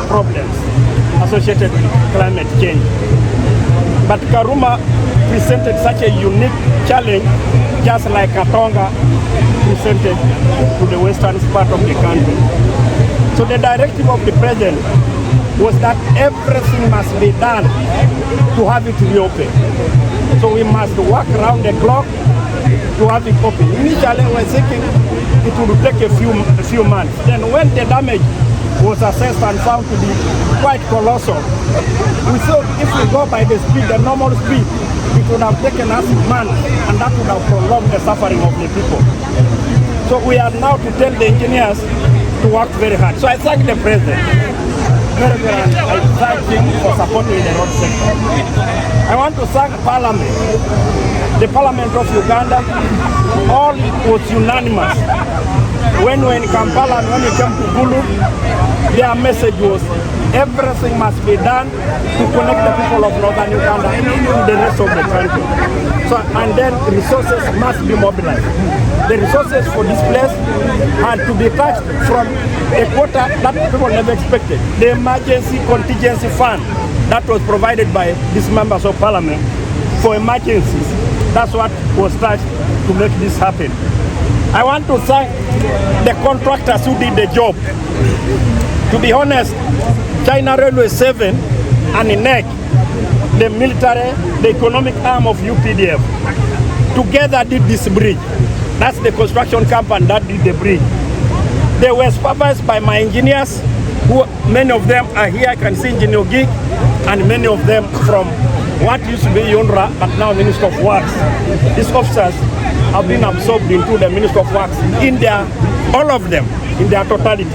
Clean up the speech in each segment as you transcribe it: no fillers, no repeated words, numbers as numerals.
problems associated with climate change. But Karuma presented such a unique challenge, just like Katonga presented to the western part of the country. So the directive of the president was that everything must be done to have it reopen. So we must work around the clock to have it open. Initially, we were thinking it would take a few months. Then when the damage was assessed and found to be quite colossal, we thought if we go by the speed, the normal speed, it would have taken us months, and that would have prolonged the suffering of the people. So we are now to tell the engineers to work very hard. So I thank the president. Very, I thank him for supporting the road sector. I want to thank Parliament, the Parliament of Uganda. All was unanimous. When we were in Kampala and when we came to Kulu, their message was everything must be done to connect the people of northern Uganda to the rest of the country. So, and then resources must be mobilized. The resources for this place had to be touched from a quota that people never expected. The emergency contingency fund that was provided by these members of parliament for emergencies. That's what was touched to make this happen. I want to thank the contractors who did the job. To be honest, China Railway 7 and NEC, the military, the economic arm of UPDF, together did this bridge. That's the construction company that did the bridge. They were supervised by my engineers, who many of them are here. I can see Engineer Gig, and many of them from what used to be UNRWA, but now Minister of Works. These officers have been absorbed into the Minister of Works in their, all of them, in their totality,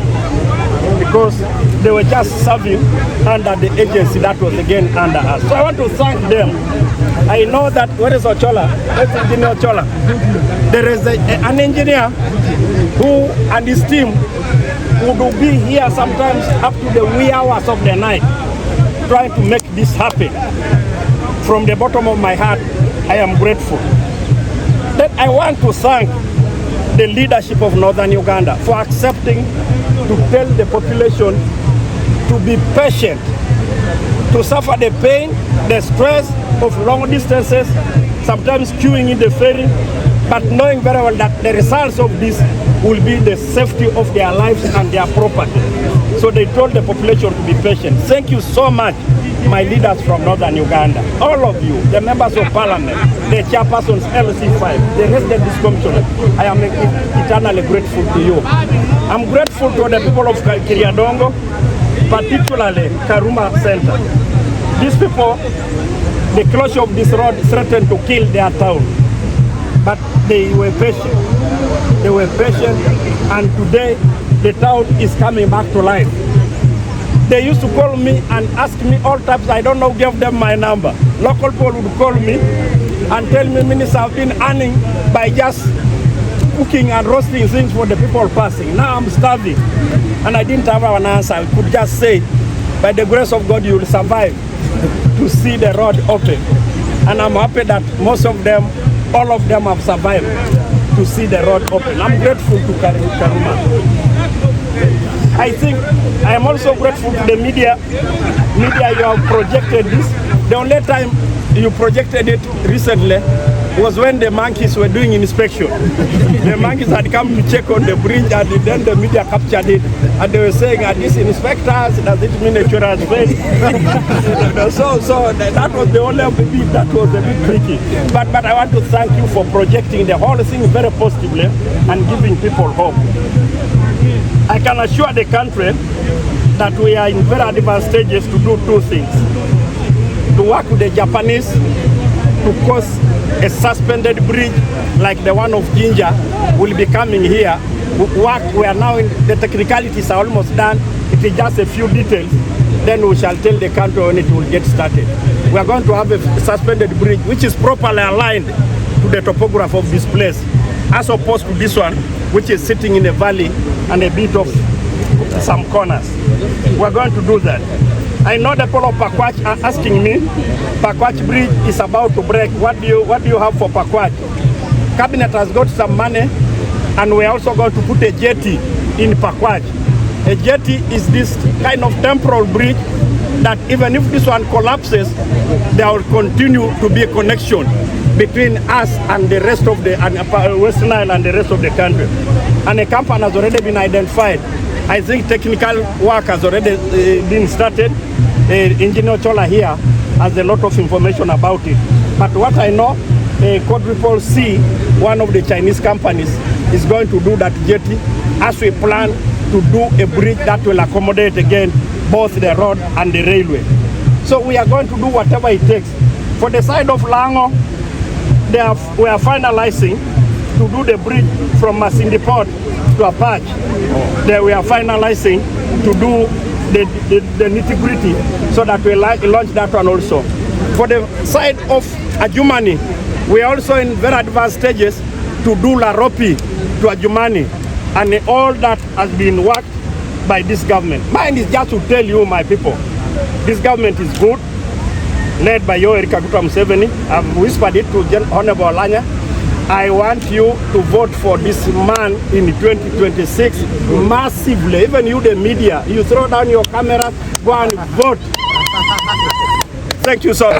because they were just serving under the agency that was again under us. So I want to thank them. I know that, where is Ochola? Where's Engineer Ochola? There is an engineer who and his team would be here sometimes up to the wee hours of the night trying to make this happen. From the bottom of my heart, I am grateful. Then I want to thank the leadership of Northern Uganda for accepting to tell the population to be patient, to suffer the pain, the stress of long distances, sometimes queuing in the ferry, but knowing very well that the results of this will be the safety of their lives and their property. So they told the population to be patient. Thank you so much, my leaders from Northern Uganda, all of you, the members of parliament, the chairpersons, LC5, the resident commissioner. I am eternally grateful to you. I'm grateful to the people of Kiriadongo, particularly Karuma Center. These people, the closure of this road threatened to kill their town, but they were patient. They were patient, and today the town is coming back to life. They used to call me and ask me all times, I don't know, give them my number. Local people would call me and tell me, Minister, I've been earning by just cooking and roasting things for the people passing. Now I'm starving. And I didn't have an answer. I could just say, by the grace of God, you will survive to see the road open. And I'm happy that most of them, all of them have survived to see the road open. I'm grateful to Karuma. I think I am also grateful to the media. Media, you have projected this. The only time you projected it recently was when the monkeys were doing inspection. The monkeys had come to check on the bridge, and then the media captured it. And they were saying, are these inspectors? Does it mean a chura has failed? So that was the only bit that was a bit tricky. But I want to thank you for projecting the whole thing very positively and giving people hope. I can assure the country that we are in very advanced stages to do two things. To work with the Japanese to cause a suspended bridge like the one of Jinja will be coming here. We are now in the technicalities are almost done. It is just a few details. Then we shall tell the country when it will get started. We are going to have a suspended bridge which is properly aligned to the topography of this place, as opposed to this one, which is sitting in a valley and a bit of some corners. We are going to do that. I know the people of Pakwach are asking me, Pakwach Bridge is about to break. What do you have for Pakwach? Cabinet has got some money, and we're also going to put a jetty in Pakwach. A jetty is this kind of temporal bridge that even if this one collapses, there will continue to be a connection between us and the rest of the Western Nile and the rest of the country. And a company has already been identified. I think technical work has already been started. Engineer Chola here has a lot of information about it. But what I know, Quadruple C, one of the Chinese companies, is going to do that jetty as we plan to do a bridge that will accommodate again both the road and the railway. So we are going to do whatever it takes. For the side of Lango, we are finalizing to do the bridge from Masindi Port to Apache. There we are finalizing to do the nitty-gritty so that we launch that one also. For the side of Adjumani, we are also in very advanced stages to do Laropi to Adjumani, and all that has been worked by this government. Mine is just to tell you, my people, this government is good, led by Yoweri Kaguta Museveni. I've whispered it to Honorable Alanya. I want you to vote for this man in 2026 massively. Even you, the media, you throw down your cameras, go and vote. Thank you, sir.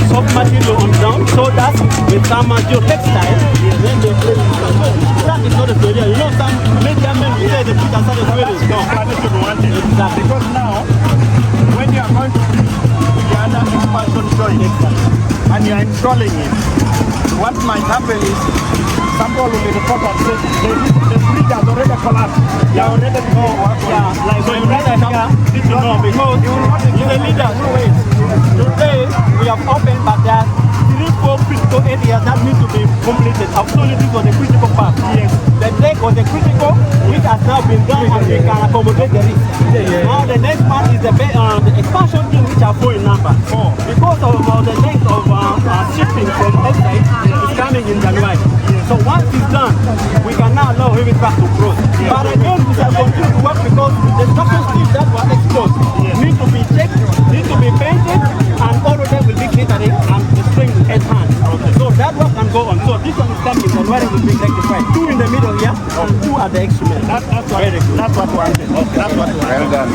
soft material on ground so that with some geotextile, then they play that is not a failure. You know, some media men will say the put aside the failure. No, exactly. Because now, when you are going to the other expansion joint and you are installing it, what might happen is someone will be reported and say the bridge has already collapsed. They are already like so you need to know because you're the leader. Today we have opened, but there are 3-4 critical areas that need to be completed. Absolutely, these are the critical parts. Yes. The deck was the critical, which has now been done and we can accommodate the risk. Now the next part is the expansion thing, which are 4 in number. Because of the length of shipping from outside is coming in January. So once it's done, we can now allow heavy trucks to cross. But again, we shall continue to work because the structure steel that were exposed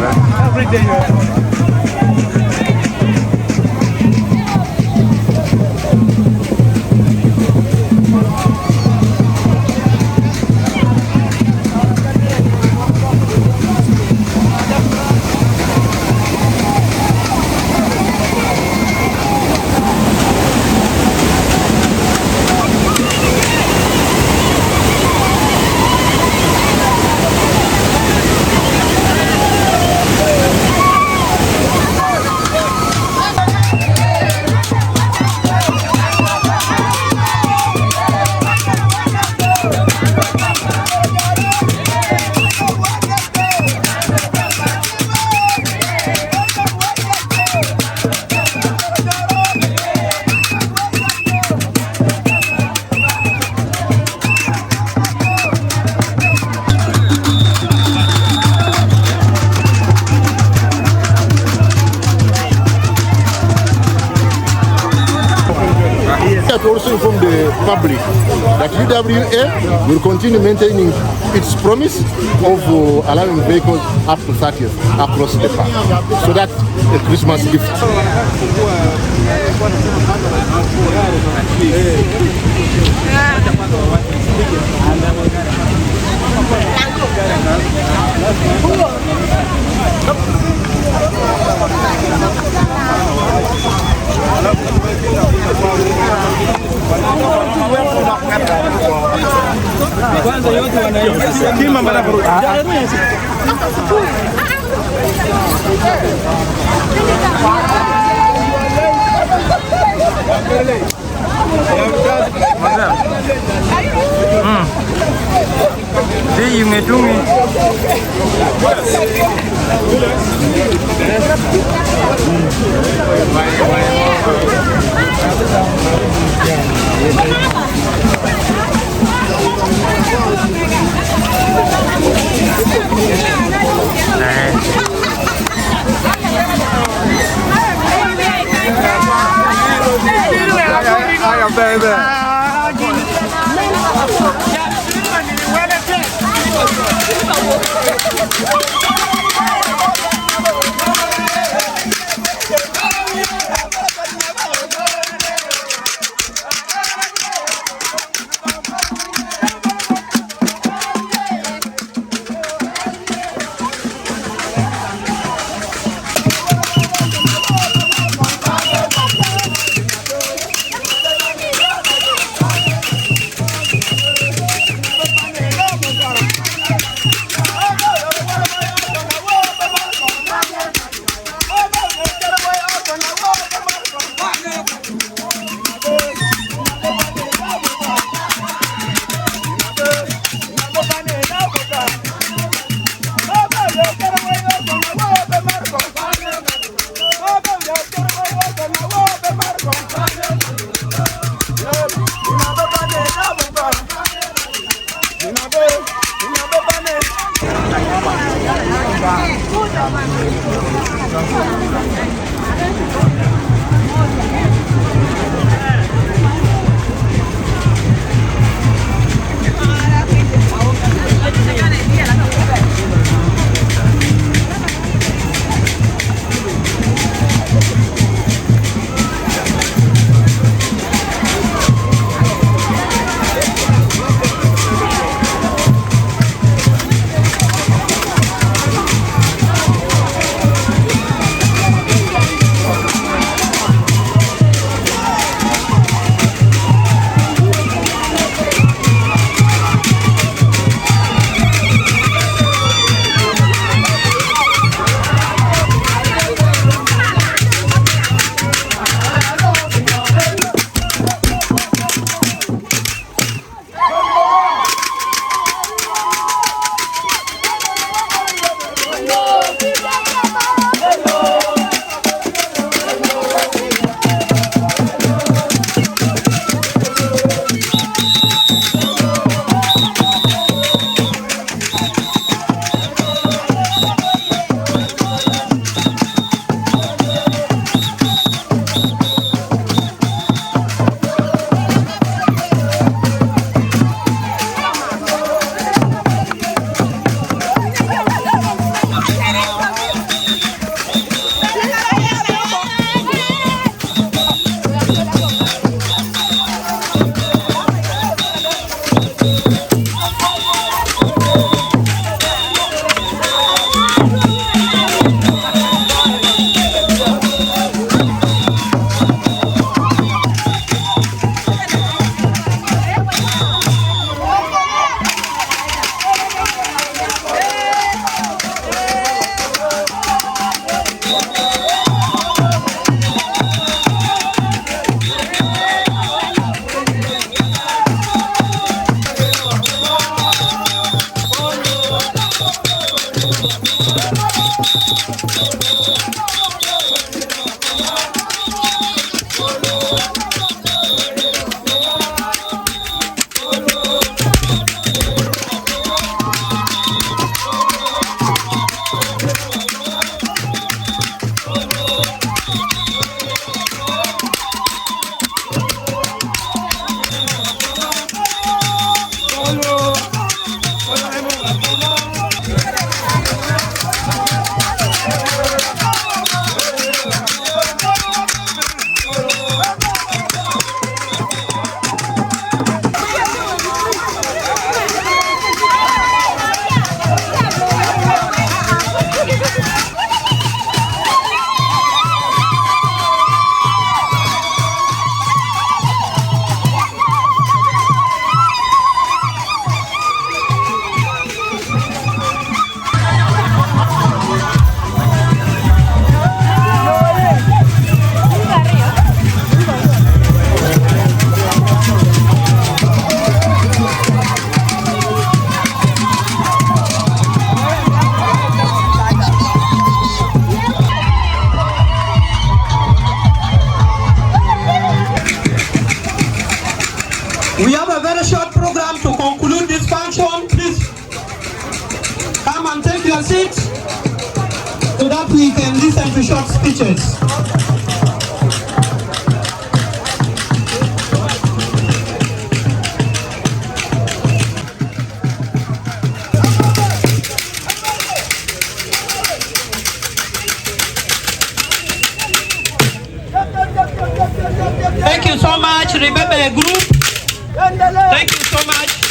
Every day. To also inform the public that UWA will continue maintaining its promise of allowing vehicles up to 30th across the park. So that's a Christmas gift. You may do me. We have a very short program to conclude this function. Please come and take your seats so that we can listen to short speeches. Thank you so much. Remember a group. Thank you so much.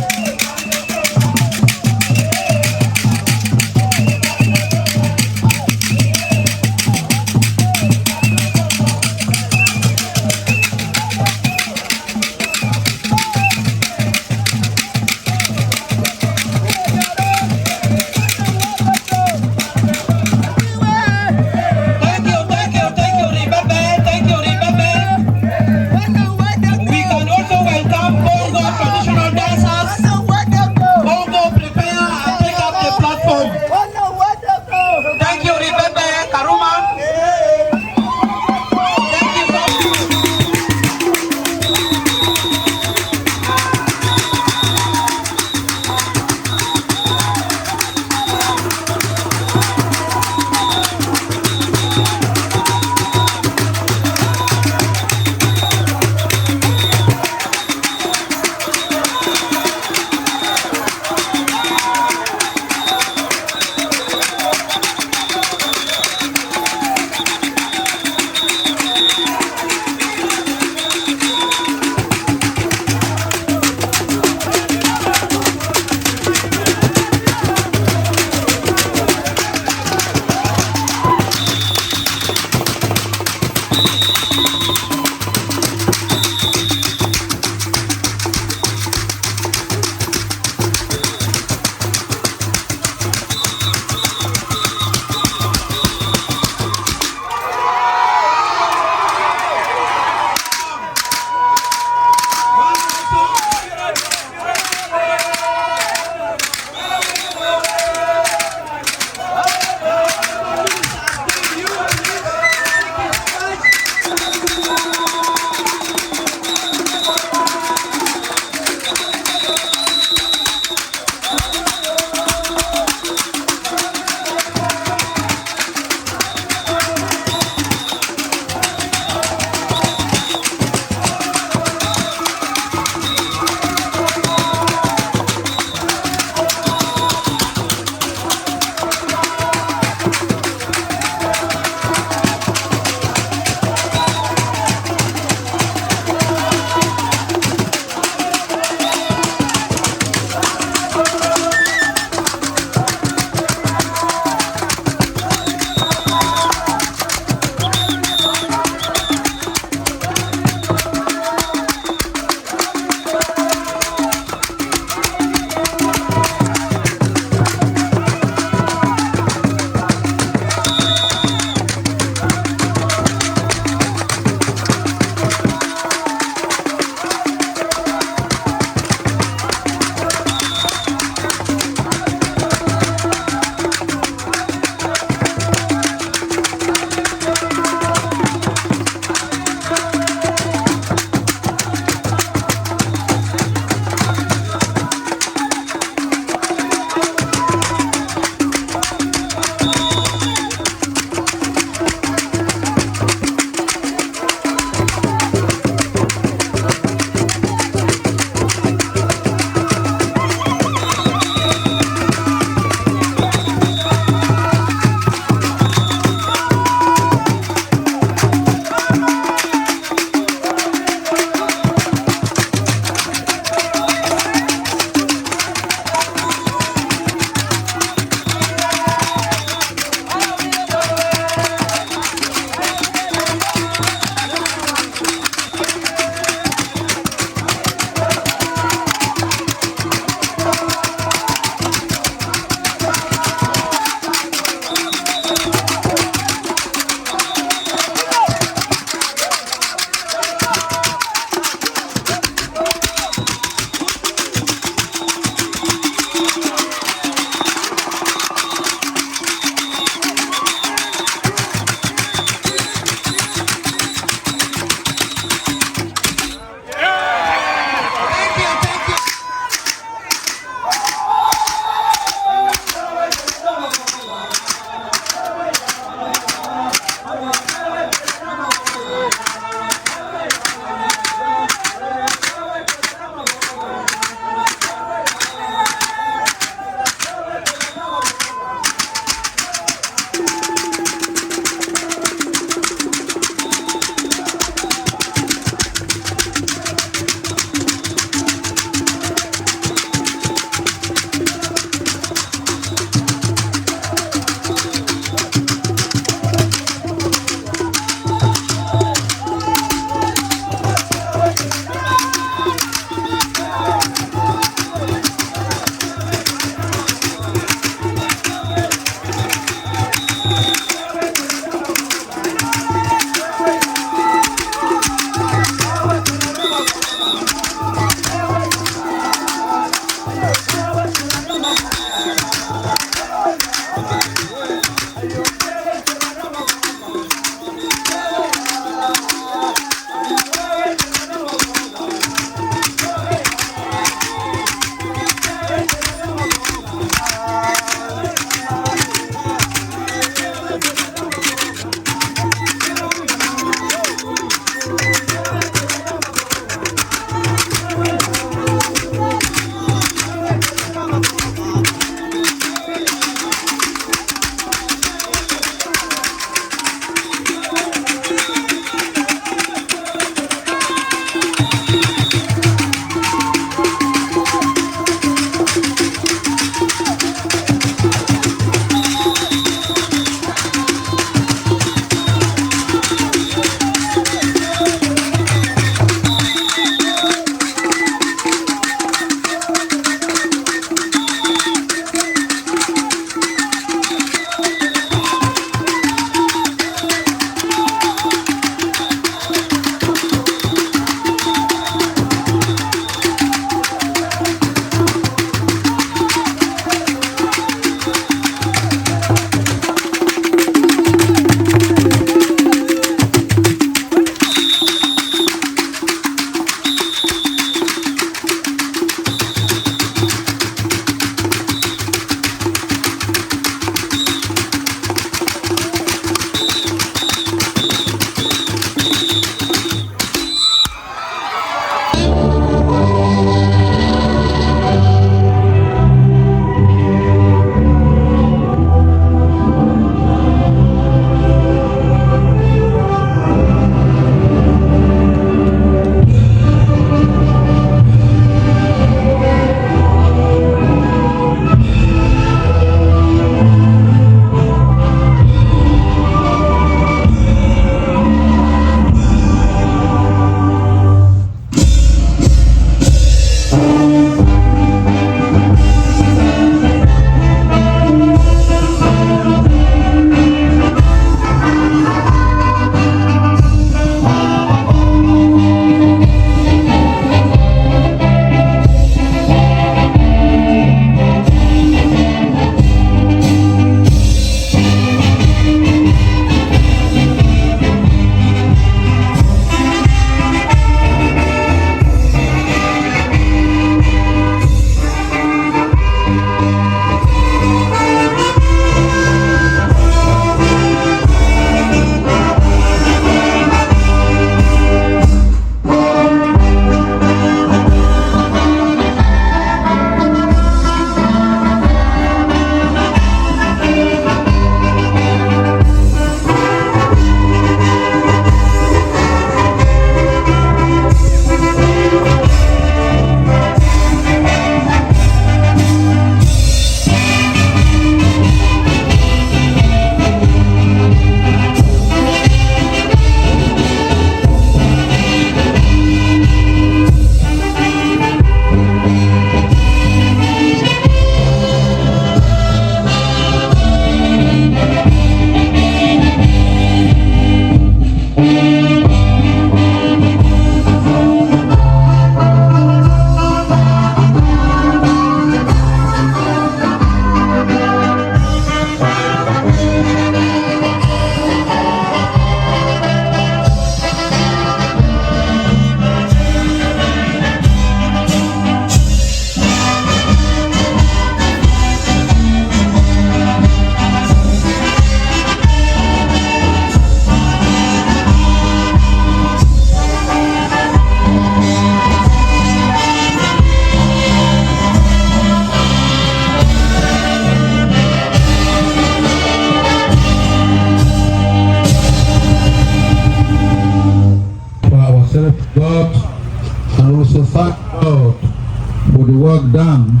done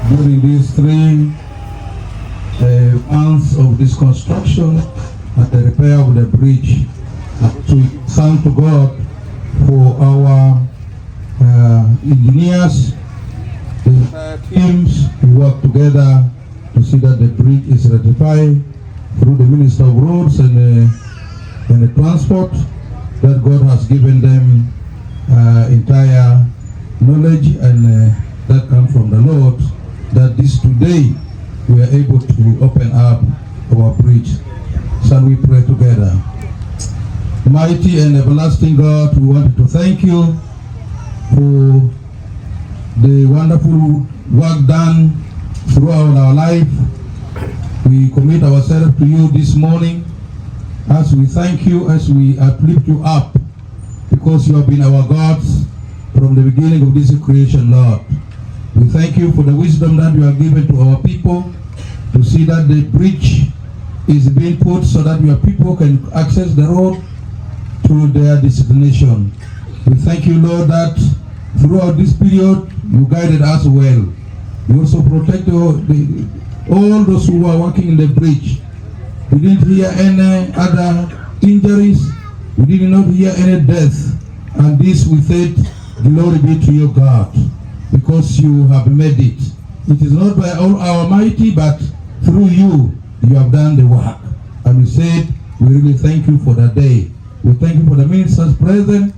during these 3 months of this construction and the repair of the bridge. To thank to God for our engineers, the teams who work together to see that the bridge is ratified through the Minister of Roads and the Transport, that God has given them entire knowledge and that comes from the Lord, that this today we are able to open up our bridge. Shall we pray together? Mighty and everlasting God, we want to thank you for the wonderful work done throughout our life. We commit ourselves to you this morning as we thank you, as we uplift you up, because you have been our gods from the beginning of this creation, Lord. We thank you for the wisdom that you have given to our people to see that the bridge is being put so that your people can access the road to their destination. We thank you, Lord, that throughout this period you guided us well. You also protect all those who are working in the bridge. We didn't hear any other injuries. We did not hear any death. And this we said, glory be to you, God, because you have made it. It is not by all our mighty, but through you, you have done the work. And we said, we really thank you for that day. We thank you for the ministers present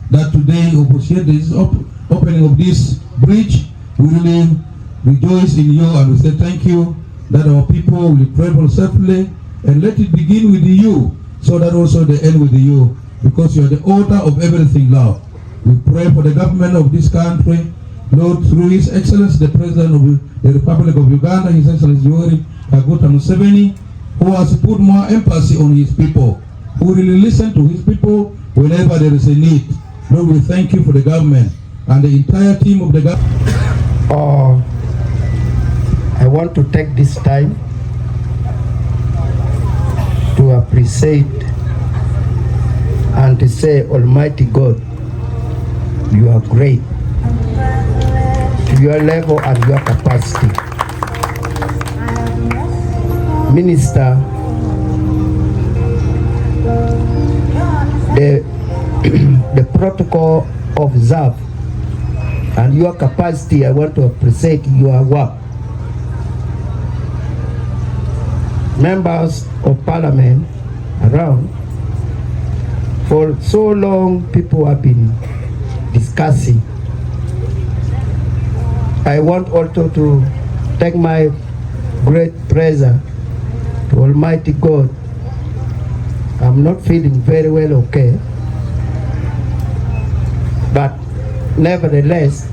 that today appreciate this opening of this bridge. We really rejoice in you, and we say thank you that our people will travel safely, and let it begin with you so that also they end with you, because you are the author of everything, Lord. We pray for the government of this country, Lord, through His Excellency, the President of the Republic of Uganda, His Excellency Yoweri Kaguta Museveni, who has put more emphasis on his people, who really listen to his people whenever there is a need. Lord, we thank you for the government and the entire team of the government. I want to take this time to appreciate and to say, Almighty God, you are great to your level and your capacity. Minister, the protocol observed and your capacity, I want to appreciate your work. Members of Parliament around, for so long people have been discussing. I want also to take my great praise to Almighty God. I'm not feeling very well okay, but nevertheless,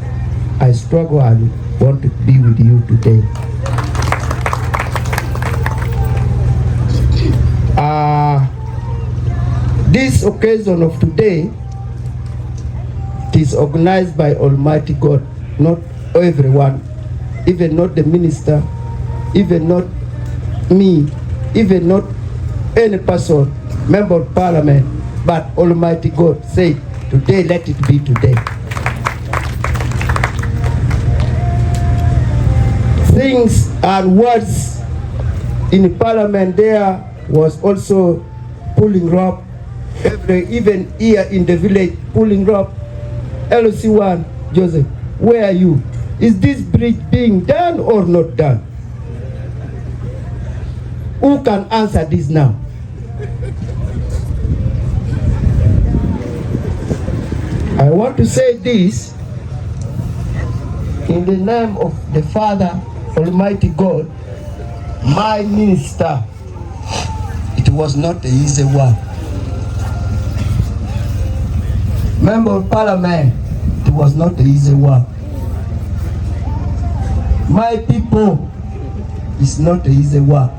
I struggle and want to be with you today. This occasion of today, it is organized by Almighty God, not everyone, even not the minister, even not me, even not any person, member of Parliament, but Almighty God said, today let it be today. Things and words in Parliament there was also pulling rope, even here in the village, pulling rope. LC1, Joseph, where are you? Is this bridge being done or not done? Who can answer this now? I want to say this in the name of the Father, Almighty God, my minister. It was not the easy work. Member of Parliament, it was not the easy work. My people, it's not the easy work.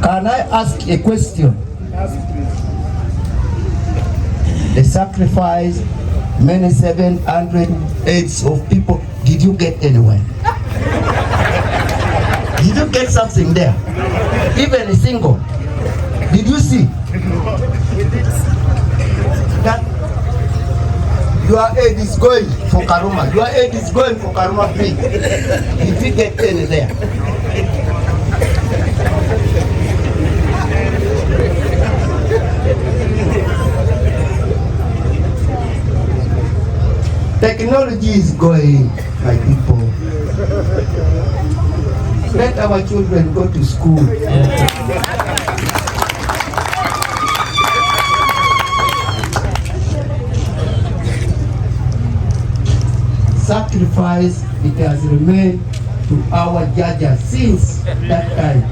Can I ask a question? The sacrifice, many 700 heads of people, did you get anywhere? Did you get something there? Even a single? Did you see? That your aid is going. for Karuma. Your aid is going for Karuma Bridge. If you get any there. Technology is going, my people. Let our children go to school. Sacrifice, it has remained to our judges since that time.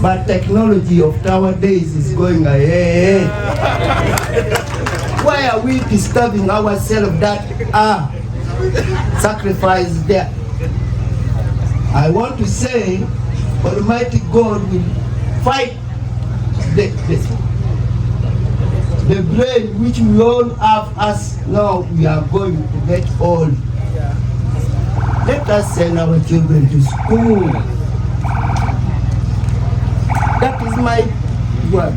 But technology of nowadays is going ahead. Why are we disturbing ourselves that sacrifice there? I want to say, Almighty God will fight the brain which we all have as now we are going to get old. Let us send our children to school. That is my word.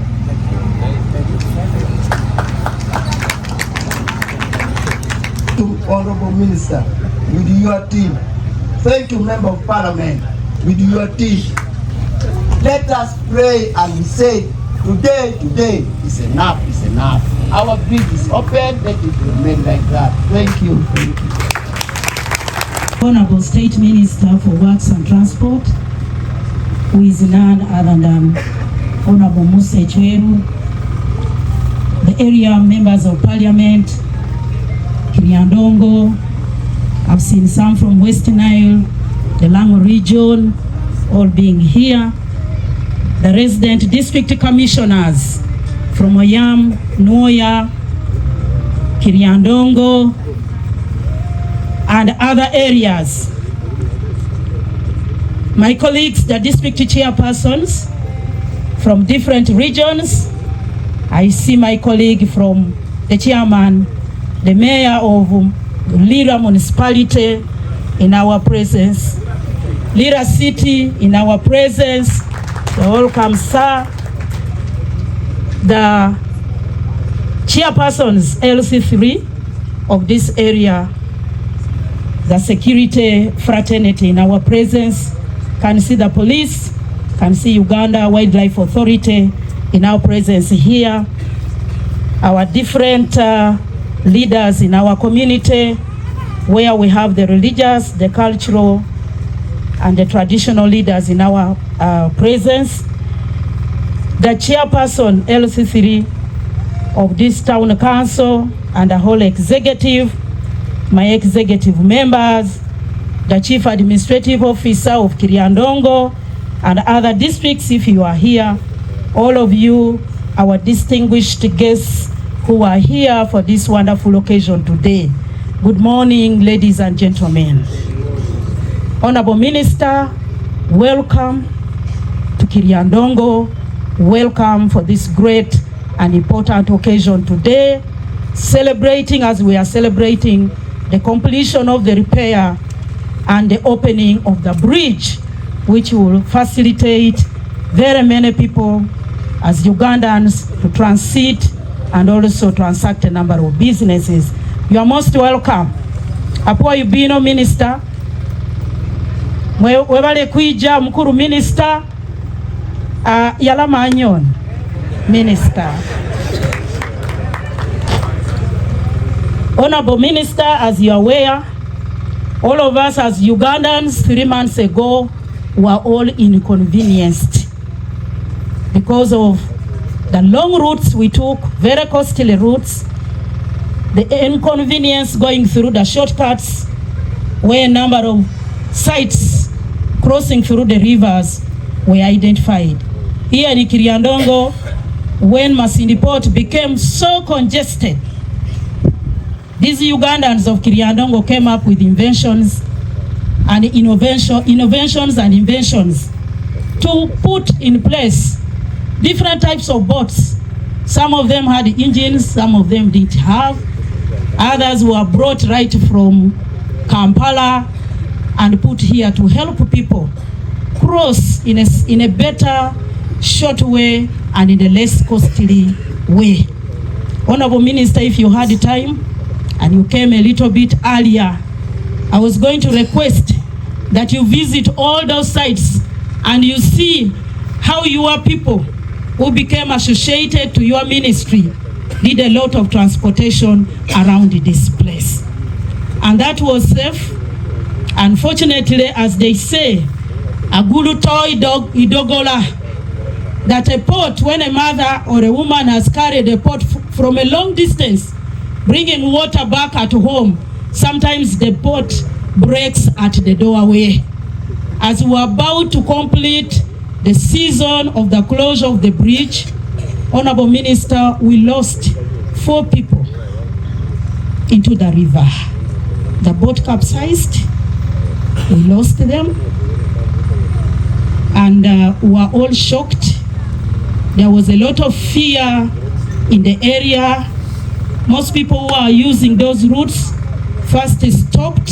To Honorable Minister, with your team. Thank you, Member of Parliament, with your team. Let us pray and say, today is enough, is enough. Our bridge is open, let it remain like that. Thank you. Thank you. Honorable State Minister for Works and Transport, who is none other than Honorable Musa Acholi, the area members of Parliament, Kiriandongo, I've seen some from West Nile, the Lango region, all being here, the resident district commissioners from Oyam, Noya, Kiriandongo, and other areas. My colleagues, the district chairpersons from different regions. I see my colleague from the chairman, the mayor of Lira municipality in our presence, Lira city in our presence. Welcome, sir. The chairpersons LC3 of this area, the security fraternity in our presence, can see the police, can see Uganda Wildlife Authority in our presence here, our different leaders in our community, where we have the religious, the cultural, and the traditional leaders in our presence. The chairperson LC3 of this town council and the whole executive, my executive members, the chief administrative officer of Kiriandongo and other districts, if you are here, all of you, our distinguished guests who are here for this wonderful occasion today. Good morning, ladies and gentlemen. Honorable Minister, welcome to Kiriandongo. Welcome for this great and important occasion today, celebrating as we are celebrating the completion of the repair and the opening of the bridge, which will facilitate very many people as Ugandans to transit and also transact a number of businesses. You are most welcome. Apo Yubino Minister, webale kuija mkuru Minister, Yalama Anyon Minister. Honorable Minister, as you are aware, all of us as Ugandans 3 months ago were all inconvenienced because of the long routes we took, very costly routes, the inconvenience going through the shortcuts where a number of sites crossing through the rivers were identified. Here in Kiriandongo, when Masindi Port became so congested, these Ugandans of Kiriandongo came up with inventions and inventions to put in place different types of boats. Some of them had engines, some of them didn't have. Others were brought right from Kampala and put here to help people cross in a better, short way and in a less costly way. Honorable Minister, if you had time, and you came a little bit earlier. I was going to request that you visit all those sites and you see how your people who became associated to your ministry did a lot of transportation around this place. And that was safe. Unfortunately, as they say, agulu toy dog idogola, that a pot, when a mother or a woman has carried a pot from a long distance, bringing water back at home, sometimes the pot breaks at the doorway. As we are about to complete the season of the closure of the bridge, Honorable Minister, we lost 4 people into the river. The boat capsized, we lost them, and we were all shocked. There was a lot of fear in the area. Most people who are using those routes first stopped,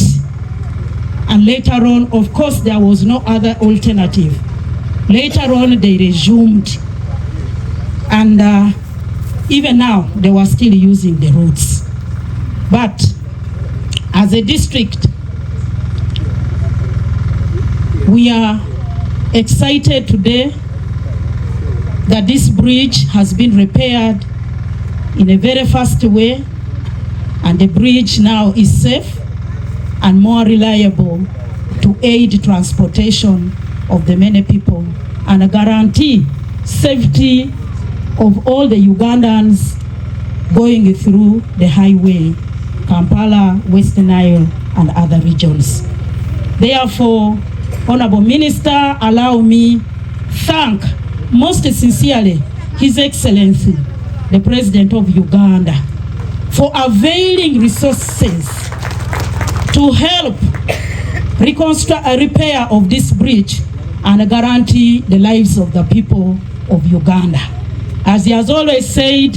and later on, of course, there was no other alternative. Later on, they resumed, and even now, they were still using the routes. But as a district, we are excited today that this bridge has been repaired in a very fast way, and the bridge now is safe and more reliable to aid transportation of the many people and guarantee safety of all the Ugandans going through the highway, Kampala, West Nile, and other regions. Therefore, Honorable Minister, allow me thank most sincerely His Excellency, the President of Uganda, for availing resources to help reconstruct a repair of this bridge and guarantee the lives of the people of Uganda. As he has always said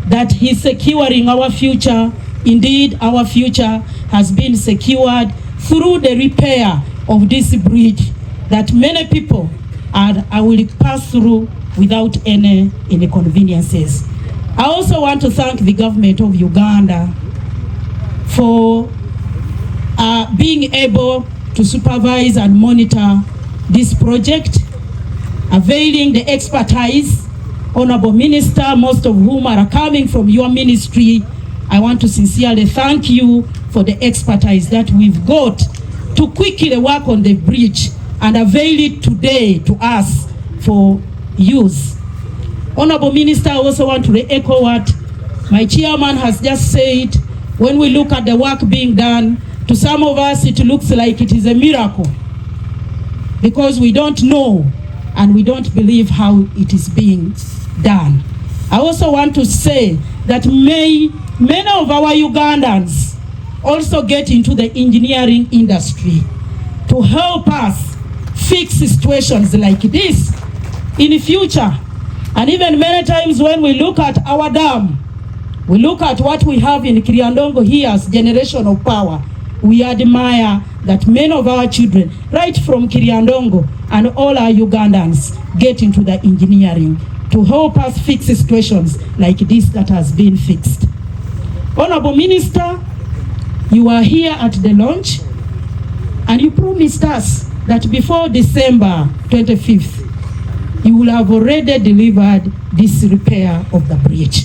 that he's securing our future, indeed our future has been secured through the repair of this bridge that many people will pass through without any inconveniences. I also want to thank the government of Uganda for being able to supervise and monitor this project, availing the expertise. Honorable Minister, most of whom are coming from your ministry, I want to sincerely thank you for the expertise that we've got to quickly work on the bridge and avail it today to us for use. Honorable Minister, I also want to re-echo what my chairman has just said. When we look at the work being done, to some of us it looks like it is a miracle because we don't know and we don't believe how it is being done. I also want to say that many of our Ugandans also get into the engineering industry to help us fix situations like this in the future. And even many times when we look at our dam, we look at what we have in Kiriandongo here as generation of power, we admire that many of our children, right from Kiriandongo and all our Ugandans, get into the engineering to help us fix situations like this that has been fixed. Honorable Minister, you are here at the launch and you promised us that before December 25th, you will have already delivered this repair of the bridge.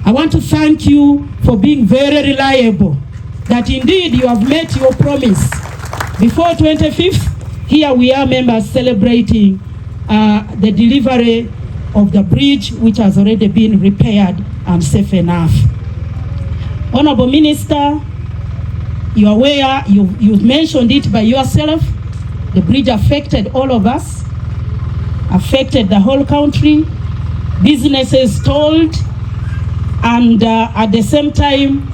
I want to thank you for being very reliable, that indeed you have met your promise. Before 25th, here we are members celebrating the delivery of the bridge, which has already been repaired and safe enough. Honorable Minister, you are aware, you've mentioned it by yourself, the bridge affected all of us, affected the whole country, businesses stalled, and at the same time,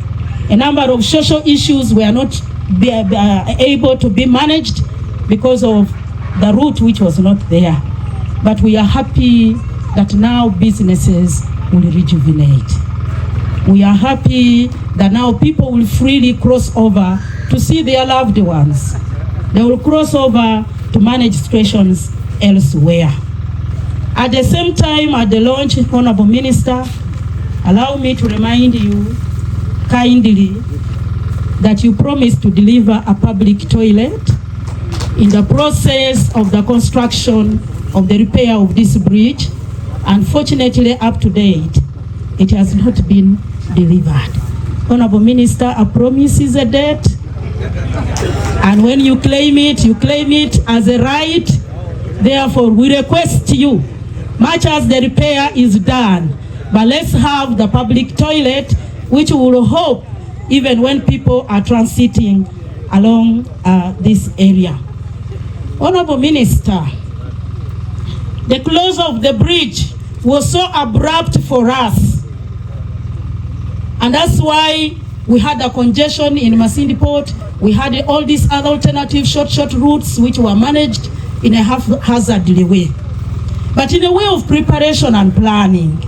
a number of social issues were not able to be managed because of the route which was not there. But we are happy that now businesses will rejuvenate. We are happy that now people will freely cross over to see their loved ones. They will cross over to manage situations elsewhere. At the same time, at the launch, Honorable Minister, allow me to remind you kindly that you promised to deliver a public toilet in the process of the construction of the repair of this bridge. Unfortunately, up to date, it has not been delivered. Honorable Minister, a promise is a debt, and when you claim it as a right. Therefore, we request you, much as the repair is done, but let's have the public toilet, which we will hope even when people are transiting along this area. Honorable Minister, the close of the bridge was so abrupt for us, and that's why we had a congestion in Masindi Port. We had all these other alternative short routes which were managed in a haphazardly way. But in a way of preparation and planning,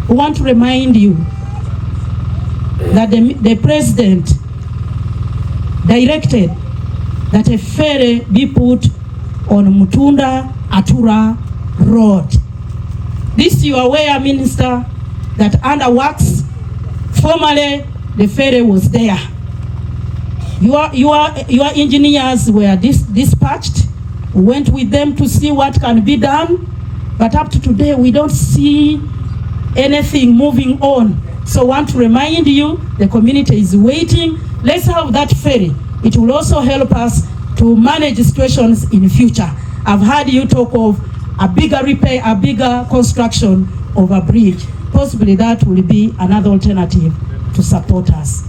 we want to remind you that the President directed that a ferry be put on Mutunda Atura Road. This you are aware, Minister, that under works, formerly the ferry was there. Your engineers were dispatched. We went with them to see what can be done, but up to today we don't see anything moving on. So I want to remind you, the community is waiting. Let's have that ferry. It will also help us to manage situations in the future. I've heard you talk of a bigger repair, a bigger construction of a bridge. Possibly that will be another alternative to support us.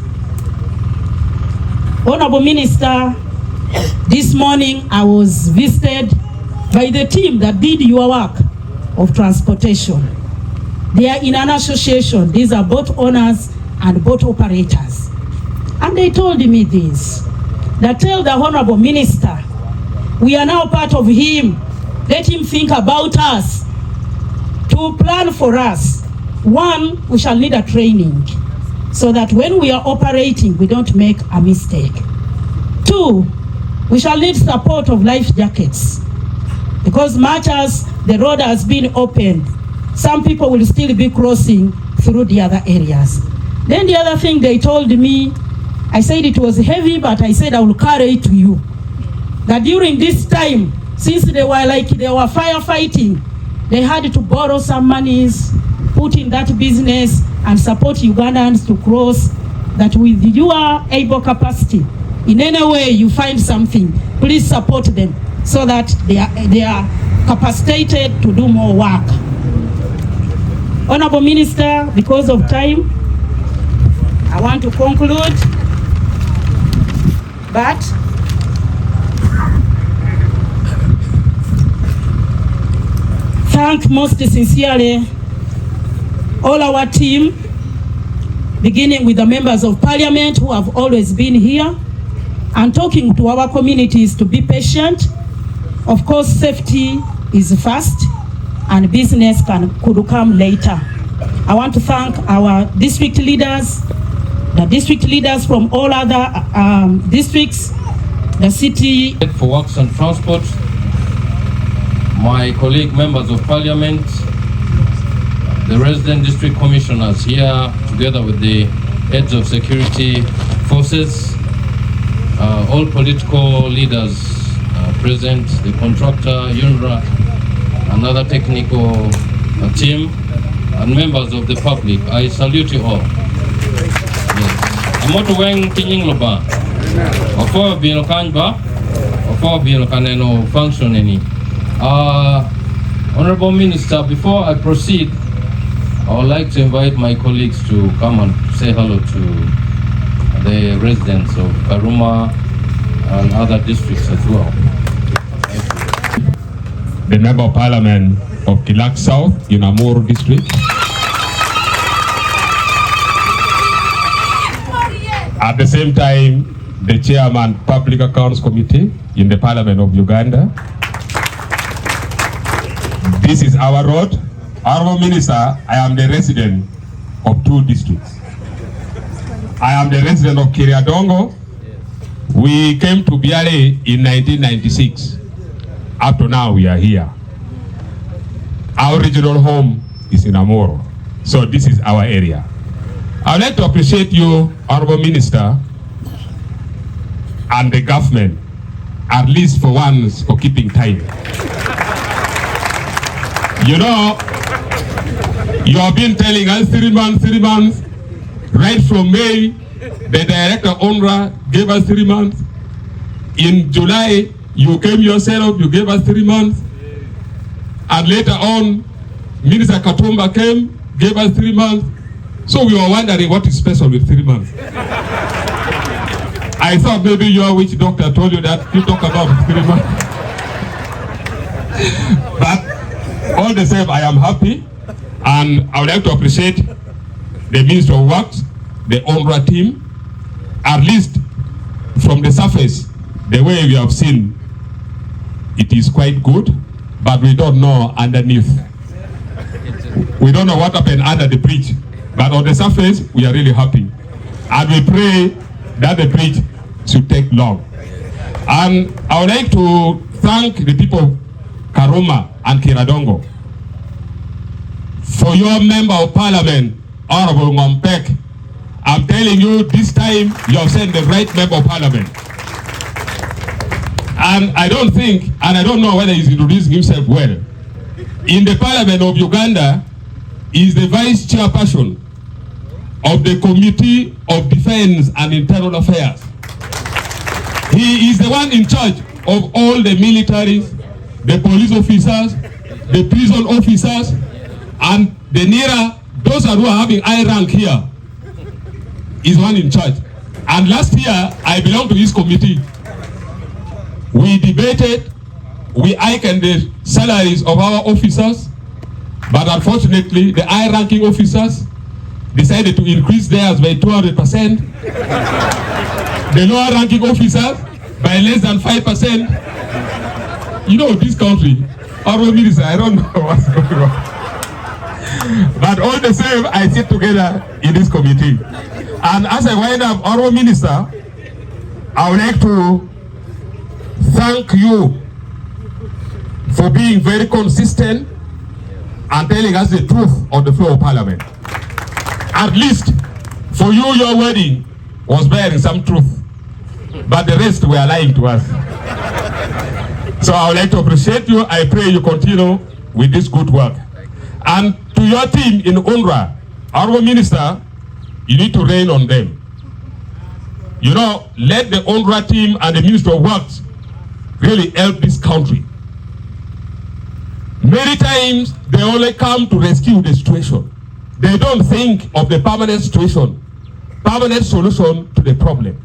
Honorable Minister, this morning I was visited by the team that did your work of transportation. They are in an association. These are boat owners and boat operators. And they told me this, that tell the Honorable Minister, we are now part of him. Let him think about us, to plan for us. One, we shall need a training so that when we are operating, we don't make a mistake. Two, we shall need support of life jackets, because much as the road has been opened, some people will still be crossing through the other areas. Then the other thing they told me, I said it was heavy, but I said I will carry it to you. That during this time, since they were firefighting, they had to borrow some monies, put in that business and support Ugandans to cross. That with your able capacity, in any way you find something, please support them so that they are capacitated to do more work. Honorable Minister, because of time, I want to conclude, but thank most sincerely all our team, beginning with the members of Parliament who have always been here and talking to our communities to be patient. Of course, safety is first and business could come later. I want to thank our district leaders, the district leaders from all other districts, the city. For Works and Transport, my colleague members of Parliament, the resident district commissioners here, together with the heads of security forces, all political leaders present, the contractor, UNRWA, another technical team, and members of the public. I salute you all. Amoto weng kinying loba. Ofo bino kanba, ofo bino kaneno function any. Honorable Minister, before I proceed, I would like to invite my colleagues to come and say hello to the residents of Karuma and other districts as well. The Member of Parliament of Kilak South, Unamuru District. At the same time, the Chairman Public Accounts Committee in the Parliament of Uganda. This is our road. Honorable Minister, I am the resident of 2 districts. I am the resident of Kiriadongo. We came to Biale in 1996. Up to now, we are here. Our original home is in Amoro. So this is our area. I would like to appreciate you, Honorable Minister, and the government, at least for once, for keeping time. You know, you have been telling us 3 months, right from May. The director UNRWA gave us 3 months. In July, you came yourself, you gave us 3 months. And later on, Minister Katumba came, gave us 3 months. So we were wondering what is special with 3 months. I thought maybe your witch doctor told you that you talk about 3 months. But all the same, I am happy. And I would like to appreciate the Minister of Works, the UNRWA team, at least from the surface, the way we have seen, it is quite good, but we don't know underneath. We don't know what happened under the bridge, but on the surface, we are really happy. And we pray that the bridge should take long. And I would like to thank the people of Karuma and Kiradongo for your member of parliament, Honorable Ngompek. I'm telling you, this time you have sent the right member of parliament. And I don't think, and I don't know whether he's introducing himself well. In the parliament of Uganda, he is the vice chairperson of the Committee of Defense and Internal Affairs. He is the one in charge of all the militaries, the police officers, the prison officers, and the NIRA, those who are having high rank here, is one in charge. And last year, I belonged to his committee. We debated, we hiked the salaries of our officers, but unfortunately, the high-ranking officers decided to increase theirs by 200%. The lower-ranking officers by less than 5%. You know, this country, our minister, I don't know what's going on. But all the same, I sit together in this committee. And as I wind up, our minister, I would like to thank you for being very consistent and telling us the truth on the floor of parliament. At least for you, your wedding was bearing some truth, but the rest were lying to us. So I would like to appreciate you. I pray you continue with this good work. And to your team in UNRWA, our minister, you need to rain on them. You know, let the UNRWA team and the Minister of Works really help this country. Many times, they only come to rescue the situation. They don't think of the permanent situation, permanent solution to the problem.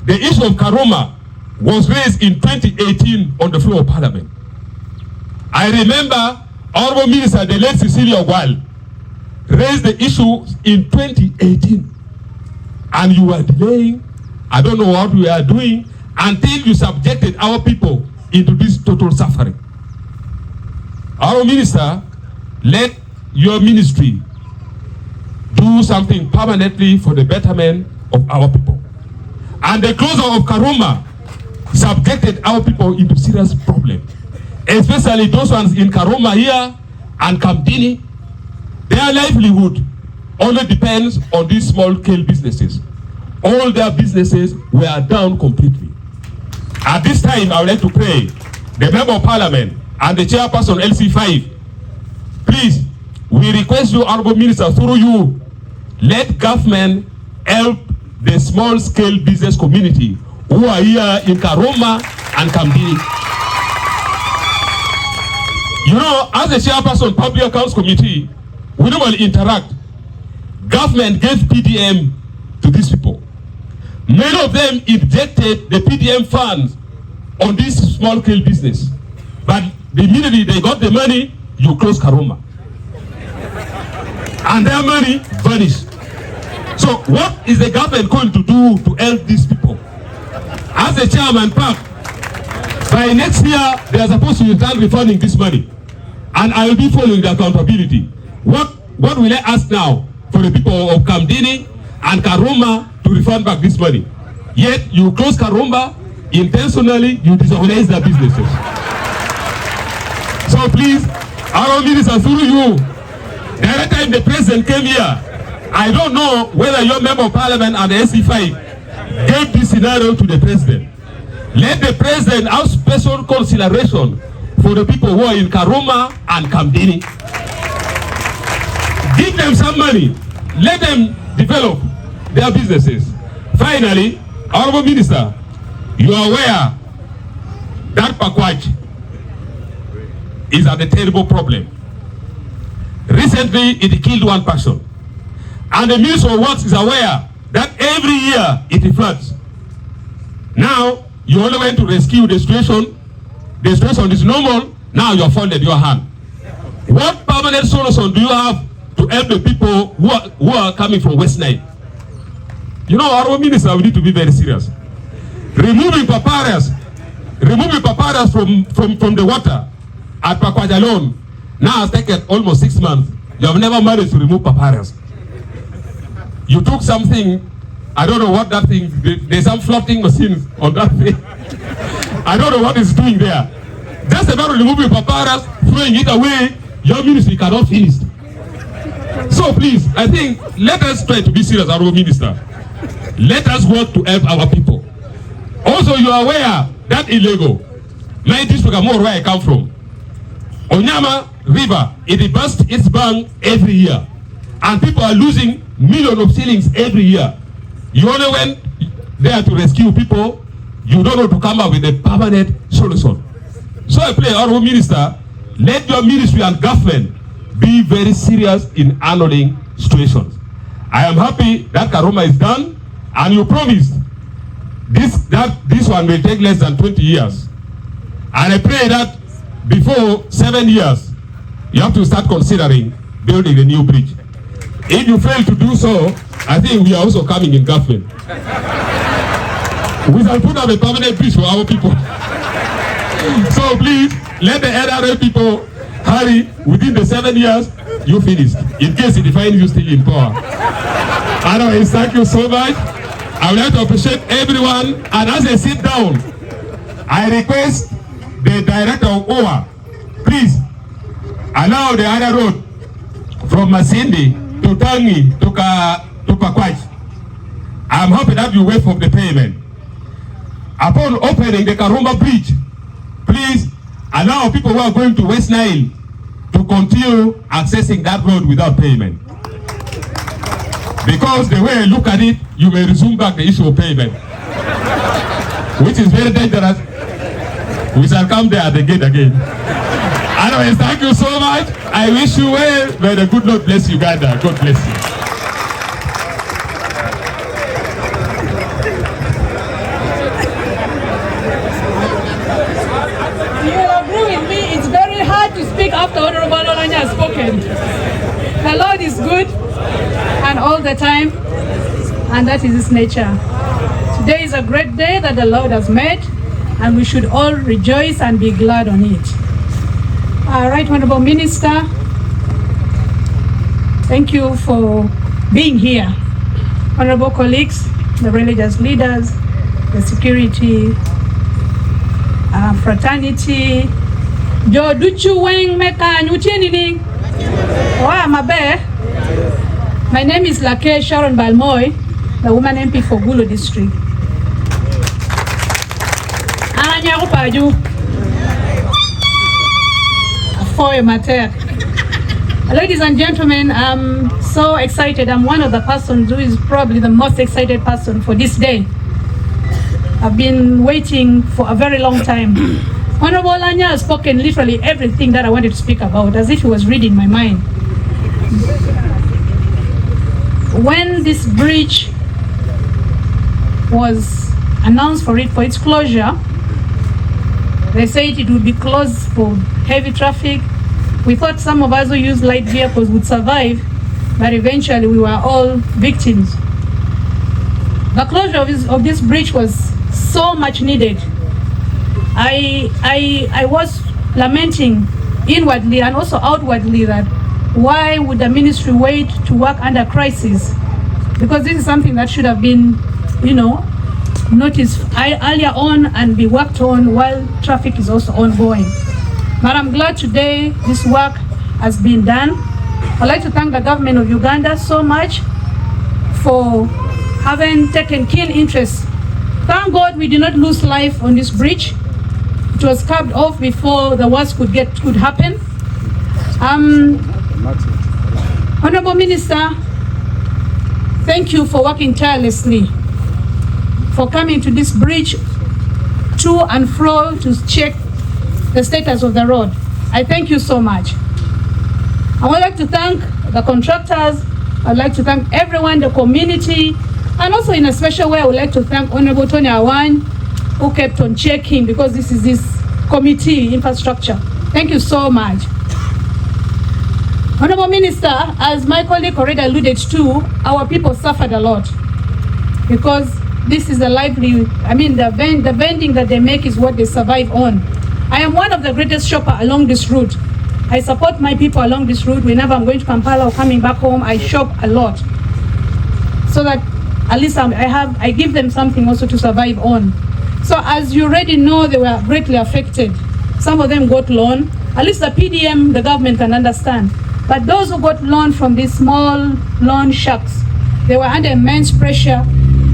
The issue of Karuma was raised in 2018 on the floor of Parliament. I remember Honorable Minister, the late Cecilia Wal, raised the issue in 2018. And you were delaying, I don't know what we are doing, until you subjected our people into this total suffering. Our minister, let your ministry do something permanently for the betterment of our people. And the closure of Karuma subjected our people into serious problems, especially those ones in Karuma here and Kamdini. Their livelihood only depends on these small-scale businesses. All their businesses were down completely. At this time, I would like to pray the Member of Parliament and the Chairperson LC5, please, we request you, Honorable Minister, through you, let government help the small-scale business community who are here in Karuma and Kamdini. You know, as a Chairperson Public Accounts Committee, we normally interact. Government gave PDM to these people. Many of them injected the PDM funds on this small-scale business. But immediately they got the money, you close Karuma. And their money vanished. So what is the government going to do to help these people? As the chairman, Park, by next year, they are supposed to start refunding this money. And I will be following the accountability. What will I ask now for the people of Kamdini and Karuma to refund back this money? Yet you close Karuma, intentionally you disorganize their businesses. So please, our minister, through you, the other time the president came here, I don't know whether your member of parliament and the SC5 gave this scenario to the president. Let the president have special consideration for the people who are in Karuma and Kamdini. Give them some money. Let them develop their businesses. Finally, Honorable Minister, you are aware that Pakwach is at a terrible problem. Recently, it killed one person. And the Minister of Works is aware that every year it floods. Now, you only went to rescue the situation. The situation is normal. Now you have folded your hand. What permanent solution do you have to help the people who are coming from West Nile? You know, our minister, we need to be very serious. Removing papyrus from the water at Pakwach alone now has taken almost 6 months. You have never managed to remove papyrus. You took something, I don't know what that thing, there's some floating machines on that thing. I don't know what it's doing there. Just about removing papyrus, throwing it away, your ministry cannot finish. So please, I think, let us try to be serious, our minister. Let us work to help our people. Also, you are aware that illegal. My district, more where I come from. Onyama River, it bursts its bank every year. And people are losing millions of shillings every year. You only went there to rescue people. You don't know to come up with a permanent solution. So I pray, Honorable Minister, let your ministry and government be very serious in handling situations. I am happy that Karuma is done, and you promised this one will take less than 20 years. And I pray that before 7 years, you have to start considering building a new bridge. If you fail to do so, I think we are also coming in government. We shall put up a permanent bridge for our people. So please, let the NRA people hurry. Within the 7 years, you finished. In case it finds you still in power. Otherwise, thank you so much. I would like to appreciate everyone. And as I sit down, I request the director of OWA, please allow the other road from Masindi to Tangi to Pakwach. I'm happy that you wait for the payment. Upon opening the Karuma bridge, please allow people who are going to West Nile to continue accessing that road without payment. Because the way I look at it, you may resume back the issue of payment, which is very dangerous. We shall come there at the gate again. Otherwise, thank you so much. I wish you well. May the good Lord bless Uganda. God bless you. You will agree with me, it's very hard to speak after Honorable Olanya has spoken. The Lord is good and all the time, and that is his nature. Today is a great day that the Lord has made, and we should all rejoice and be glad on it. Right, Honorable Minister, thank you for being here. Honorable colleagues, the religious leaders, the security, fraternity, Jo Duchu Weng Meka Nyutienini. My name is Lake Sharon Balmoy, the woman MP for Kulu district. Ladies and gentlemen, I'm so excited. I'm one of the persons who is probably the most excited person for this day. I've been waiting for a very long time. Honorable Olanya has spoken literally everything that I wanted to speak about, as if he was reading my mind. When this bridge was announced for its closure, they said it would be closed for heavy traffic. We thought some of us who use light vehicles would survive, but eventually we were all victims. The closure of this bridge was so much needed. I was lamenting inwardly and also outwardly that why would the ministry wait to work under crisis? Because this is something that should have been, noticed earlier on and be worked on while traffic is also ongoing. But I'm glad today this work has been done. I'd like to thank the government of Uganda so much for haven't taken keen interest. Thank God we did not lose life on this bridge. It was capped off before the worst could happen. Honorable Minister, thank you for working tirelessly, for coming to this bridge to and fro to check the status of the road. I thank you so much. I would like to thank the contractors. I'd like to thank everyone, the community, and also in a special way, I would like to thank Honorable Tony Awan, who kept on checking, because this is his committee infrastructure. Thank you so much. Honorable Minister, as my colleague already alluded to, our people suffered a lot because this is a lively, the vending that they make is what they survive on. I am one of the greatest shoppers along this route. I support my people along this route. Whenever I'm going to Kampala or coming back home, I shop a lot, so that at least I give them something also to survive on. So as you already know, they were greatly affected. Some of them got loan. At least the PDM, the government can understand. But those who got loan from these small loan sharks, they were under immense pressure.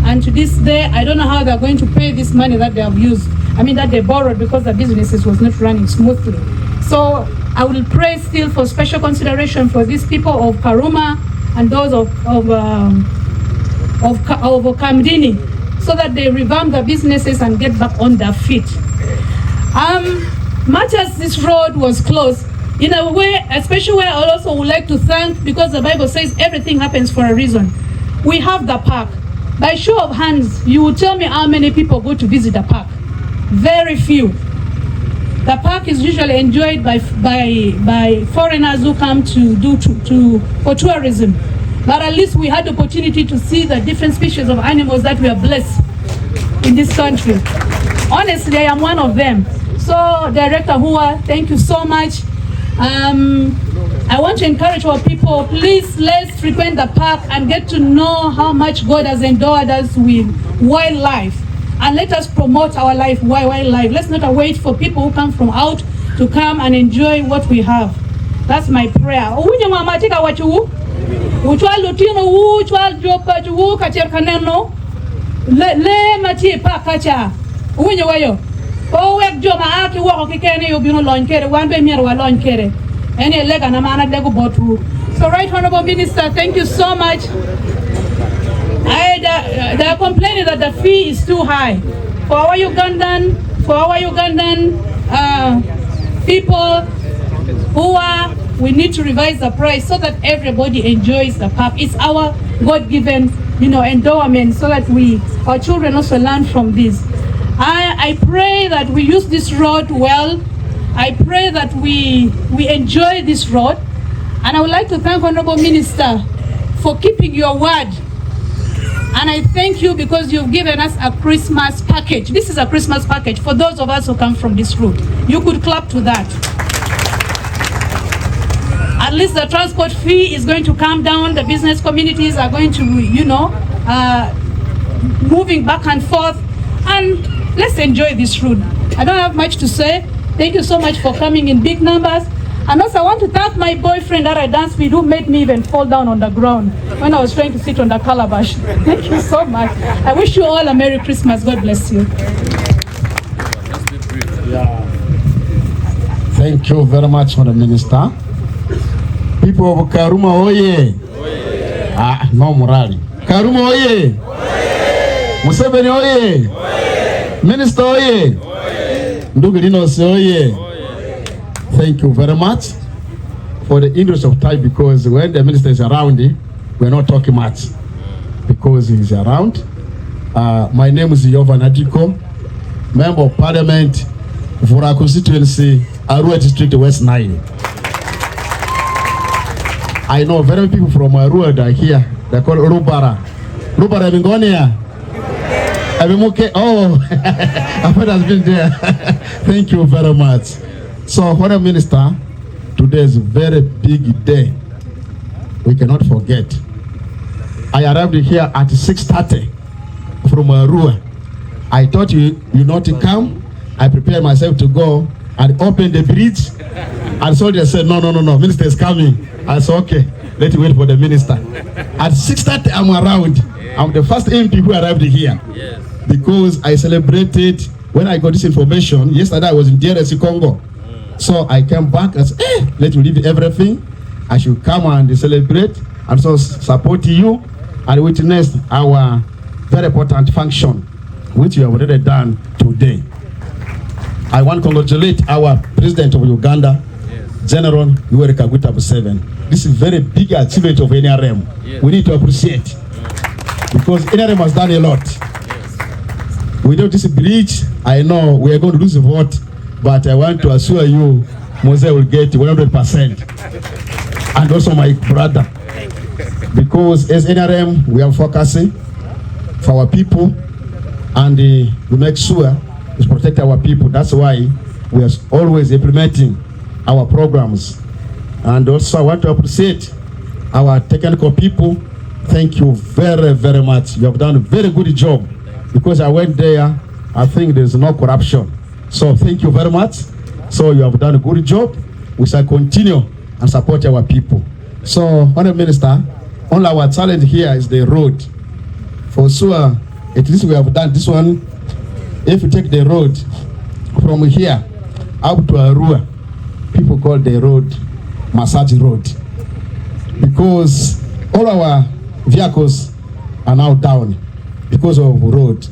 And to this day, I don't know how they're going to pay this money that they have used. That they borrowed, because the businesses was not running smoothly. So I will pray still for special consideration for these people of Karuma and those of Kamdini, so that they revamp their businesses and get back on their feet. Much as this road was closed, in a way, a special way, I also would like to thank, because the Bible says everything happens for a reason. We have the park. By show of hands, you will tell me how many people go to visit the park. Very few. The park is usually enjoyed by foreigners who come for tourism. But at least we had the opportunity to see the different species of animals that we are blessed in this country. Honestly, I am one of them. So, Director Hua, thank you so much. I want to encourage our people, please let's frequent the park and get to know how much God has endowed us with wildlife. And let us promote our wildlife. Let's not wait for people who come from out to come and enjoy what we have. That's my prayer. So, Right Honorable Minister, thank you so much. They are complaining that the fee is too high for our Ugandan people who are. We need to revise the price so that everybody enjoys the park. It's our God-given, endowment, so that our children also learn from this. I pray that we use this road well. I pray that we enjoy this road. And I would like to thank Honorable Minister for keeping your word. And I thank you because you've given us a Christmas package. This is a Christmas package for those of us who come from this route. You could clap to that. At least the transport fee is going to come down. The business communities are going to, moving back and forth. And let's enjoy this route. I don't have much to say. Thank you so much for coming in big numbers. And also I want to thank my boyfriend that I danced with, who made me even fall down on the ground when I was trying to sit on the calabash. Thank you so much. I wish you all a Merry Christmas. God bless you. Thank you very much for the minister. People of Karuma, oye. No morale. Karuma, oye. Museveni, oye. Minister, oye. Ndugulino, oye. Thank you very much for the interest of time, because when the minister is around, we're not talking much because he's around. My name is Yovan Adiko, Member of Parliament for our constituency, Arua District, West Nile. I know very many people from Arua that are here. They're called Rubara. Rubara, have gone here? Oh, Ahmed has been there. Thank you very much. So, Honourable Minister, today is a very big day. We cannot forget. I arrived here at 6:30 from Arua. I thought you not to come. I prepared myself to go and open the bridge. And soldiers said, no, Minister is coming. I said, okay, Let's wait for the minister. At 6:30, I'm around. I'm the first MP who arrived here. Yes. Because I celebrated, when I got this information, yesterday I was in DRC Congo. So I came back and said, let's leave everything. I should come and celebrate and so support you and witness our very important function, which you have already done today. I want to congratulate our President of Uganda, General Yoweri Kaguta Museveni. This is a very big achievement of NRM. Yes. We need to appreciate because NRM has done a lot. Yes. Without this bridge, I know we are going to lose the vote, but I want to assure you, Mose will get 100%. And also my brother. Because as NRM, we are focusing for our people and we make sure we protect our people. That's why we are always implementing our programs. And also I want to appreciate our technical people. Thank you very, very much. You have done a very good job because I went there, I think there's no corruption. So thank you very much. So you have done a good job. We shall continue and support our people. So, Honorable Minister, all our challenge here is the road. For sure, at least we have done this one. If you take the road from here up to Arua, people call the road Massage Road. Because all our vehicles are now down because of road.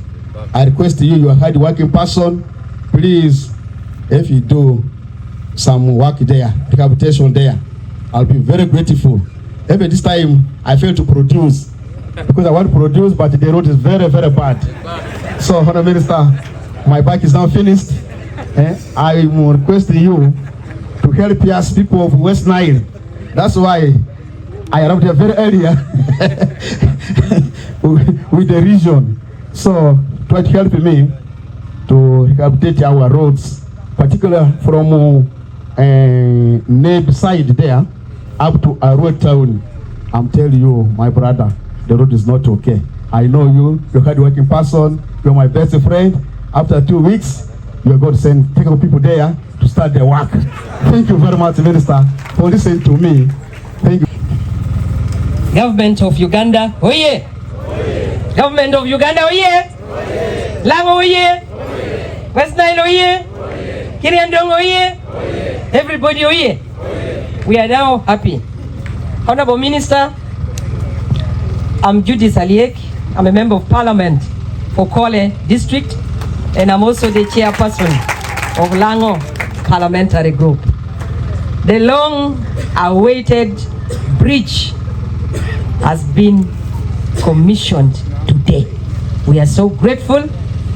I request you are a hard-working person, please, if you do some work there, rehabilitation there, I'll be very grateful. Every this time I fail to produce because I want to produce, but the road is very, very bad. So, Honorable Minister, my bike is now finished. I will request you to help us people of West Nile. That's why I arrived here very early with the region. So, try to help me to rehabilitate our roads, particularly from Neb side there up to Arua town. I'm telling you, my brother, the road is not okay. I know you're a hard-working person, you're my best friend. After 2 weeks, you're going to send technical people there to start their work. Thank you very much, Minister, for listening to me. Thank you. Government of Uganda, oye! Oye. Government of Uganda, oye! Oye. Lango, oye! Oye. West Nile, oye! Oye. Kiriandong, oye! Oye. Everybody, oye! Oye. We are now happy. Honorable Minister, I'm Judy Saliek. I'm a member of Parliament for Kole District, and I'm also the chairperson of Lango Parliamentary Group. The long-awaited bridge has been commissioned today. We are so grateful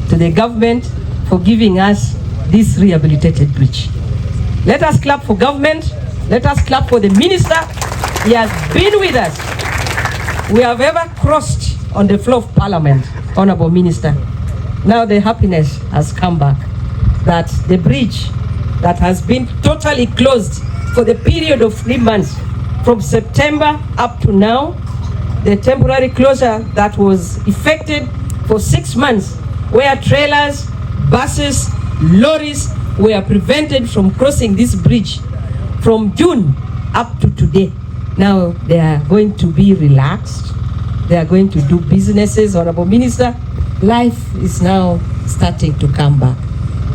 to the government for giving us this rehabilitated bridge. Let us clap for government. Let us clap for the minister. He has been with us. We have ever crossed on the floor of Parliament, Honorable Minister. Now the happiness has come back that the bridge that has been totally closed for the period of 3 months, from September up to now, the temporary closure that was effected for 6 months, where trailers, buses, lorries were prevented from crossing this bridge from June up to today. Now they are going to be relaxed. They are going to do businesses. Honorable Minister, life is now starting to come back.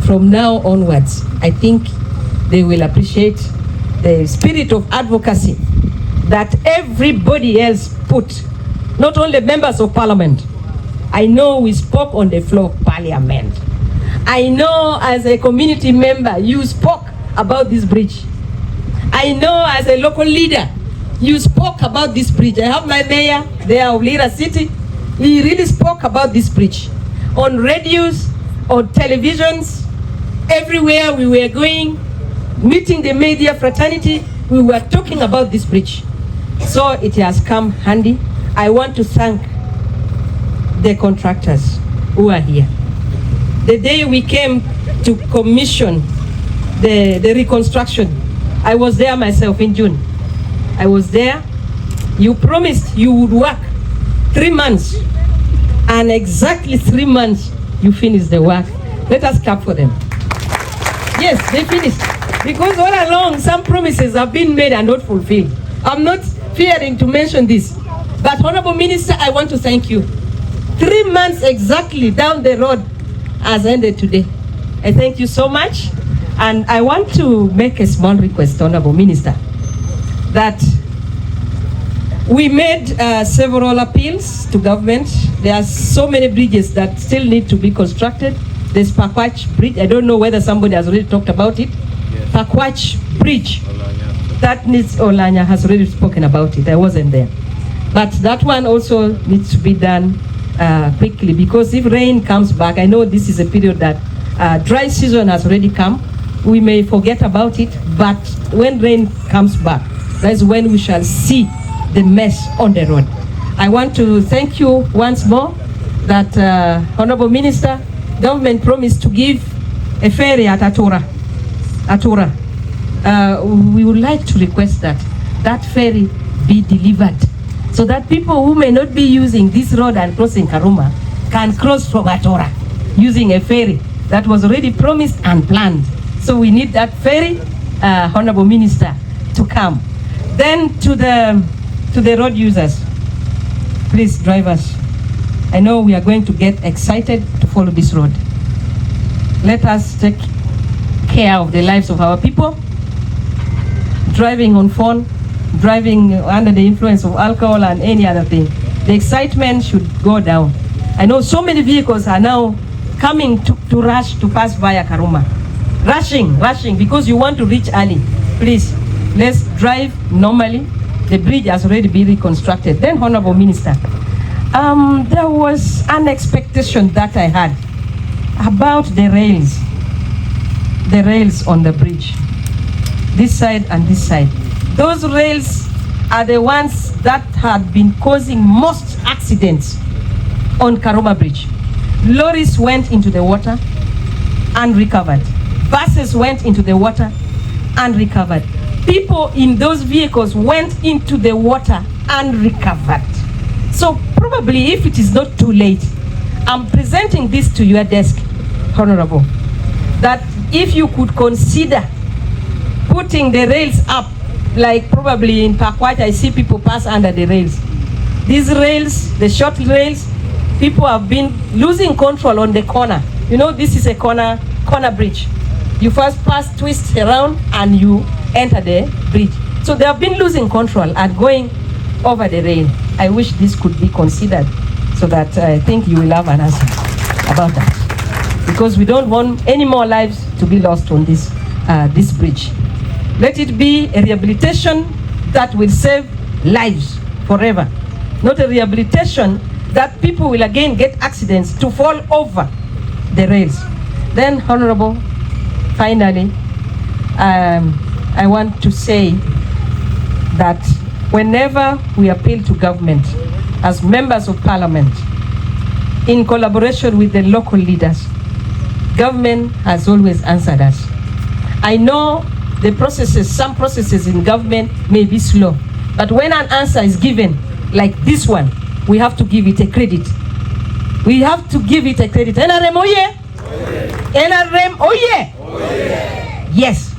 From now onwards, I think they will appreciate the spirit of advocacy that everybody else put, not only members of Parliament. I know we spoke on the floor of Parliament. I know as a community member, you spoke about this bridge. I know as a local leader, you spoke about this bridge. I have my mayor there of Lira City. He really spoke about this bridge. On radios, on televisions, everywhere we were going, meeting the media fraternity, we were talking about this bridge. So it has come handy. I want to thank the contractors who are here. The day we came to commission the reconstruction, I was there myself in June. I was there. You promised you would work 3 months, and exactly 3 months you finished the work. Let us clap for them. Yes, they finished. Because all along, some promises have been made and not fulfilled. I'm not fearing to mention this. But Honorable Minister, I want to thank you. 3 months exactly down the road has ended today. I thank you so much. And I want to make a small request, Honorable Minister, that we made several appeals to government. There are so many bridges that still need to be constructed. There's Pakwach Bridge. I don't know whether somebody has already talked about it. Yes. Pakwach Bridge. That needs, Olanya has already spoken about it. I wasn't there. But that one also needs to be done quickly, because if rain comes back, I know this is a period that dry season has already come. We may forget about it, but when rain comes back, that's when we shall see the mess on the road. I want to thank you once more that Honorable Minister, government promised to give a ferry at Atura. We would like to request that that ferry be delivered, so that people who may not be using this road and crossing Karuma can cross from Atura using a ferry that was already promised and planned. So we need that ferry, Honorable Minister, to come. Then to the road users, please, drivers, I know we are going to get excited to follow this road. Let us take care of the lives of our people. Driving on phone, driving under the influence of alcohol and any other thing, the excitement should go down. I know so many vehicles are now coming to rush to pass via Karuma. Rushing because you want to reach early. Please, let's drive normally. The bridge has already been reconstructed. Then, Honorable Minister, there was an expectation that I had about the rails on the bridge, this side and this side. Those rails are the ones that had been causing most accidents on Karuma Bridge. Lorries went into the water and recovered. Buses went into the water and recovered. People in those vehicles went into the water and recovered. So probably, if it is not too late, I'm presenting this to your desk, Honorable, that if you could consider putting the rails up, like probably in Pakwach, I see people pass under the rails. These rails, the short rails, people have been losing control on the corner. You know, this is a corner bridge. You first pass, twist around, and you enter the bridge. So they have been losing control and going over the rail. I wish this could be considered, so that I think you will have an answer about that. Because we don't want any more lives to be lost on this bridge. Let it be a rehabilitation that will save lives forever. Not a rehabilitation that people will again get accidents to fall over the rails. Then, Honorable, finally, I want to say that whenever we appeal to government as members of parliament, in collaboration with the local leaders, government has always answered us. I know the processes, some processes in government may be slow, but when an answer is given, like this one, we have to give it a credit. We have to give it a credit. NRM, oh yeah? NRM, oh yeah? Yes.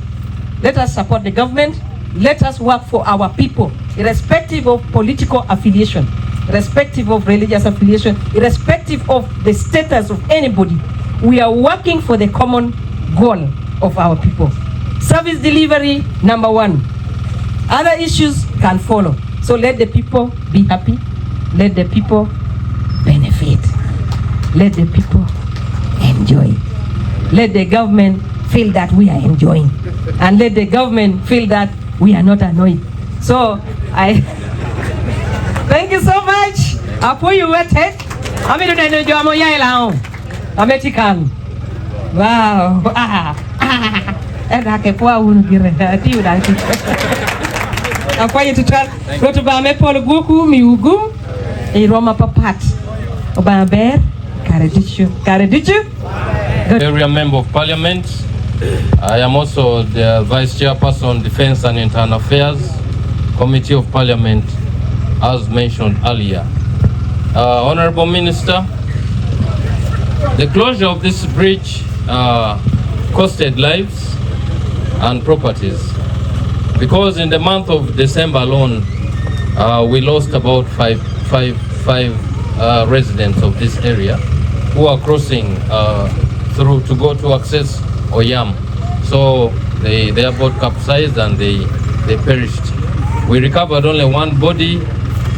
Let us support the government. Let us work for our people, irrespective of political affiliation, irrespective of religious affiliation, irrespective of the status of anybody. We are working for the common goal of our people. Service delivery, number one. Other issues can follow. So let the people be happy. Let the people benefit. Let the people enjoy. Let the government feel that we are enjoying. And let the government feel that we are not annoyed. So I thank you so much. Apo you waited. I'm going to do a moya American. Wow. And I can pour one here. I'm going to try. Go to Bame Paul Guku, Miugum, a Roma Papat. Obaber, Karadichu. Area Member of Parliament. I am also the Vice Chairperson, Defense and Internal Affairs, Committee of Parliament, as mentioned earlier. Honorable Minister, the closure of this bridge costed lives and properties, because in the month of December alone, we lost about five residents of this area who are crossing through to go to access Oyam. So they are both capsized and they perished. We recovered only one body,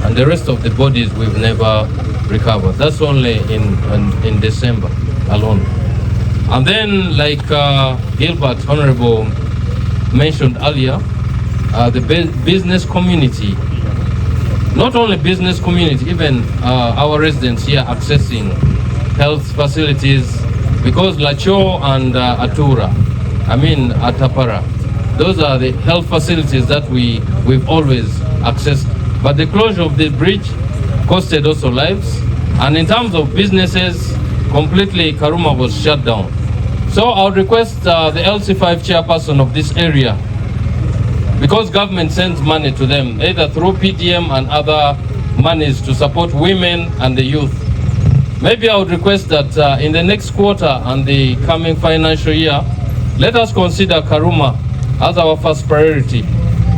and the rest of the bodies we've never recovered. That's only in December alone. And then, like Gilbert Honorable mentioned earlier, the business community, not only business community, even our residents here accessing health facilities, because Lacho and Atapara, those are the health facilities that we've always accessed. But the closure of the bridge costed also lives. And in terms of businesses, completely Karuma was shut down. So I would request the LC5 chairperson of this area, because government sends money to them, either through PDM and other monies to support women and the youth. Maybe I would request that in the next quarter and the coming financial year, let us consider Karuma as our first priority,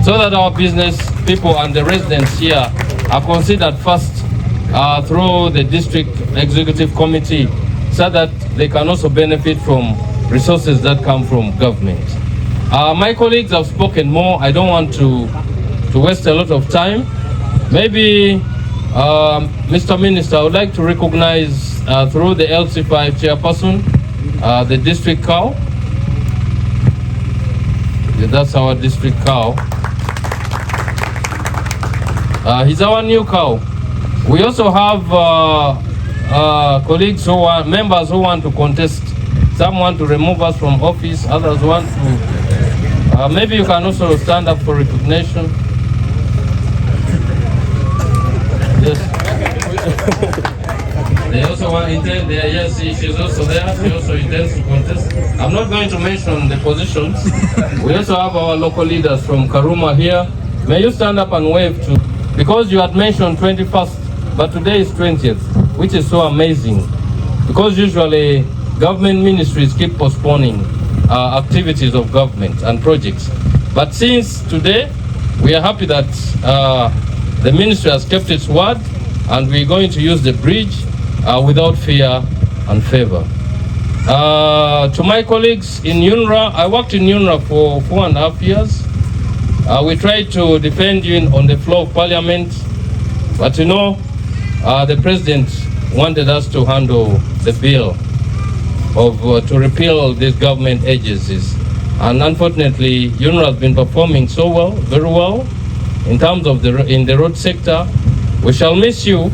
so that our business people and the residents here are considered first through the district executive committee, so that they can also benefit from resources that come from government. My colleagues have spoken more. I don't want to waste a lot of time. Maybe, Mr. Minister, I would like to recognize through the LC5 chairperson, the district cow. Yeah, that's our district cow. He's our new cow. We also have colleagues who are members who want to contest. Some want to remove us from office, others want to. Maybe you can also stand up for recognition. Yes. They also want intend. Yes, she's also there. She also intends to contest. I'm not going to mention the positions. We also have our local leaders from Karuma here. May you stand up and wave to, because you had mentioned 21st, but today is 20th, which is so amazing. Because usually government ministries keep postponing activities of government and projects. But since today, we are happy that the ministry has kept its word, and we're going to use the bridge without fear and favor. To my colleagues in UNRWA, I worked in UNRWA for 4.5 years. We tried to defend you on the floor of parliament, but you know, the president wanted us to handle the bill to repeal these government agencies. And unfortunately, UNRWA has been performing so well, very well, in terms of in the road sector. We shall miss you,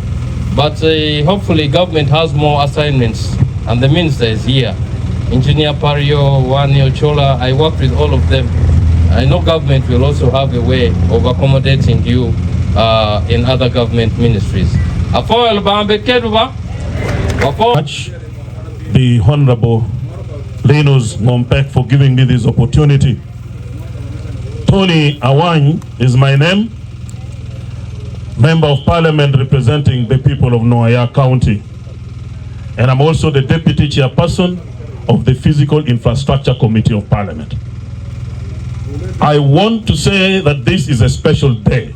but hopefully government has more assignments, and the minister is here. Engineer Pario, Wani, Ochola, I worked with all of them. I know government will also have a way of accommodating you in other government ministries. The Honorable Linus Mompek for giving me this opportunity. Tony Awany is my name, Member of Parliament representing the people of Noaya County. And I'm also the Deputy Chairperson of the Physical Infrastructure Committee of Parliament. I want to say that this is a special day.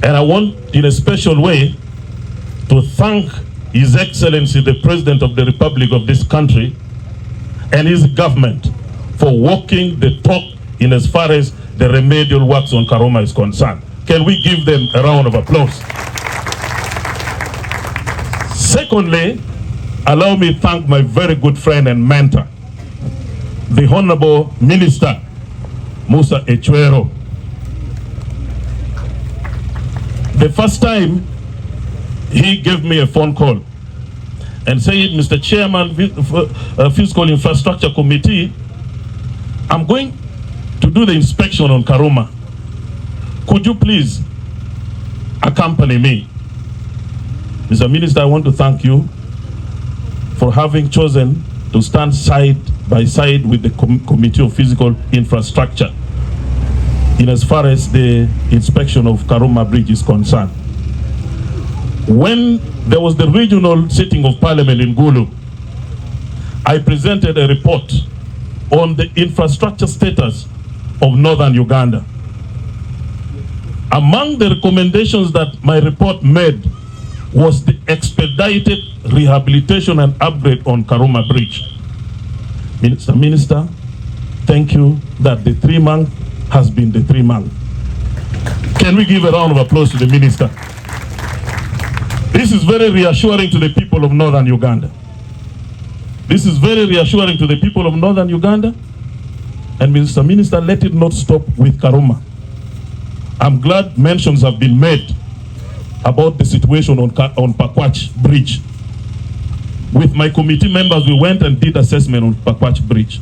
And I want, in a special way, to thank His Excellency, the President of the Republic of this country, and his government for walking the talk in as far as the remedial works on Karuma is concerned. Can we give them a round of applause? Secondly, allow me to thank my very good friend and mentor, the Honorable Minister, Musa Echwero. The first time he gave me a phone call and said, Mr. Chairman, Fiscal Infrastructure Committee, I'm going to do the inspection on Karuma. Could you please accompany me? Mr. Minister, I want to thank you for having chosen to stand side by side with the Committee of Physical Infrastructure in as far as the inspection of Karuma Bridge is concerned. When there was the regional sitting of Parliament in Kulu, I presented a report on the infrastructure status of northern Uganda. Among the recommendations that my report made was the expedited rehabilitation and upgrade on Karuma Bridge. Minister, thank you that the 3 months has been the 3 months. Can we give a round of applause to the minister? This is very reassuring to the people of northern Uganda. This is very reassuring to the people of northern Uganda. And Mr. Minister, let it not stop with Karuma. I'm glad mentions have been made about the situation on Pakwach Bridge. With my committee members, we went and did assessment on Pakwach Bridge.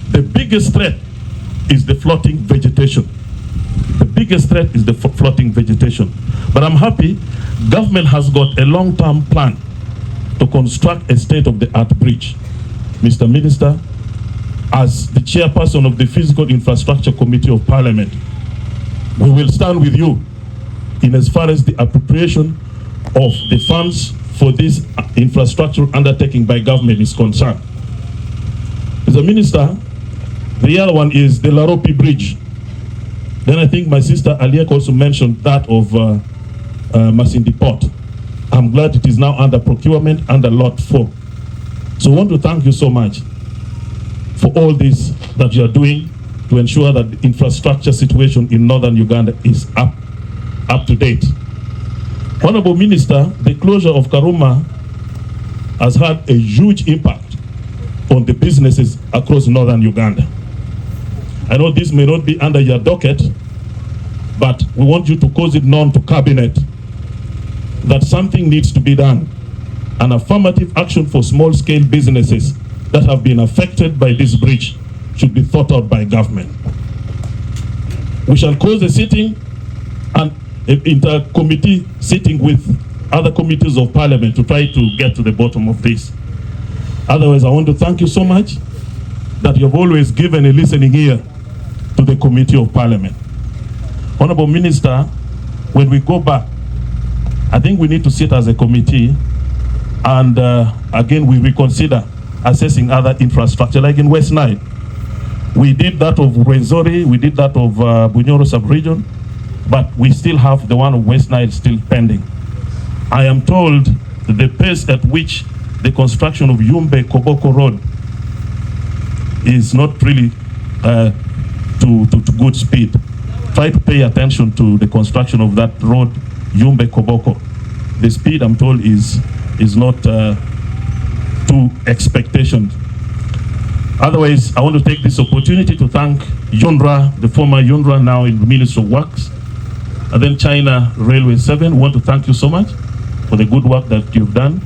The biggest threat is the floating vegetation. The biggest threat is the floating vegetation. But I'm happy government has got a long-term plan to construct a state-of-the-art bridge. Mr. Minister, as the chairperson of the Physical Infrastructure Committee of Parliament, we will stand with you in as far as the appropriation of the funds for this infrastructure undertaking by government is concerned. Mr. Minister, the other one is the Laropi Bridge. Then I think my sister Aliek also mentioned that of Masindi Port. I'm glad it is now under procurement under Lot 4. So I want to thank you so much for all this that you are doing to ensure that the infrastructure situation in northern Uganda is up to date. Honorable Minister, the closure of Karuma has had a huge impact on the businesses across northern Uganda. I know this may not be under your docket, but we want you to cause it known to Cabinet that something needs to be done. An affirmative action for small-scale businesses that have been affected by this breach should be thought out by government. We shall cause a sitting and an inter-committee sitting with other committees of Parliament to try to get to the bottom of this. Otherwise, I want to thank you so much that you have always given a listening ear to the Committee of Parliament. Honorable Minister, when we go back, I think we need to sit as a committee and again we reconsider assessing other infrastructure like in West Nile. We did that of Rwenzori, we did that of Bunyoro sub-region, but we still have the one of West Nile still pending. I am told that the pace at which the construction of Yumbe Koboko Road is not really to good speed. Try to pay attention to the construction of that road, Yumbe Koboko. The speed, I'm told, is not to expectation. Otherwise, I want to take this opportunity to thank Yundra, the former Yundra, now in the Ministry of Works, and then China Railway 7. We want to thank you so much for the good work that you've done.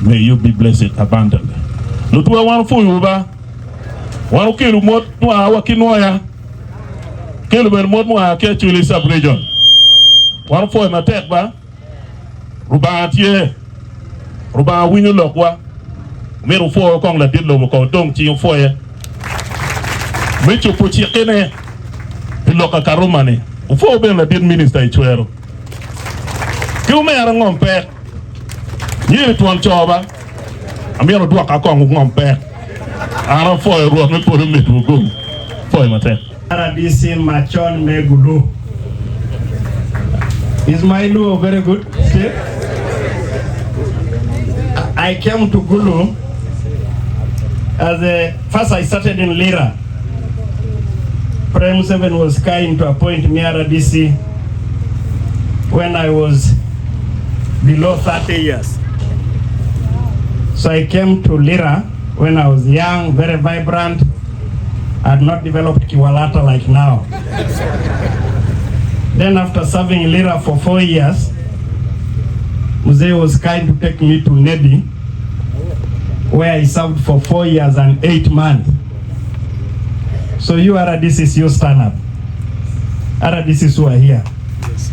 May you be blessed abundantly. Lutua wan fu yuba, wan kilu mot mwa wakinoya, kilu ben mot mwa ke Acholi sub-region. Wan fu ma tek ba, ruba atie, ruba winyu lokwa, meru fu kong la dit lo ko dong chi fu ye. Mechu pochi kene, piloka Karuma ne, fu ben la dit minister ichwero. Kiu me ara ngompe, nye tuan choba, amiro dua kakong ngompe. Ara fu ye ruwa me puru me dugo. Fu ye mate. RDC Machon Megulu. Is my Lu very good? Still? I came to Kulu as first I started in Lira. Prime 7 was kind to appoint me RDC when I was below 30 years. So I came to Lira when I was young, very vibrant. I had not developed Kiwalata like now. Then after serving Lira for 4 years, Mzee was kind to take me to Nedi, where I served for 4 years and 8 months. So you RDCs, you stand up. RDCs who are here. Yes.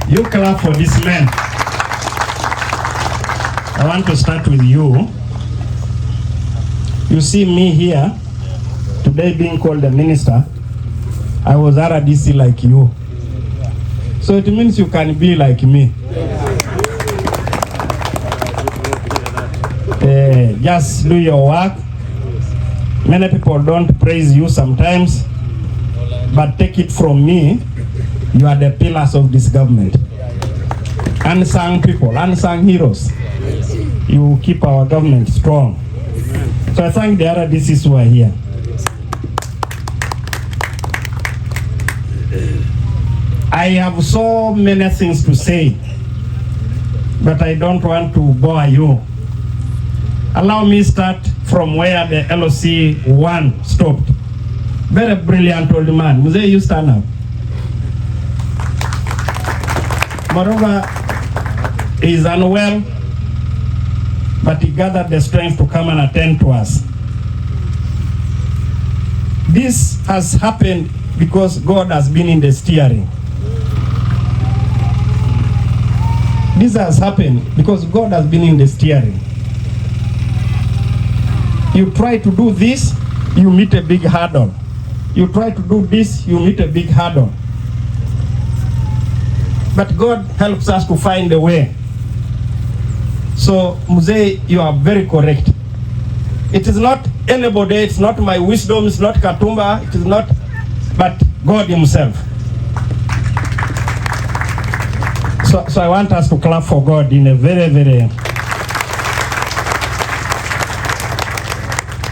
You clap for this man. I want to start with you. You see me here, today being called a minister. I was RDC like you. So it means you can be like me. Just do your work. Many people don't praise you sometimes. but take it from me, you are the pillars of this government. Unsung people, unsung heroes. You keep our government strong. So I thank the other DCs who are here. I have so many things to say, but I don't want to bore you. Allow me start from where the LOC 1 stopped. Very brilliant old man. Mzee, you stand up. Moreover, he is unwell, but he gathered the strength to come and attend to us. This has happened because God has been in the steering. This has happened because God has been in the steering. You try to do this, you meet a big hurdle. You try to do this, you meet a big hurdle. But God helps us to find a way. So, Mzee, you are very correct. It is not anybody, it's not my wisdom, it's not Katumba, it is not, but God himself. So I want us to clap for God in a very, very...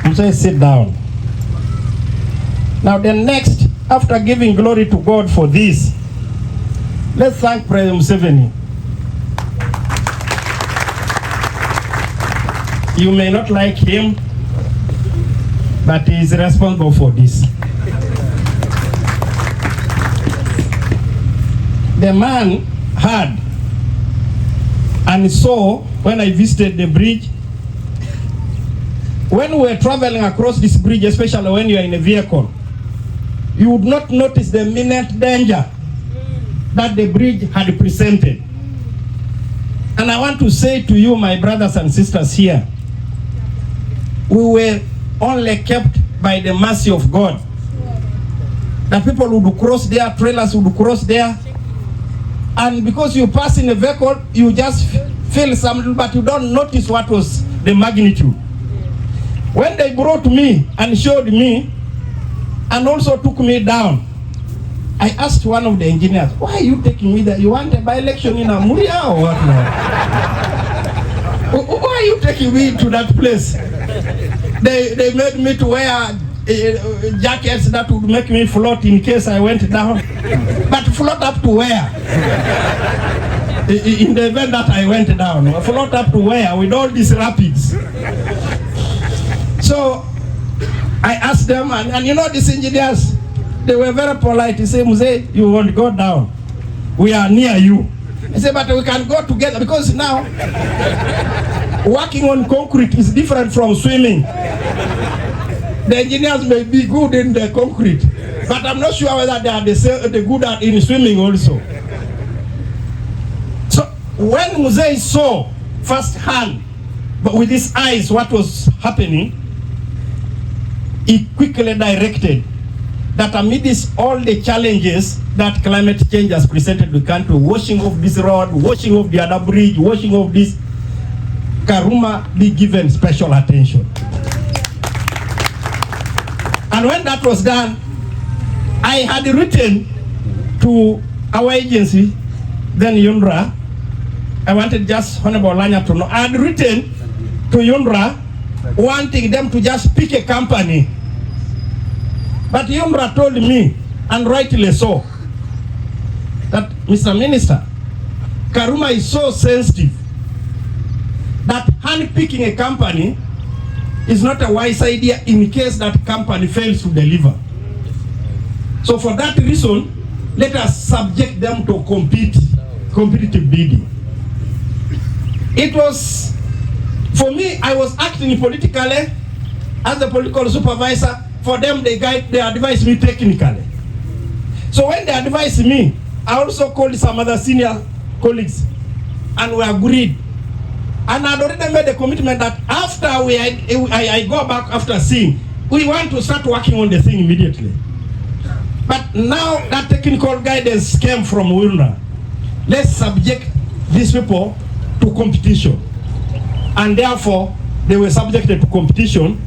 Mzee, sit down. Now the next, after giving glory to God for this, let's thank President Museveni. You may not like him, but he is responsible for this. The man heard and saw when I visited the bridge. When we were traveling across this bridge, especially when you are in a vehicle, you would not notice the imminent danger that the bridge had presented. And I want to say to you, my brothers and sisters here, we were only kept by the mercy of God. That people would cross there, trailers would cross there, and because you pass in a vehicle, you just feel something, but you don't notice what was the magnitude. When they brought me and showed me, and also took me down, I asked one of the engineers, why are you taking me there? You want a by-election in Amuria or what? Why are you taking me to that place? They made me to wear jackets that would make me float in case I went down. But float up to where? In the event that I went down, float up to where with all these rapids? So I asked them, and you know these engineers, they were very polite. He said, Mzee, you won't go down. We are near you. I said, but we can go together, because now working on concrete is different from swimming. The engineers may be good in the concrete, but I'm not sure whether they are the good at in swimming also. So when Mzee saw firsthand, but with his eyes, what was happening, he quickly directed that amidst all the challenges that climate change has presented the country, washing off this road, washing off the other bridge, washing off this, Karuma be given special attention. And when that was done, I had written to our agency, then UNRWA. I wanted just Honorable Lanya to know. I had written to UNRWA wanting them to just pick a company. But UNRWA told me, and rightly so, that, Mr. Minister, Karuma is so sensitive that hand-picking a company is not a wise idea in case that company fails to deliver. So for that reason, let us subject them to competitive bidding. It was, for me, I was acting politically as the political supervisor. For them, they advise me technically. So when they advised me, I also called some other senior colleagues, and we agreed. And I'd already made a commitment that after I go back after seeing, we want to start working on the thing immediately. But now that technical guidance came from UNRWA. Let's subject these people to competition. And therefore, they were subjected to competition,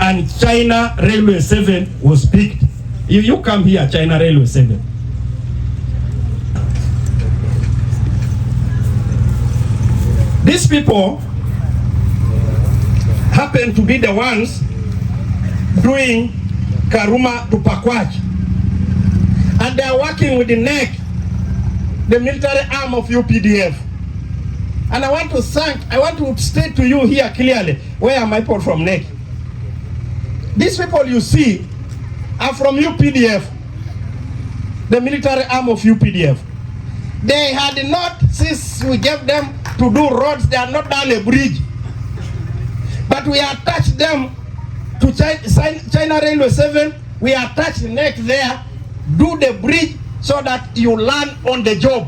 and China Railway 7 was picked. You come here, China Railway 7. These people happen to be the ones doing Karuma to Pakwach. And they are working with the NEC, the military arm of UPDF. And I want to state to you here clearly, where am I put from NEC? These people you see are from UPDF, the military arm of UPDF. They had not, since we gave them to do roads, they had not done a bridge. But we attached them to China Railway 7, we attached the NEC there, do the bridge so that you learn on the job.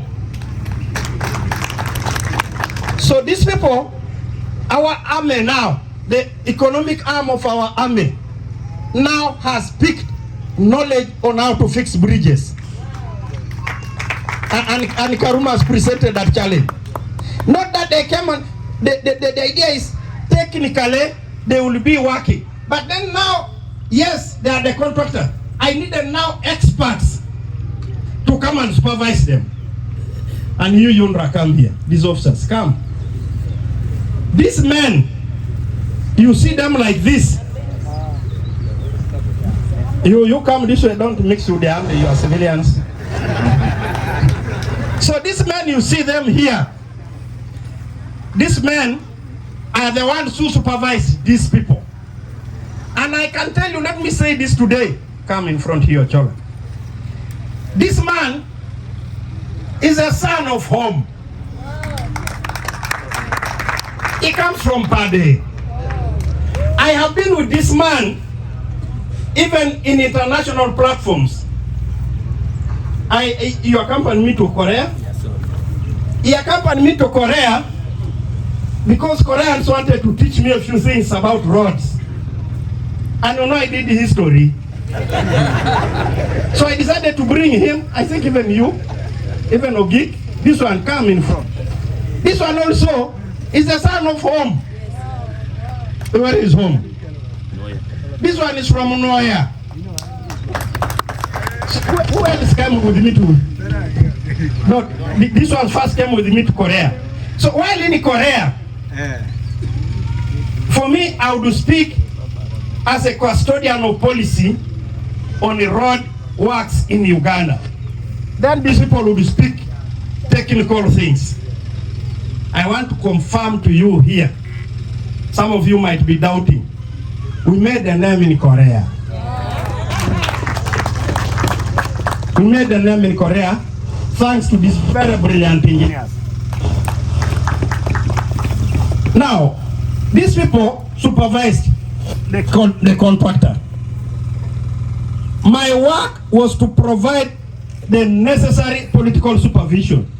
So these people, our army now, the economic arm of our army, now has picked knowledge on how to fix bridges. And Karuma has presented that challenge. Not that they came on, the idea is technically they will be working. But then now, yes, they are the contractor. I needed now experts to come and supervise them. And you, Yundra, come here. These officers, come. These men, you see them like this. You come this way, don't mix with the army, you are civilians. So these men, you see them here. These men are the ones who supervise these people. And I can tell you, let me say this today. Come in front here, Chola. This man is a son of home. He comes from Pade. I have been with this man even in international platforms. You accompanied me to Korea. Yes, sir. He accompanied me to Korea because Koreans wanted to teach me a few things about roads. And you know I did the history. So I decided to bring him, I think even you, even Ogik, this one come in front. This one also is the son of home. Where is home? This one is from Noya. So who else came with me to? No, this one first came with me to Korea. So while in Korea, for me, I would speak as a custodian of policy on the road works in Uganda. Then these people would speak technical things. I want to confirm to you here, some of you might be doubting, we made the name in Korea. We made the name in Korea thanks to these very brilliant engineers. Now, these people supervised the contractor. My work was to provide the necessary political supervision,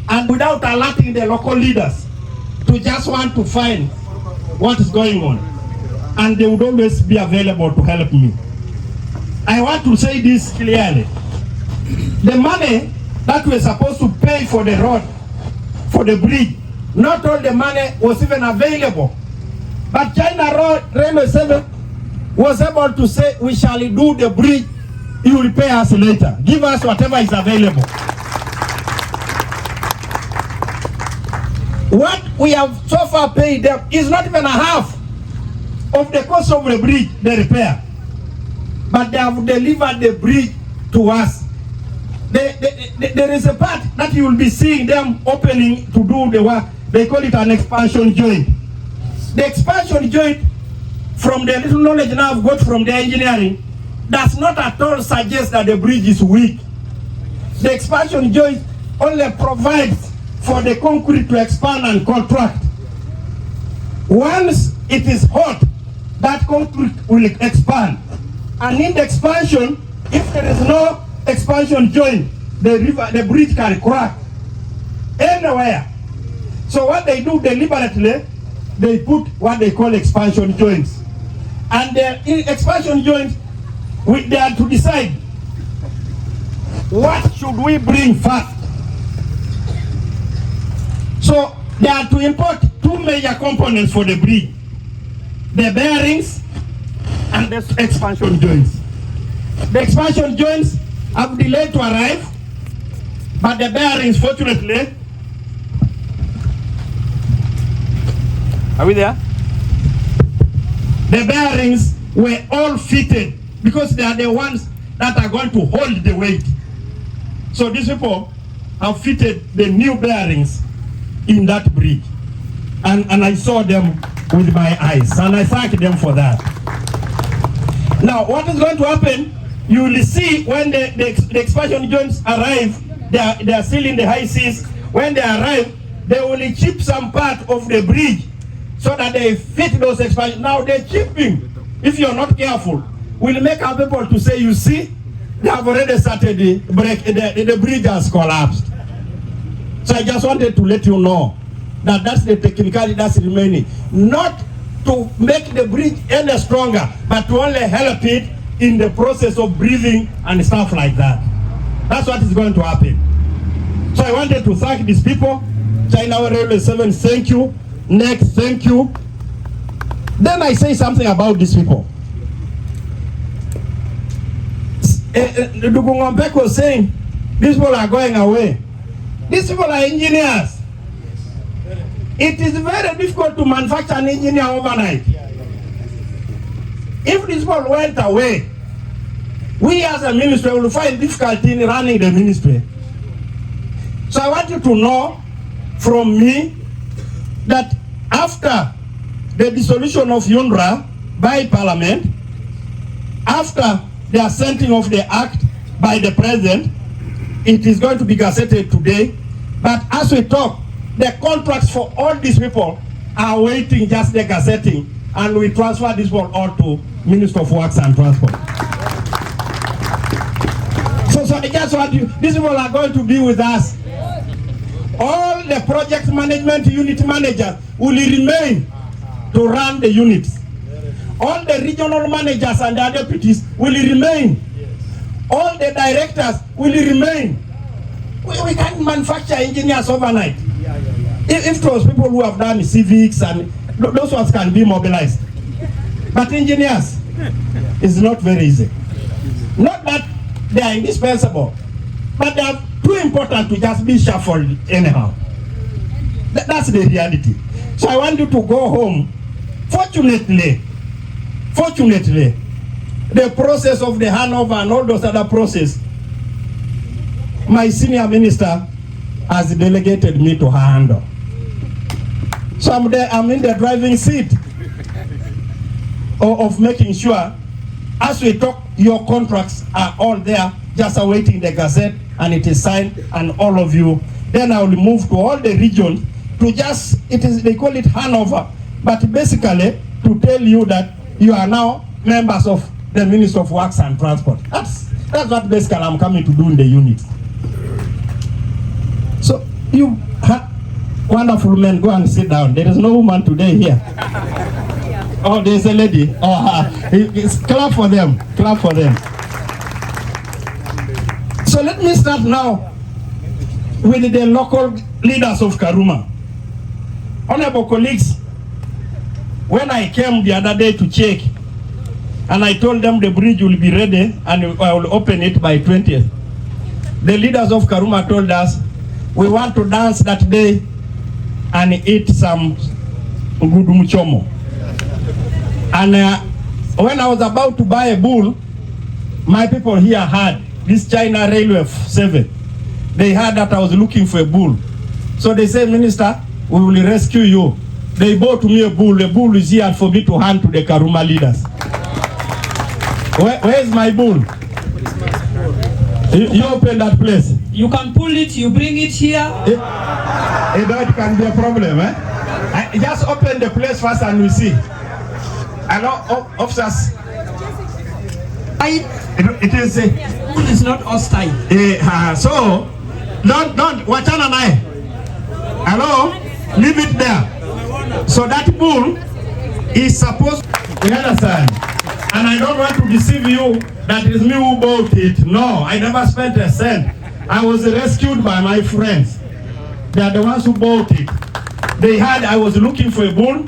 and without alerting the local leaders to just want to find what is going on, and they would always be available to help me. I want to say this clearly. The money that we were supposed to pay for the road, for the bridge, not all the money was even available. But China Railway 7 was able to say, we shall do the bridge, you will pay us later. Give us whatever is available. What we have so far paid them is not even a half of the cost of the bridge, the repair. But they have delivered the bridge to us. There is a part that you will be seeing them opening to do the work. They call it an expansion joint. The expansion joint, from the little knowledge now I've got from the engineering, does not at all suggest that the bridge is weak. The expansion joint only provides for the concrete to expand and contract. Once it is hot, that concrete will expand. And in the expansion, if there is no expansion joint, the bridge can crack anywhere. So what they do deliberately, they put what they call expansion joints. And the expansion joints, they are to decide what should we bring first. So they are to import two major components for the bridge: the bearings and the expansion joints. The expansion joints have delayed to arrive, but the bearings, fortunately, are we there? The bearings were all fitted because they are the ones that are going to hold the weight. So these people have fitted the new bearings in that bridge. And I saw them with my eyes, and I thank them for that. Now, what is going to happen, you will see when the expansion joints arrive, they are still in the high seas. When they arrive, they will chip some part of the bridge so that they fit those expansions. Now, the chipping, if you're not careful, will make our people to say, you see, they have already started the bridge has collapsed. So I just wanted to let you know that that's the technicality that's remaining. Not to make the bridge any stronger, but to only help it in the process of breathing and stuff like that. That's what is going to happen. So I wanted to thank these people. China Railway 7, thank you. Next, thank you. Then I say something about these people. Dugungompek was saying, these people are going away. These people are engineers. It is very difficult to manufacture an engineer overnight. If these people went away, we as a ministry will find difficulty in running the ministry. So I want you to know from me that after the dissolution of UNRWA by Parliament, after the assenting of the act by the President, it is going to be gazetted today. But as we talk, the contracts for all these people are waiting just the gazetting, and we transfer this one all to Minister of Works and Transport. So I just want you, these people are going to be with us. All the project management unit managers will remain to run the units. All the regional managers and their deputies will remain. All the directors will remain. We can't manufacture engineers overnight. If those people who have done civics and those ones can be mobilized. But engineers is not very easy. Not that they are indispensable, but they are too important to just be shuffled anyhow. That's the reality. So I want you to go home. Fortunately, the process of the handover and all those other processes, my senior minister has delegated me to her handle. So I'm in the driving seat of making sure, as we talk, your contracts are all there, just awaiting the gazette, and it is signed, and all of you. Then I will move to all the regions to just, they call it handover, but basically to tell you that you are now members of the Ministry of Works and Transport. That's what basically I'm coming to do in the unit. So you wonderful men, go and sit down. There is no woman today here. Oh, there's a lady. Oh, clap for them. Clap for them. So let me start now with the local leaders of Karuma. Honorable colleagues, when I came the other day to check, and I told them the bridge will be ready and I will open it by 20th. The leaders of Karuma told us, we want to dance that day and eat some ngudu mchomo. And when I was about to buy a bull, my people here heard, this China Railway 7, they heard that I was looking for a bull. So they said, Minister, we will rescue you. They bought me a bull. The bull is here for me to hand to the Karuma leaders. Where is my bull? You open that place. You can pull it, you bring it here. That can be a problem, eh? Just open the place first and we see. Hello, officers. It is Bull is not hostile. So, don't, wachana nae. Hello, leave it there. So that bull is supposed to, you understand? And I don't want to deceive you that it is me who bought it. No, I never spent a cent. I was rescued by my friends. They are the ones who bought it. They heard I was looking for a bull,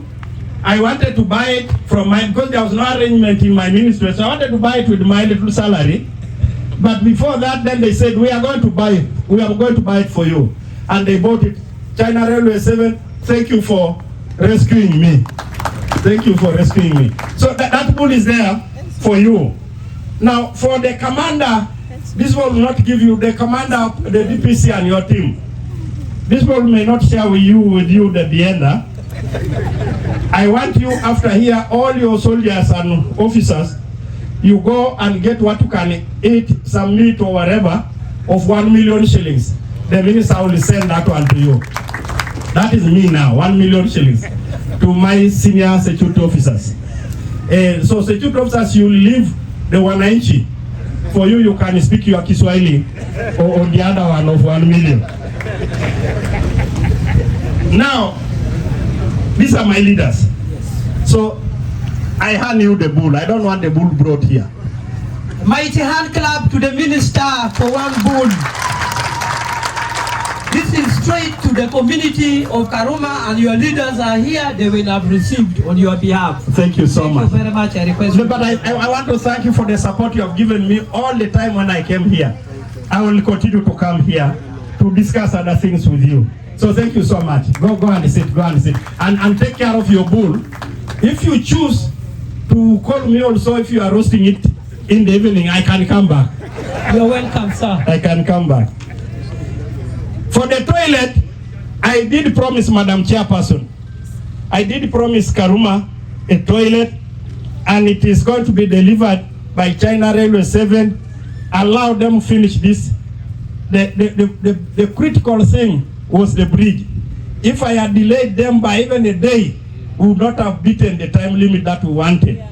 I wanted to buy it from because there was no arrangement in my ministry, so I wanted to buy it with my little salary. But before that, then they said, we are going to buy it. We are going to buy it for you. And they bought it. China Railway 7, thank you for rescuing me. Thank you for rescuing me. So that bull is there for you. Now, for the commander, this will not give you, the commander, the DPC and your team. This one may not share with you the Bienda. I want you, after here, all your soldiers and officers, you go and get what you can eat, some meat or whatever, of 1 million shillings. The minister will send that one to you. That is me now, 1 million shillings, to my senior security officers. So security officers, you leave the wananchi. For you, you can speak your Kiswahili, or the other one of 1 million. Now, these are my leaders. So, I hand you the bull. I don't want the bull brought here. Mighty hand clap to the minister for 1 bull. This is straight to the community of Karuma, and your leaders are here. They will have received on your behalf. Thank you so much. Thank you very much. I request no, but I want to thank you for the support you have given me all the time when I came here. I will continue to come here to discuss other things with you. So thank you so much. Go and sit, and take care of your bull. If you choose to call me also, if you are roasting it in the evening, I can come back. You're welcome, sir. I can come back. For the toilet, I did promise Madam Chairperson. I did promise Karuma a toilet, and it is going to be delivered by China Railway 7. Allow them finish this. The critical thing was the bridge. If I had delayed them by even a day, we would not have beaten the time limit that we wanted.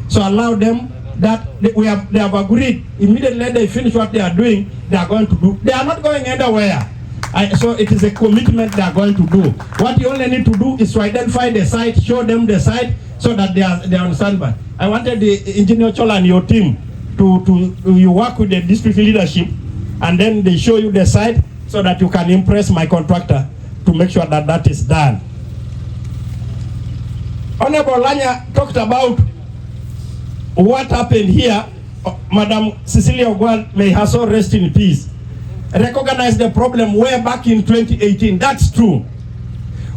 So allow them that they have agreed. Immediately they finish what they are doing, they are going to do. They are not going anywhere. So it is a commitment they are going to do. What you only need to do is to identify the site, show them the site, so that they are on standby. I wanted the engineer Chola and your team to you work with the district leadership, and then they show you the site, so that you can impress my contractor to make sure that that is done. Honorable Lanya talked about what happened here. Madam Cecilia Ogwal, may her soul rest in peace, recognized the problem way back in 2018. That's true.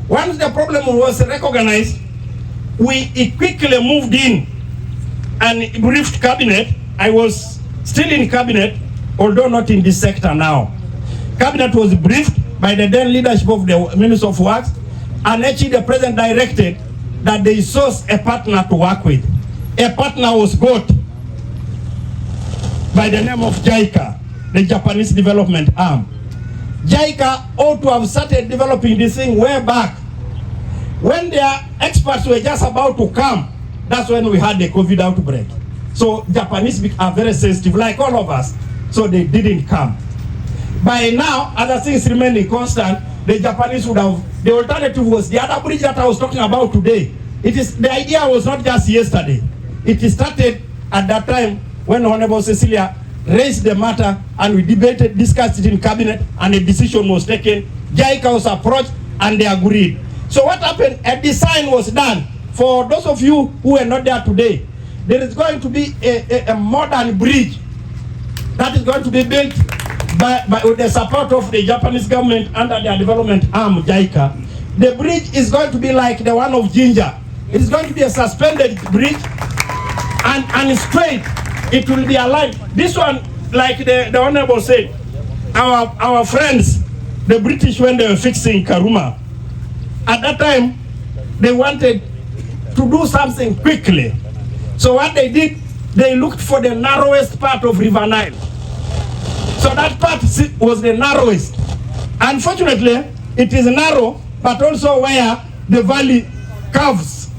Once the problem was recognized, we quickly moved in and briefed cabinet. I was still in cabinet, although not in this sector now. Cabinet was briefed by the then leadership of the Minister of Works, and actually the President directed that they source a partner to work with. A partner was got by the name of JICA, the Japanese development arm. JICA ought to have started developing this thing way back. When their experts were just about to come, that's when we had the COVID outbreak. So Japanese are very sensitive, like all of us, so they didn't come. By now, other things remaining constant, the Japanese would have, the alternative was the other bridge that I was talking about today. The idea was not just yesterday. It started at that time when Honorable Cecilia raised the matter, and we debated, discussed it in cabinet, and a decision was taken. JICA was approached, and they agreed. So what happened? A design was done. For those of you who are not there today, there is going to be a modern bridge that is going to be built with the support of the Japanese government under their development arm, JICA. The bridge is going to be like the one of Ginger. It is going to be a suspended bridge, and straight. It will be aligned. This one, like the Honorable said, our friends, the British, when they were fixing Karuma, at that time, they wanted to do something quickly. So what they did, they looked for the narrowest part of River Nile. So that part was the narrowest. Unfortunately, it is narrow, but also where the valley curves.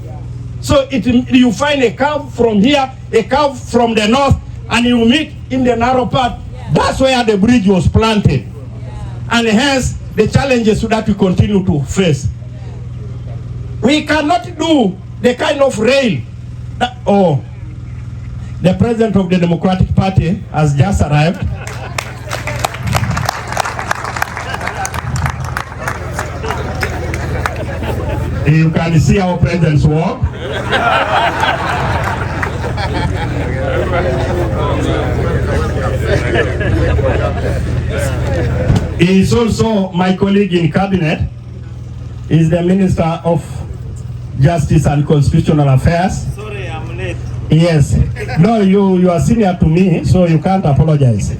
So you find a curve from here, a curve from the north, and you meet in the narrow part. That's where the bridge was planted. And hence, the challenges that we continue to face. We cannot do the kind of rail that, the president of the Democratic Party has just arrived. You can see our president's work. He is also my colleague in cabinet. He is the Minister of Justice and Constitutional Affairs. Sorry, I'm late. Yes. No, you are senior to me, so you can't apologize.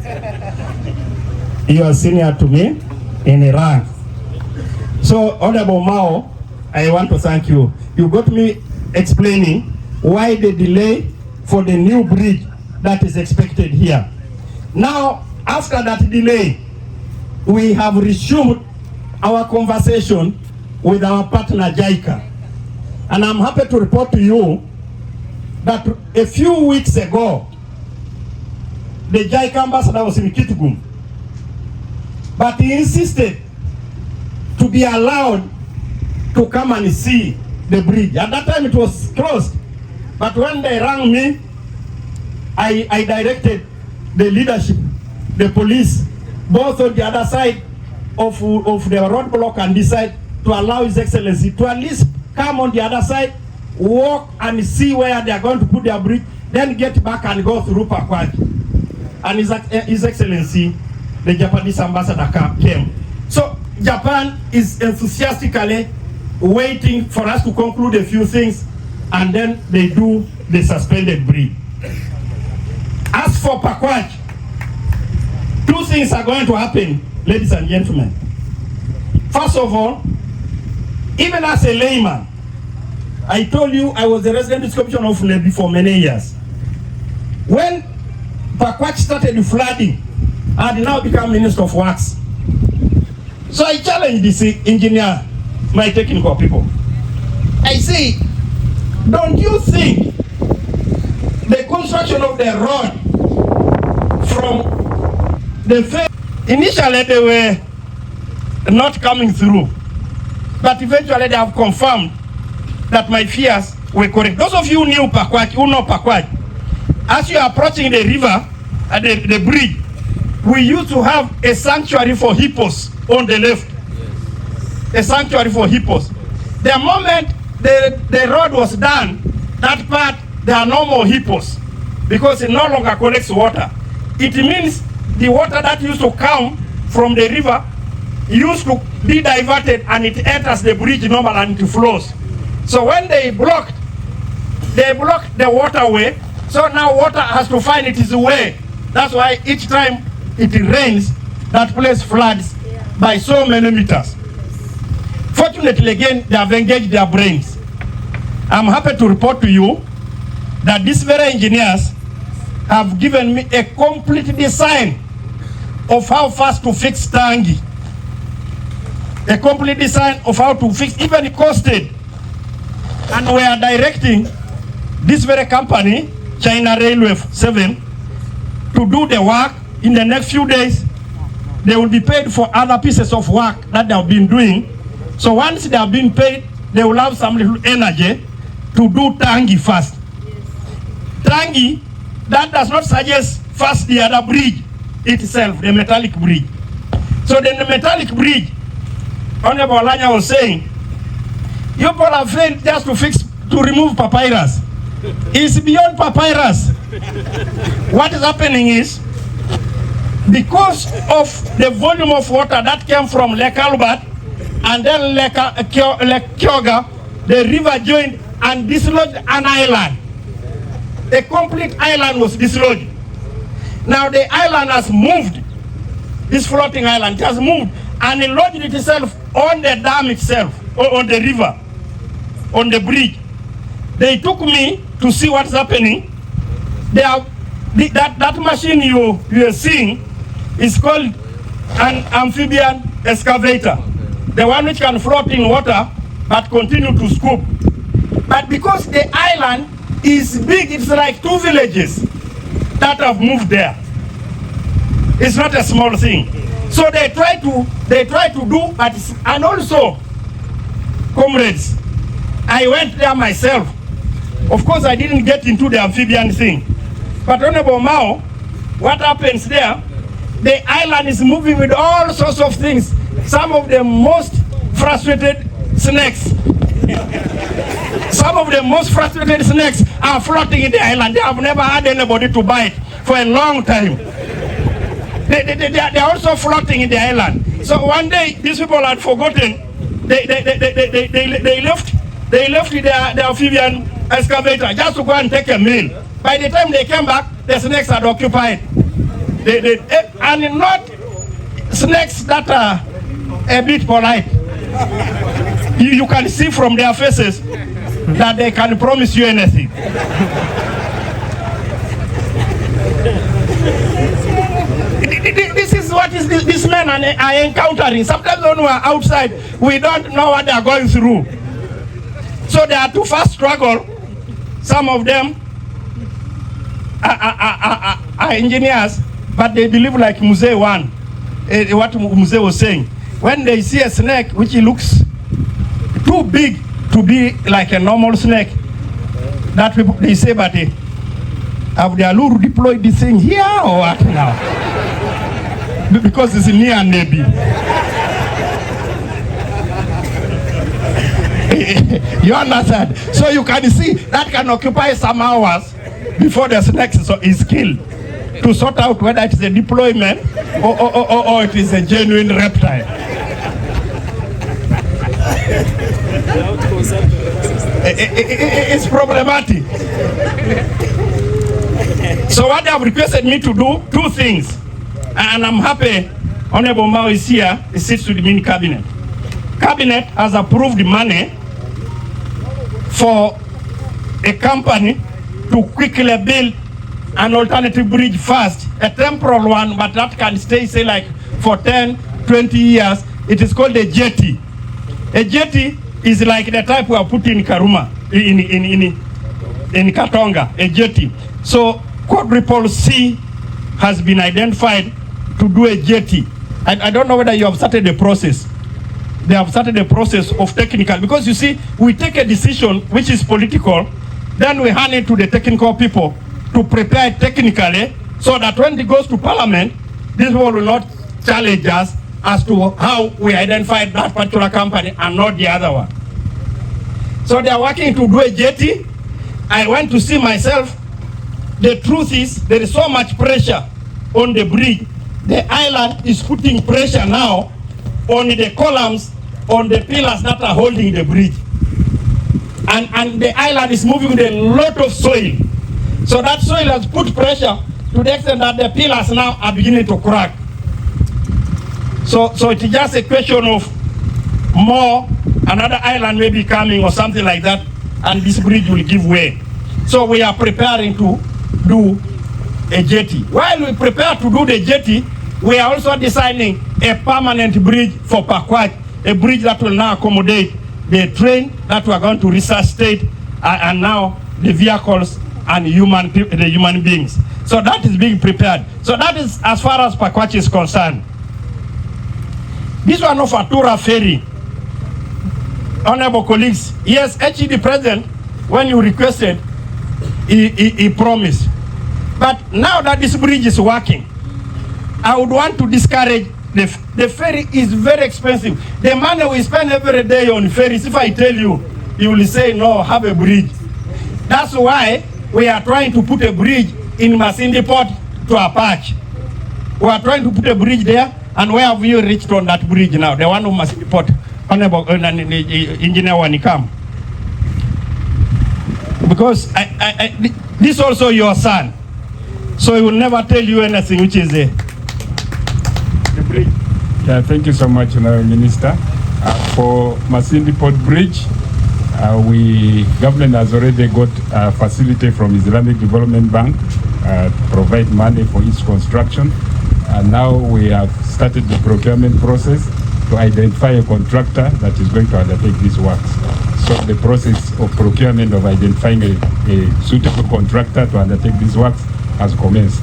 You are senior to me in rank. So, Honorable Mao, I want to thank you. You got me explaining why the delay for the new bridge that is expected here. Now, after that delay, we have resumed our conversation with our partner JICA. And I'm happy to report to you that a few weeks ago, the JICA ambassador was in Kitgum, but he insisted to be allowed to come and see the bridge. At that time it was closed, but when they rang me, I directed the leadership, the police, both on the other side of the roadblock and this side, to allow His Excellency to at least come on the other side, walk and see where they are going to put their bridge, then get back and go through Pakwach. And His Excellency, the Japanese ambassador, came. So Japan is enthusiastically waiting for us to conclude a few things, and then they do the suspended bridge. As for Pakwach, two things are going to happen, ladies and gentlemen. First of all, even as a layman, I told you I was the resident commissioner of Nebi for many years. When Pakwach started flooding, I had now become Minister of Works. So I challenged this engineer, my technical people. I say, don't you think the construction of the road from the initially they were not coming through, but eventually they have confirmed that my fears were correct. Those of you who knew Pakwach, who know Pakwach, as you are approaching the river and the bridge, we used to have a sanctuary for hippos on the left. A sanctuary for hippos. The moment the road was done, that part, there are no more hippos because it no longer collects water. It means the water that used to come from the river used to be diverted and it enters the bridge normal and it flows. So when they blocked the waterway, so now water has to find its way. That's why each time it rains, that place floods by so many meters. Fortunately, again, they have engaged their brains. I'm happy to report to you that these very engineers have given me a complete design of how fast to fix Tangi. A complete design of how to fix, even it costed. And we are directing this very company, China Railway 7, to do the work. In the next few days, they will be paid for other pieces of work that they have been doing. So once they have been paid, they will have some little energy to do Tangi first. Tangi, that does not suggest first the other bridge itself, the metallic bridge. So then the metallic bridge, Honorable Alanya was saying, you people have failed just to remove papyrus. It's beyond papyrus. What is happening is, because of the volume of water that came from Lake Albert and then Lake Kyoga, the river joined and dislodged an island. A complete island was dislodged. Now the island has moved. This floating island has moved and it lodged itself on the dam itself, or on the river, on the bridge. They took me to see what's happening. They have, that machine you are seeing is called an amphibian excavator. The one which can float in water but continue to scoop. But because the island is big, it's like 2 villages that have moved there. It's not a small thing. So they try to do, but and also, comrades, I went there myself. Of course, I didn't get into the amphibian thing. But Honorable Mao, what happens there? The island is moving with all sorts of things. Some of the most frustrated snakes Some of the most frustrated snakes are floating in the island. They have never had anybody to bite for a long time. They are also floating in the island. So one day, these people had forgotten. They left their amphibian excavator just to go and take a meal. By the time they came back, the snakes had occupied. And not snakes that are a bit polite. You can see from their faces that they can promise you anything. This is what these men are encountering. Sometimes when we are outside, we don't know what they are going through. So they are to first struggle. Some of them are engineers, but they believe like Muse one, what Muse was saying. When they see a snake which looks too big to be like a normal snake, that people, they say, but have the Aluru deployed this thing here or what now? Because it's near Nebi. You understand? So you can see that can occupy some hours before the snake is killed to sort out whether it is a deployment or it is a genuine reptile. It's problematic. So what they have requested me to do, two things. And I'm happy Honorable Mao is here, he sits with me in cabinet. Cabinet has approved money for a company to quickly build an alternative bridge first, a temporal one, but that can stay, say, like for 10, 20 years. It is called a jetty. A jetty is like the type we are putting in Karuma, in Katonga, a jetty. So quadruple C has been identified to do a jetty. I don't know whether you have started the process. They have started the process of technical, because you see, we take a decision which is political, then we hand it to the technical people to prepare it technically, so that when it goes to parliament, this one will not challenge us as to how we identified that particular company and not the other one. So they are working to do a jetty. I went to see myself. The truth is, there is so much pressure on the bridge. The island is putting pressure now on the columns, on the pillars that are holding the bridge. And the island is moving with a lot of soil. So that soil has put pressure to the extent that the pillars now are beginning to crack. So it's just a question of more, another island may be coming or something like that, and this bridge will give way. So we are preparing to do a jetty. While we prepare to do the jetty, we are also designing a permanent bridge for Pakwach, a bridge that will now accommodate the train that we are going to resuscitate, and now the vehicles and the human beings. So that is being prepared. So that is as far as Pakwach is concerned. This one of Atura Ferry, honorable colleagues, yes, actually the president, when you requested, he promised. But now that this bridge is working, I would want to discourage the ferry is very expensive. The money we spend every day on ferries, if I tell you, you will say, no, have a bridge. That's why we are trying to put a bridge in Masindi Port to Apache. We are trying to put a bridge there, and where have you reached on that bridge now? The one of Masindi Port, Honorable Engineer Wanikam. Because this also your son. So he will never tell you anything which is there. Yeah, thank you so much, Honorable Minister. For Masindi Port Bridge, government has already got a facility from Islamic Development Bank to provide money for its construction. And now we have started the procurement process to identify a contractor that is going to undertake these works. So the process of procurement of identifying a suitable contractor to undertake these works has commenced.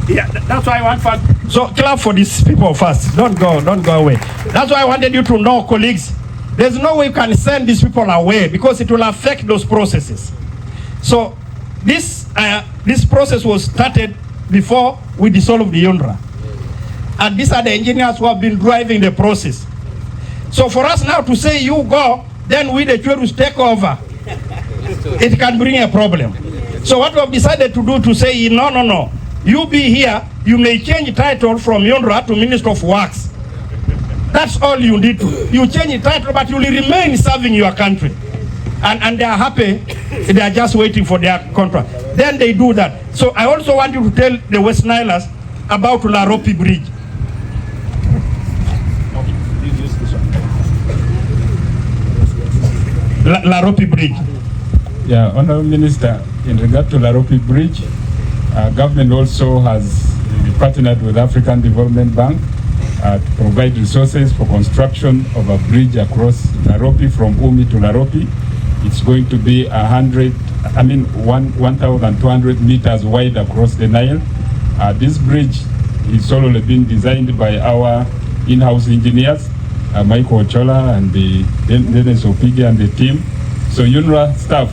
Yeah, that's why I want first. So clap for these people first. Don't go away. That's why I wanted you to know, colleagues, there's no way you can send these people away, because it will affect those processes. So this process was started before we dissolved the UNRWA. And these are the engineers who have been driving the process. So for us now to say you go then we the Chwerus take over, it can bring a problem. So what we have decided to do to say, no, you be here, you may change title from Yondra to Minister of Works. That's all you need to. You change the title, but you will remain serving your country. And they are happy, they are just waiting for their contract. Then they do that. So I also want you to tell the West Nilers about Laropi Bridge. Laropi Bridge. Yeah, Honorable Minister, in regard to Laropi Bridge, government also has partnered with African Development Bank to provide resources for construction of a bridge across Laropi from Umi to Laropi. It's going to be 1,200 meters wide across the Nile. This bridge is solely been designed by our in-house engineers, Michael Acholi and the Dennis Opigi and the team. So UNRWA staff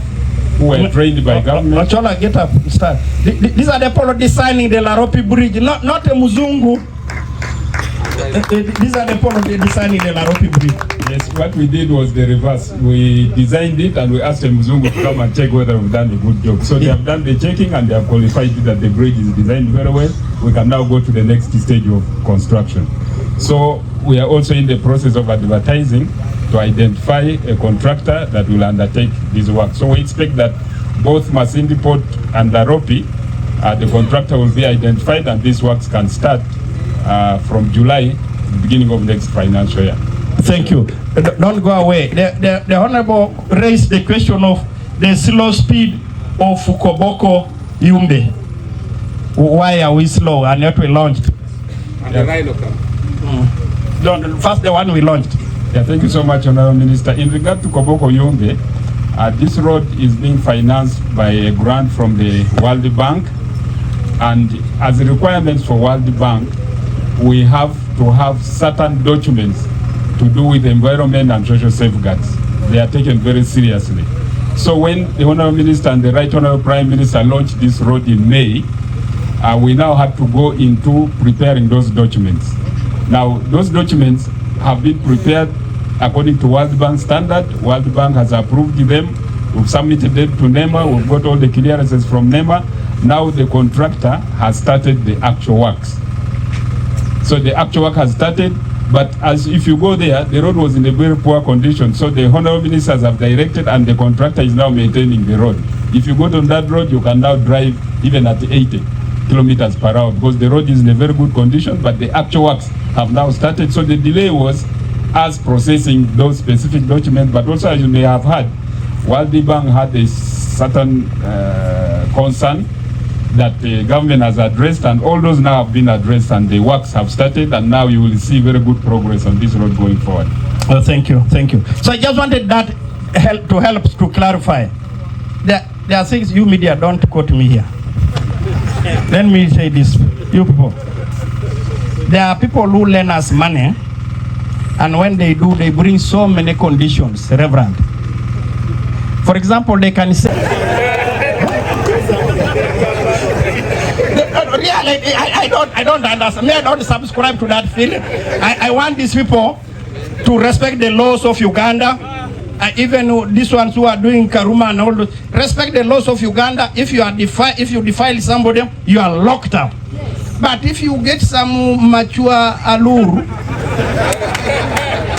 who were trained by government. Acholi, get up, start. These are the people designing the Laropi Bridge, not a Muzungu. These are the people designing the Laropi Bridge. Yes, what we did was the reverse. We designed it and we asked the Muzungu to come and check whether we've done a good job. So they have done the checking and they have qualified that the bridge is designed very well. We can now go to the next stage of construction. So we are also in the process of advertising to identify a contractor that will undertake this work. So we expect that both Masindi Port and Laropi, the contractor will be identified and these works can start from July, beginning of next financial year. Thank you. Don't go away. The Honorable raised the question of the slow speed of Koboko Yumbe. Why are we slow and yet we launched? And the Rhino First the one we launched. Yeah, thank you so much, Honorable Minister. In regard to Koboko Yumbe, this road is being financed by a grant from the World Bank. And as a requirements for World Bank, we have to have certain documents to do with environment and social safeguards. They are taken very seriously. So when the Honorable Minister and the Right Honorable Prime Minister launched this road in May, we now have to go into preparing those documents. Now, those documents have been prepared according to World Bank standard. World Bank has approved them. We've submitted them to NEMA. We've got all the clearances from NEMA. Now the contractor has started the actual works. So the actual work has started, but as if you go there, the road was in a very poor condition. So the Honorable Ministers have directed and the contractor is now maintaining the road. If you go on that road, you can now drive even at 80 kilometers per hour because the road is in a very good condition, but the actual works have now started. So the delay was us processing those specific documents, but also as you may have heard, World Bank had a certain concern that the government has addressed, and all those now have been addressed and the works have started, and now you will see very good progress on this road going forward. Oh, thank you. So I just wanted that help to clarify. There are things you media don't quote me here. Let me say this, you people. There are people who lend us money, and when they do, they bring so many conditions, Reverend. For example, they can say, really, I don't understand. I don't subscribe to that feeling. I want these people to respect the laws of Uganda. Even these ones who are doing Karuma and all those, respect the laws of Uganda. If you defile somebody, you are locked up. But if you get some mature alur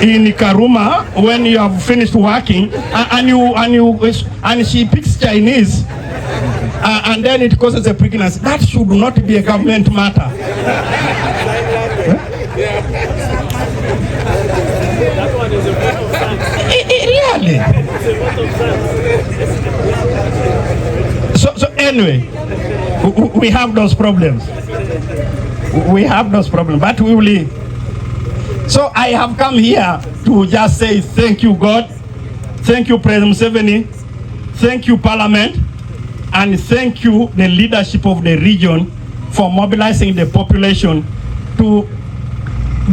in Karuma when you have finished working and she picks Chinese and then it causes a pregnancy, that should not be a government matter. Really? So anyway, we have those problems. But we will. So I have come here to just say thank you, God. Thank you, President Museveni. Thank you, Parliament. And thank you, the leadership of the region, for mobilizing the population to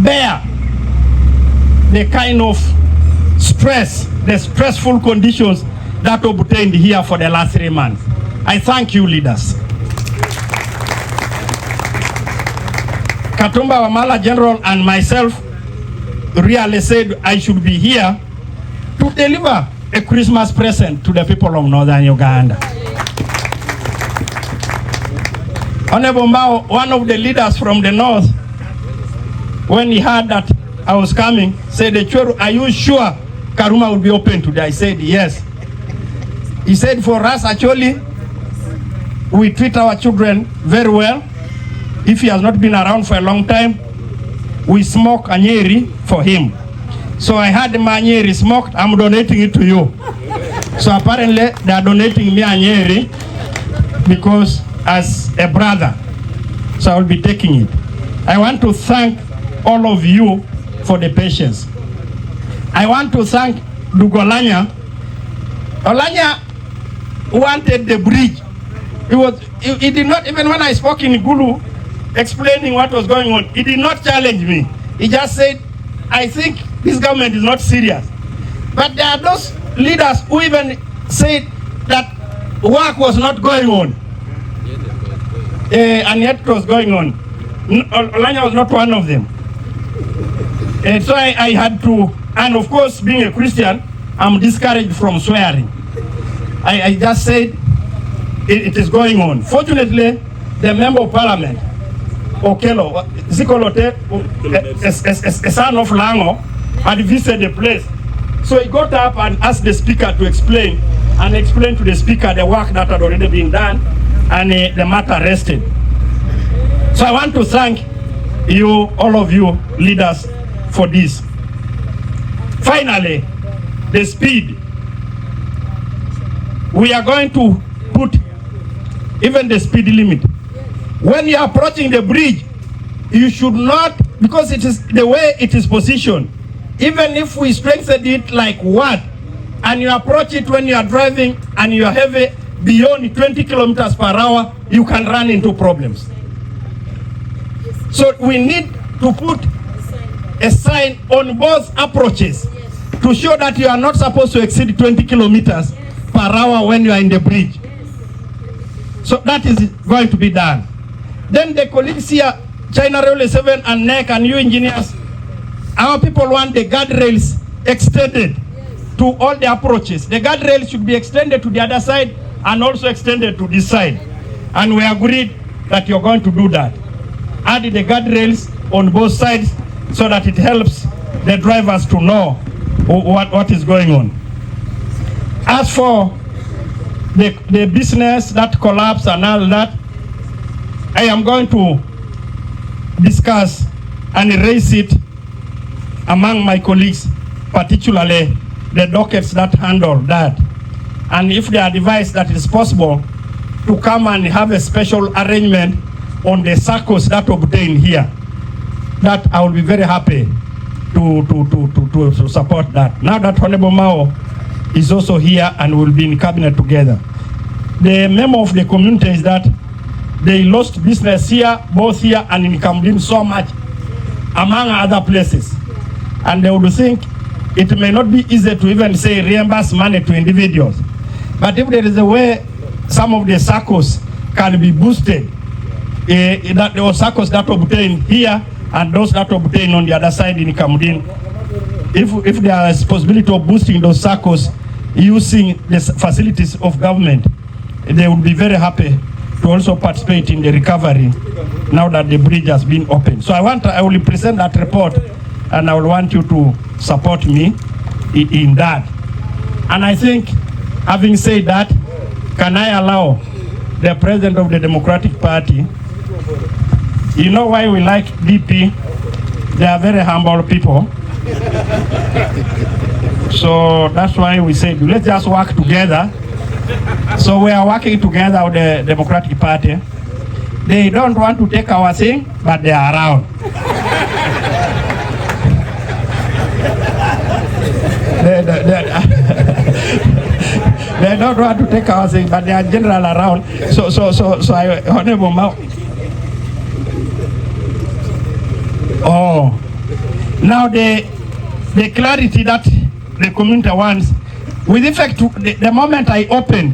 bear the kind of stress, the stressful conditions that obtained here for the last 3 months. I thank you, leaders. Katumba Wamala General and myself really said I should be here to deliver a Christmas present to the people of Northern Uganda. Honorable Mao, one of the leaders from the north, when he heard that I was coming, said, are you sure Karuma will be open today? I said, yes. He said, for us, Acholi, we treat our children very well. If he has not been around for a long time, we smoke anyeri for him. So I had my anyeri smoked, I'm donating it to you. So apparently they are donating me anyeri because as a brother, so I will be taking it. I want to thank all of you for the patience. I want to thank Dugolanya. Olanya wanted the bridge. He did not, even when I spoke in Kulu, explaining what was going on, he did not challenge me. He just said, I think this government is not serious. But there are those leaders who even said that work was not going on. And yet it was going on. Olanya was not one of them. So I had to, and of course, being a Christian, I'm discouraged from swearing. I just said it is going on. Fortunately, the member of parliament, Okelo, Zikolote, a son of Lango, had visited the place. So he got up and asked the speaker to explain, and explained to the speaker the work that had already been done, and the matter rested. So I want to thank you, all of you leaders, for this. Finally, the speed. We are going to put even the speed limit. When you are approaching the bridge, you should not, because it is the way it is positioned, even if we strengthen it like what, and you approach it when you are driving and you are heavy beyond 20 kilometers per hour, you can run into problems. So we need to put a sign on both approaches to show that you are not supposed to exceed 20 kilometers per hour when you are in the bridge. So that is going to be done. Then the colleagues here, China Railway 7 and NEC and you engineers, our people want the guardrails extended to all the approaches. The guardrails should be extended to the other side and also extended to this side. And we agreed that you're going to do that. Add the guardrails on both sides so that it helps the drivers to know what is going on. As for the business that collapsed and all that, I am going to discuss and raise it among my colleagues, particularly the dockets that handle that. And if they are advised that it is possible to come and have a special arrangement on the circles that obtain here, that I will be very happy to support that. Now that Honorable Mao is also here and will be in cabinet together. The memo of the community is that they lost business here, both here and in Kamdini so much, among other places. And they would think it may not be easy to even say reimburse money to individuals. But if there is a way some of the circles can be boosted, that there were circles that obtain here and those that obtain on the other side in Kamdini, if there is possibility of boosting those circles using the facilities of government, they would be very happy to also participate in the recovery now that the bridge has been opened. So I will present that report, and I will want you to support me in that. And I think, having said that, can I allow the President of the Democratic Party, you know why we like DP? They are very humble people. So that's why we said, let's just work together. So we are working together with the Democratic Party. They don't want to take our thing, but they are around. They don't want to take our thing, but they are general around. So I, Honorable Mao. Oh, now the clarity that the community wants, with effect to the moment I open,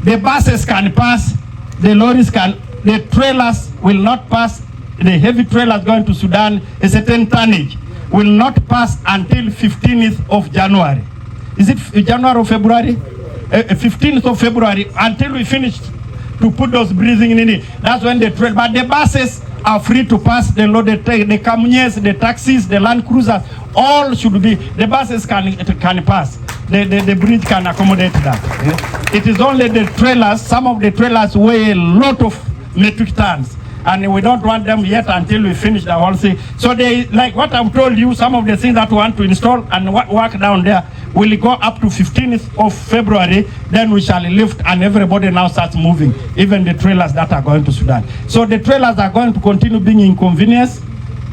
the buses can pass, the lorries can, the trailers will not pass, the heavy trailers going to Sudan, a certain tonnage, will not pass until 15th of January. is it January or February? 15th of February, until we finished to put those breathing in it. That's when the trail, but the buses are free to pass, the loaded, the Camunes, the taxis, the Land Cruisers, all should be, the buses can pass. The bridge can accommodate that. It is only the trailers, some of the trailers weigh a lot of metric tons, and we don't want them yet until we finish the whole thing. So they, like what I've told you, some of the things that we want to install and work down there will go up to 15th of February, then we shall lift and everybody now starts moving, even the trailers that are going to Sudan. So the trailers are going to continue being inconvenience,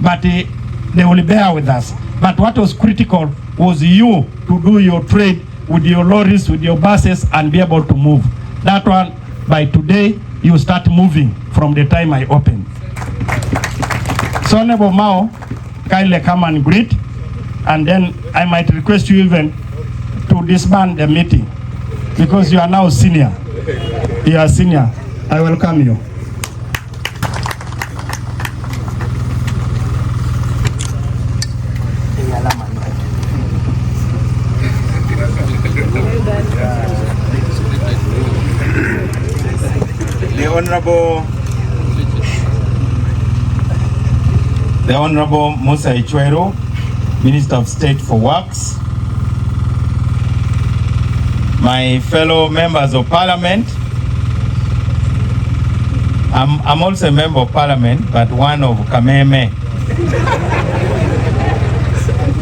but they will bear with us. But what was critical was you to do your trade with your lorries, with your buses, and be able to move. That one, by today, you start moving from the time I opened. So Nebo Mao, kindly come and greet, and then I might request you even to disband the meeting, because you are now senior. You are senior. I welcome you. The Honorable Musa Ichwero, Minister of State for Works, my fellow members of Parliament. I'm also a member of Parliament, but one of Kameme,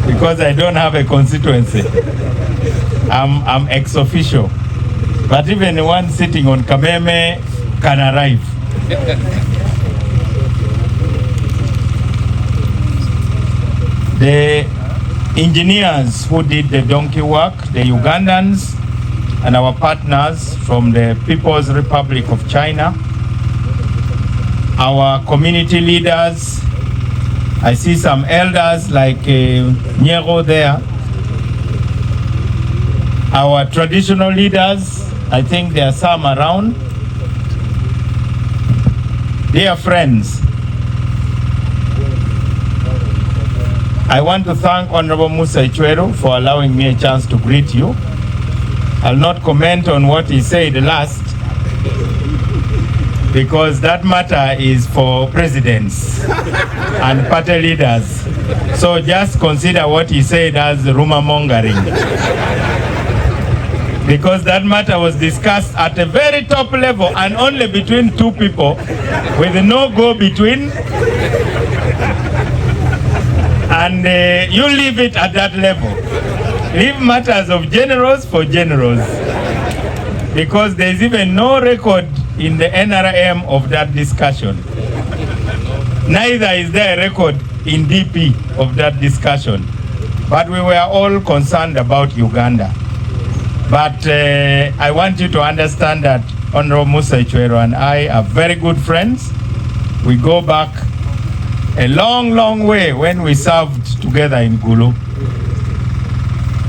because I don't have a constituency. I'm ex-official, but even the one sitting on Kameme can arrive. The engineers who did the donkey work, the Ugandans, and our partners from the People's Republic of China, our community leaders, I see some elders like Nyero there, our traditional leaders, I think there are some around. Dear friends, I want to thank Honorable Musa Ichwero for allowing me a chance to greet you. I'll not comment on what he said last, because that matter is for presidents and party leaders. So just consider what he said as rumor mongering, because that matter was discussed at a very top level and only between two people with no go between. And you leave it at that level. Leave matters of generals for generals, because there's even no record in the NRM of that discussion. Neither is there a record in DP of that discussion. But we were all concerned about Uganda. But I want you to understand that Honorable Musa Ichwero and I are very good friends. We go back a long, long way when we served together in Kulu.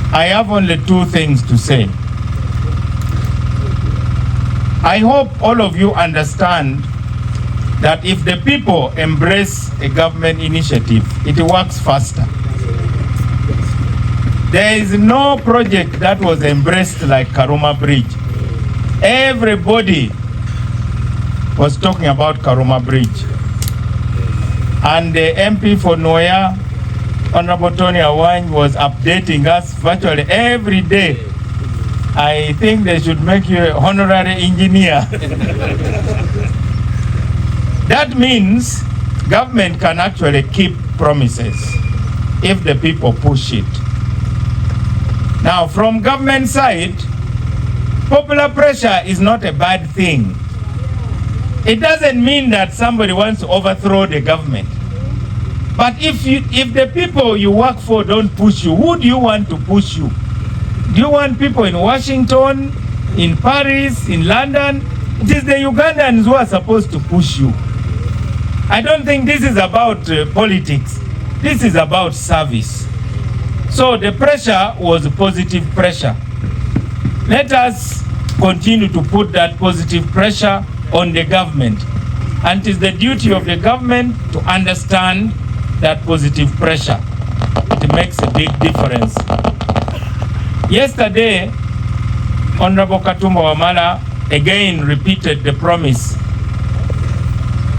I have only two things to say. I hope all of you understand that if the people embrace a government initiative, it works faster. There is no project that was embraced like Karuma Bridge. Everybody was talking about Karuma Bridge. And the MP for Noya, Honorable Tony Awany, was updating us virtually every day. I think they should make you an honorary engineer. That means government can actually keep promises if the people push it. Now, from government side, popular pressure is not a bad thing. It doesn't mean that somebody wants to overthrow the government. But if the people you work for don't push you, who do you want to push you? Do you want people in Washington, in Paris, in London? It is the Ugandans who are supposed to push you. I don't think this is about politics. This is about service. So the pressure was positive pressure. Let us continue to put that positive pressure on the government. And it is the duty of the government to understand that positive pressure. It makes a big difference. Yesterday, Honorable Katumba Wamala again repeated the promise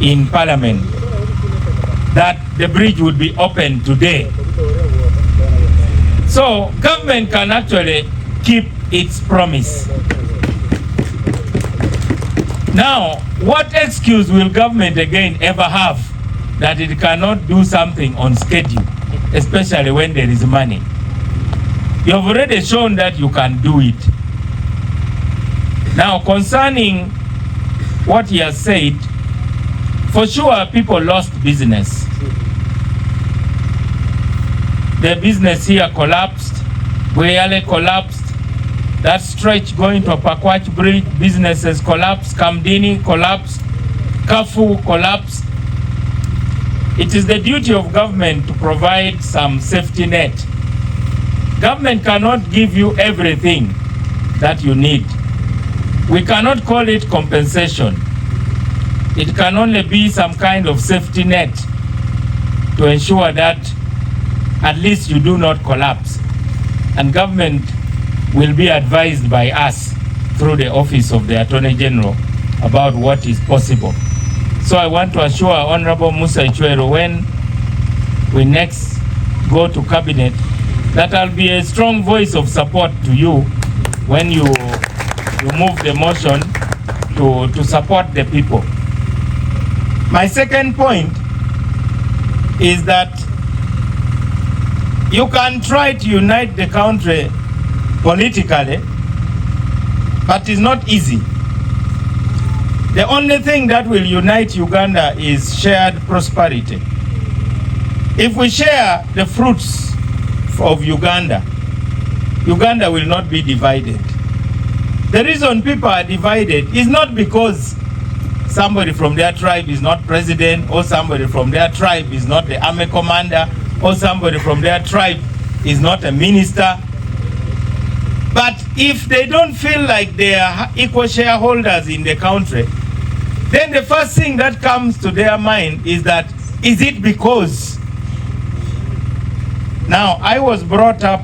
in Parliament that the bridge would be open today. So government can actually keep its promise. Now, what excuse will government again ever have that it cannot do something on schedule, especially when there is money? You have already shown that you can do it. Now, concerning what he has said, for sure people lost business. The business here collapsed, Weyale collapsed, that stretch going to Pakwach Bridge, businesses collapsed, Kamdini collapsed, Kafu collapsed. It is the duty of government to provide some safety net. Government cannot give you everything that you need. We cannot call it compensation. It can only be some kind of safety net to ensure that at least you do not collapse. And government will be advised by us through the office of the Attorney General about what is possible. So I want to assure Honorable Musa Ichwero, when we next go to Cabinet, that I'll be a strong voice of support to you when you move the motion to support the people. My second point is that you can try to unite the country politically, but it's not easy. The only thing that will unite Uganda is shared prosperity. If we share the fruits of Uganda, Uganda will not be divided. The reason people are divided is not because somebody from their tribe is not president, or somebody from their tribe is not the army commander, or somebody from their tribe is not a minister. But if they don't feel like they are equal shareholders in the country, then the first thing that comes to their mind is that, is it because? Now, I was brought up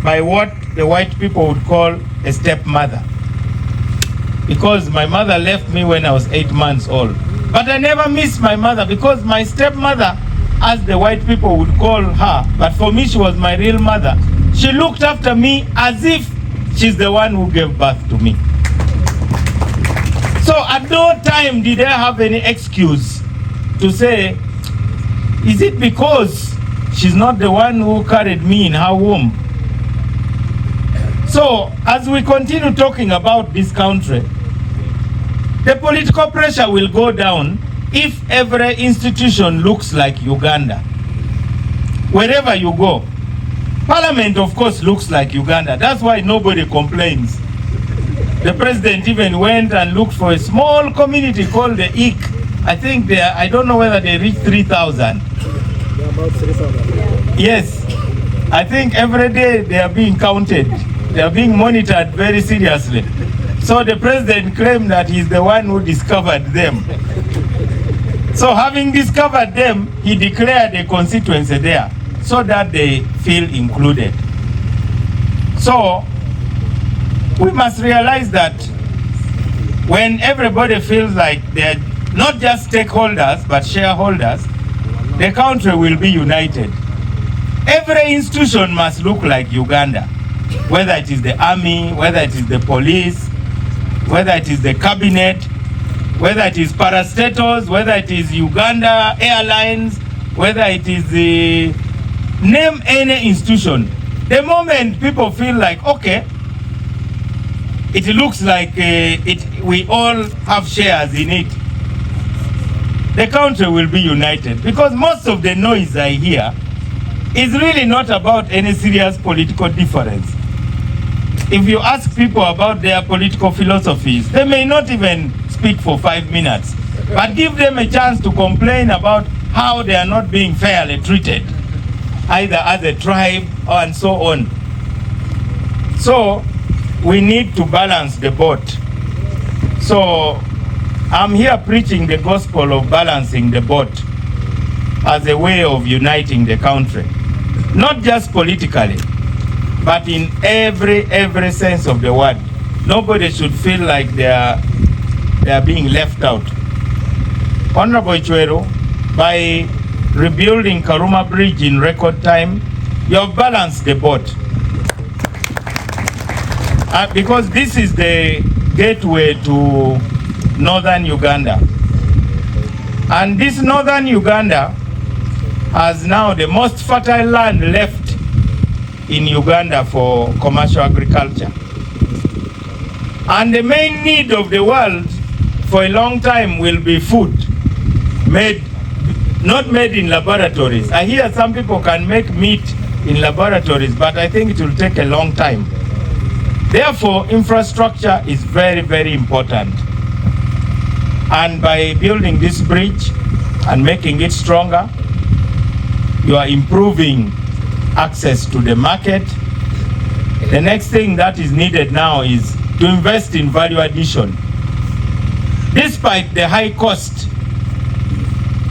by what the white people would call a stepmother, because my mother left me when I was 8 months old. But I never missed my mother, because my stepmother, as the white people would call her, but for me she was my real mother. She looked after me as if she's the one who gave birth to me. So at no time did I have any excuse to say, is it because she's not the one who carried me in her womb? So as we continue talking about this country, the political pressure will go down if every institution looks like Uganda. Wherever you go, Parliament of course looks like Uganda. That's why nobody complains. The president even went and looked for a small community called the Ik. I think I don't know whether they reached 3,000. About 3,000. Yes, I think every day they are being counted. They are being monitored very seriously. So the president claimed that he's the one who discovered them. So having discovered them, he declared a constituency there so that they feel included. So we must realize that when everybody feels like they're not just stakeholders but shareholders, the country will be united. Every institution must look like Uganda, whether it is the army, whether it is the police, whether it is the cabinet, whether it is parastatals, whether it is Uganda Airlines, whether it is the name any institution. The moment people feel like, okay, it looks like we all have shares in it, the country will be united. Because most of the noise I hear is really not about any serious political difference. If you ask people about their political philosophies, they may not even speak for 5 minutes. But give them a chance to complain about how they are not being fairly treated, either as a tribe and so on. So we need to balance the boat. So I'm here preaching the gospel of balancing the boat as a way of uniting the country, not just politically, but in every sense of the word. Nobody should feel like they are being left out. Honorable Chwero, by rebuilding Karuma Bridge in record time, you have balanced the boat. Because this is the gateway to northern Uganda. And this northern Uganda has now the most fertile land left in Uganda for commercial agriculture. And the main need of the world for a long time will be food, not made in laboratories. I hear some people can make meat in laboratories, but I think it will take a long time. Therefore, infrastructure is very, very important. And by building this bridge and making it stronger, you are improving access to the market. The next thing that is needed now is to invest in value addition. Despite the high cost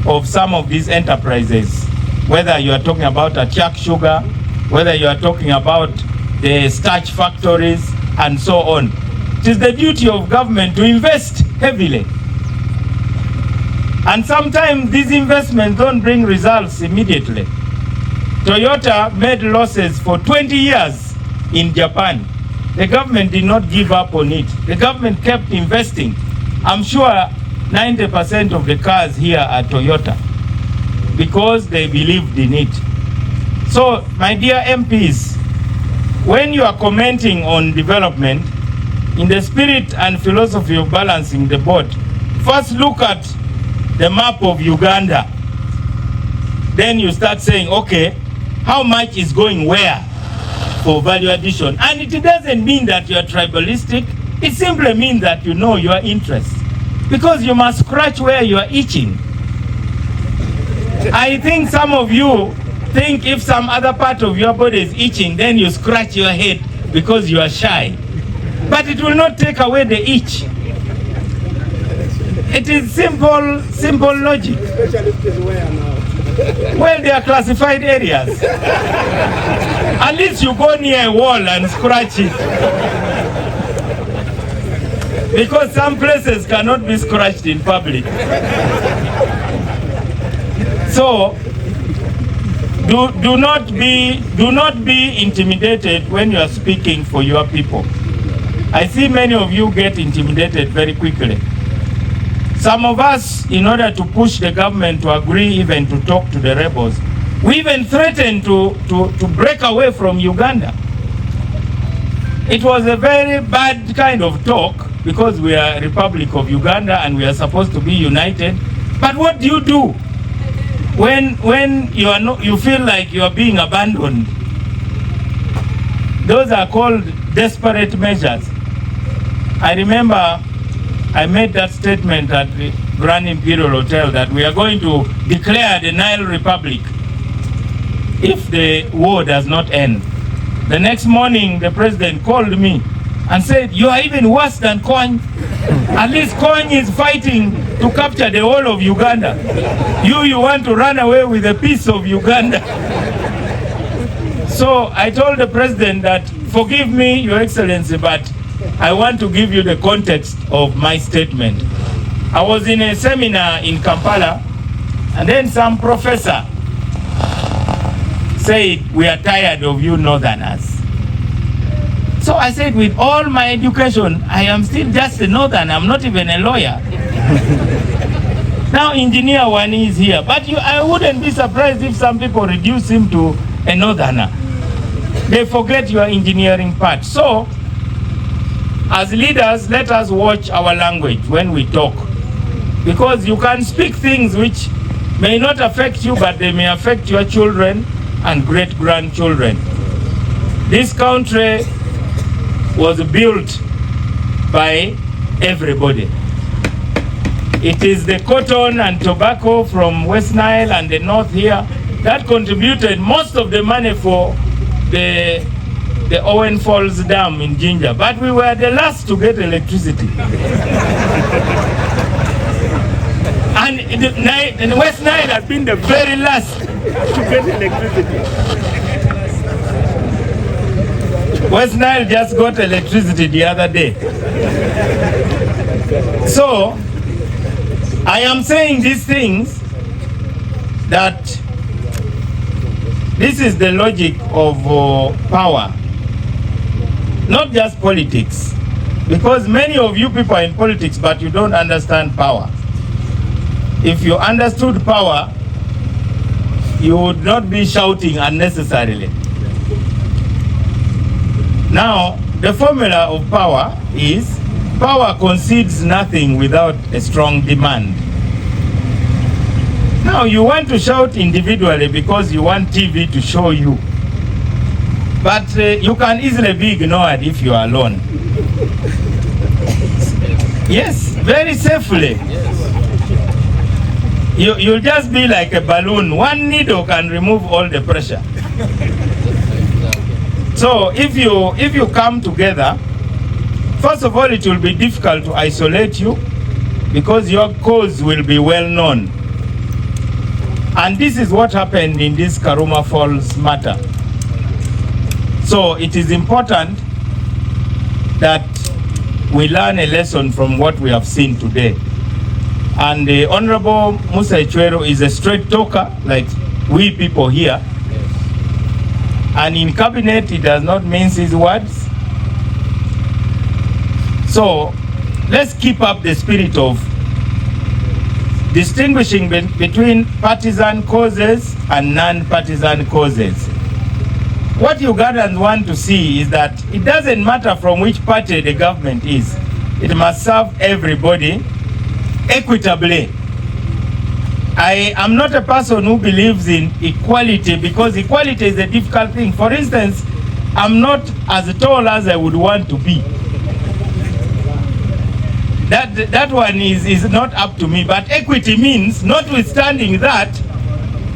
of some of these enterprises, whether you are talking about Acholi sugar, whether you are talking about the starch factories and so on, it is the duty of government to invest heavily. And sometimes these investments don't bring results immediately. Toyota made losses for 20 years in Japan. The government did not give up on it. The government kept investing. I'm sure 90% of the cars here are Toyota because they believed in it. So, my dear MPs, when you are commenting on development, in the spirit and philosophy of balancing the boat, first look at the map of Uganda. Then you start saying, okay, how much is going where for value addition? And it doesn't mean that you are tribalistic. It simply means that you know your interests. Because you must scratch where you are itching. I think some of you think if some other part of your body is itching, then you scratch your head because you are shy. But it will not take away the itch. It is simple logic. Well, they are classified areas. At least you go near a wall and scratch it. Because some places cannot be scratched in public. So, do not be intimidated when you are speaking for your people. I see many of you get intimidated very quickly. Some of us, in order to push the government to agree even to talk to the rebels, we even threatened to break away from Uganda. It was a very bad kind of talk because we are a Republic of Uganda and we are supposed to be united. But what do you do when you feel like you are being abandoned? Those are called desperate measures. I remember I made that statement at the Grand Imperial Hotel that we are going to declare the Nile Republic if the war does not end. The next morning, the president called me and said, you are even worse than Cwiny. At least Cwiny is fighting to capture the whole of Uganda. You want to run away with a piece of Uganda. So I told the president that, forgive me, Your Excellency, but I want to give you the context of my statement. I was in a seminar in Kampala, and then some professor said, we are tired of you northerners. So I said, with all my education, I am still just a northerner. I'm not even a lawyer. Now Engineer Wani is here, but I wouldn't be surprised if some people reduce him to a northerner. They forget your engineering part. So, as leaders, let us watch our language when we talk. Because you can speak things which may not affect you, but they may affect your children and great-grandchildren. This country was built by everybody. It is the cotton and tobacco from West Nile and the north here that contributed most of the money for the Owen Falls Dam in Jinja, but we were the last to get electricity. And West Nile has been the very last to get electricity. West Nile just got electricity the other day. So, I am saying these things that this is the logic of power, not just politics. Because many of you people are in politics, but you don't understand power. If you understood power, you would not be shouting unnecessarily. Now, the formula of power is power concedes nothing without a strong demand. Now, you want to shout individually because you want TV to show you. But you can easily be ignored if you are alone. Yes, very safely. You'll just be like a balloon. One needle can remove all the pressure. So if you come together, first of all, it will be difficult to isolate you because your cause will be well known. And this is what happened in this Karuma Falls matter. So it is important that we learn a lesson from what we have seen today. And the Honorable Musa Ichwero is a straight talker, like we people here. And in cabinet, he does not mince his words. So let's keep up the spirit of distinguishing between partisan causes and non-partisan causes. What Ugandans want to see is that it doesn't matter from which party the government is. It must serve everybody equitably. I am not a person who believes in equality because equality is a difficult thing. For instance, I'm not as tall as I would want to be. That one is not up to me. But equity means, notwithstanding that,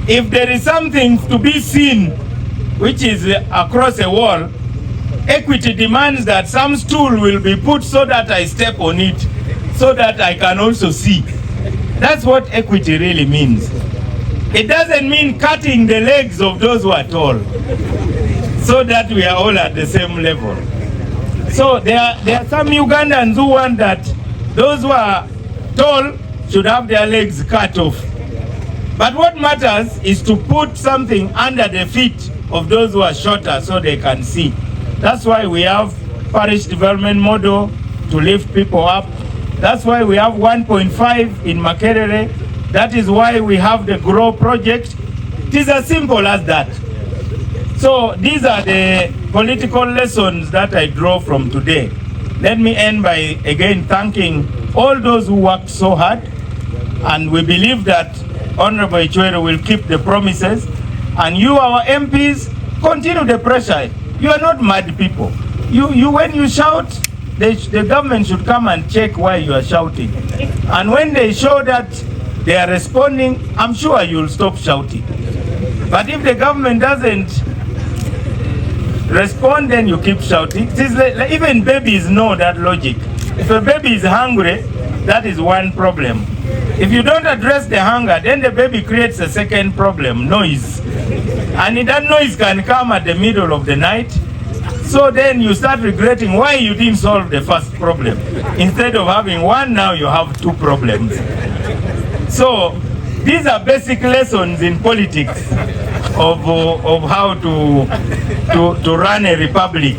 if there is something to be seen which is across a wall, equity demands that some stool will be put so that I step on it, so that I can also see. That's what equity really means. It doesn't mean cutting the legs of those who are tall, so that we are all at the same level. So there are some Ugandans who want that those who are tall should have their legs cut off. But what matters is to put something under the feet of those who are shorter so they can see. That's why we have parish development model to lift people up. That's why we have 1.5 in Makerere. That is why we have the GROW project. It is as simple as that. So these are the political lessons that I draw from today. Let me end by again thanking all those who worked so hard, and we believe that Honorable Ichwero will keep the promises, and you, our MPs, continue the pressure. You are not mad people. You when you shout, the government should come and check why you are shouting. And when they show that they are responding, I'm sure you'll stop shouting. But if the government doesn't respond, then you keep shouting. It is like, even babies know that logic. If a baby is hungry, that is one problem. If you don't address the hunger, then the baby creates a second problem, noise. And that noise can come at the middle of the night. So then you start regretting why you didn't solve the first problem. Instead of having one, now you have two problems. So these are basic lessons in politics of how to run a republic.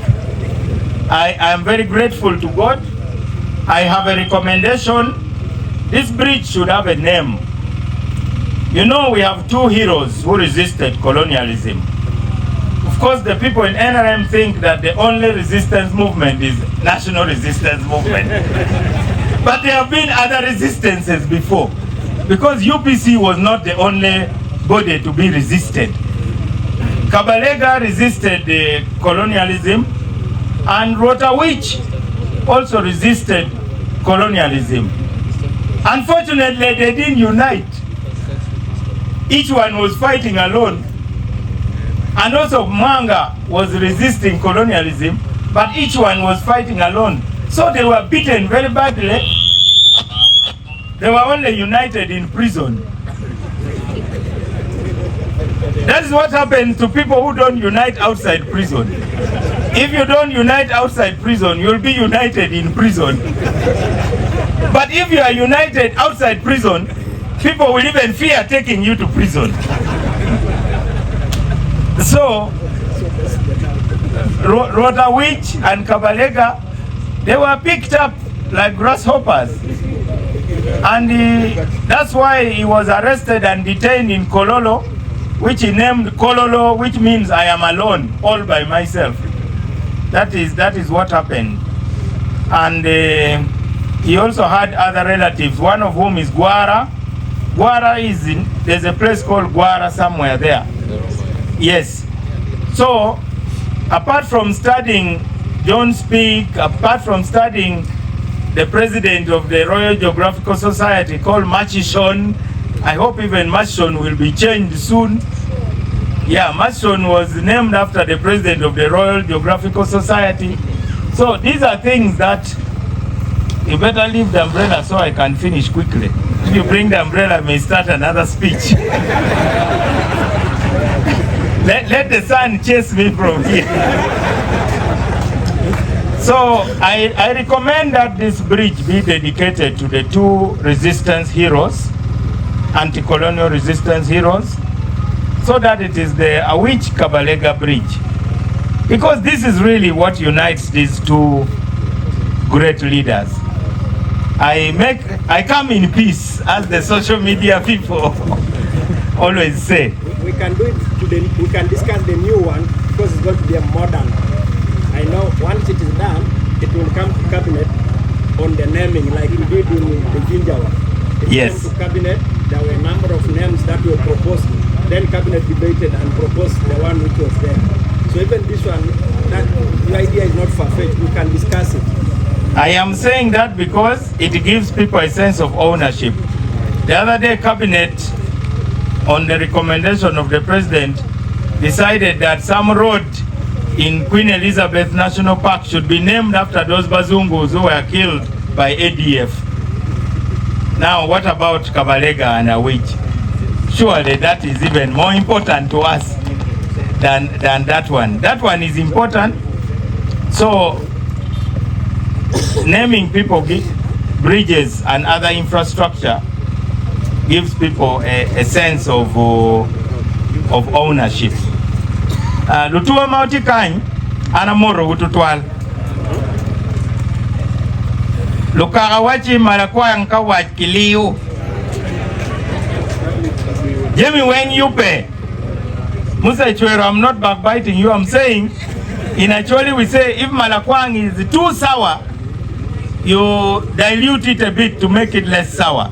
I am very grateful to God. I have a recommendation. This bridge should have a name. You know, we have two heroes who resisted colonialism. Of course, the people in NRM think that the only resistance movement is national resistance movement. But there have been other resistances before, because UPC was not the only body to be resisted. Kabalega resisted colonialism, and Rotawich also resisted colonialism. Unfortunately, they didn't unite. Each one was fighting alone. And also Mwanga was resisting colonialism, but each one was fighting alone. So they were beaten very badly. They were only united in prison. That is what happens to people who don't unite outside prison. If you don't unite outside prison, you'll be united in prison. But if you are united outside prison, people will even fear taking you to prison. So, Rotawich and Kabalega, they were picked up like grasshoppers. And that's why he was arrested and detained in Kololo, which he named Kololo, which means I am alone, all by myself. That is what happened. And he also had other relatives, one of whom is Gwara. Gwara there's a place called Gwara somewhere there. Yes. So, apart from studying John Speak, apart from studying the president of the Royal Geographical Society called Machishon, I hope even Machishon will be changed soon. Yeah, Machishon was named after the president of the Royal Geographical Society. So these are things that you better leave the umbrella so I can finish quickly. If you bring the umbrella, I may start another speech. let the sun chase me from here. So I recommend that this bridge be dedicated to the two resistance heroes, anti-colonial resistance heroes, so that it is the Awich Kabalega Bridge. Because this is really what unites these two great leaders. I come in peace, as the social media people always say. We can do it today. We can discuss the new one because it's going to be a modern. I know once it is done, it will come to cabinet on the naming, like we did in the Ginger one. It yes. came to cabinet. There were a number of names that were proposed. Then cabinet debated and proposed the one which was there. So even this one, the idea is not far-fetched. We can discuss it. I am saying that because it gives people a sense of ownership. The other day, cabinet, on the recommendation of the president, decided that some road in Queen Elizabeth National Park should be named after those Bazungus who were killed by ADF. Now, what about Kabalega and Awich? Surely that is even more important to us than that one. That one is important. So, naming people bridges and other infrastructure gives people a sense of ownership. Lutua Mauti Kain, Anamoro Ututwal. Lukarawachi Malakwa Nkawat Kiliu. Jimmy, when you pay, Musa Chwero, I'm not backbiting you, I'm saying, in Acholi we say, if Malakwang is too sour, you dilute it a bit to make it less sour.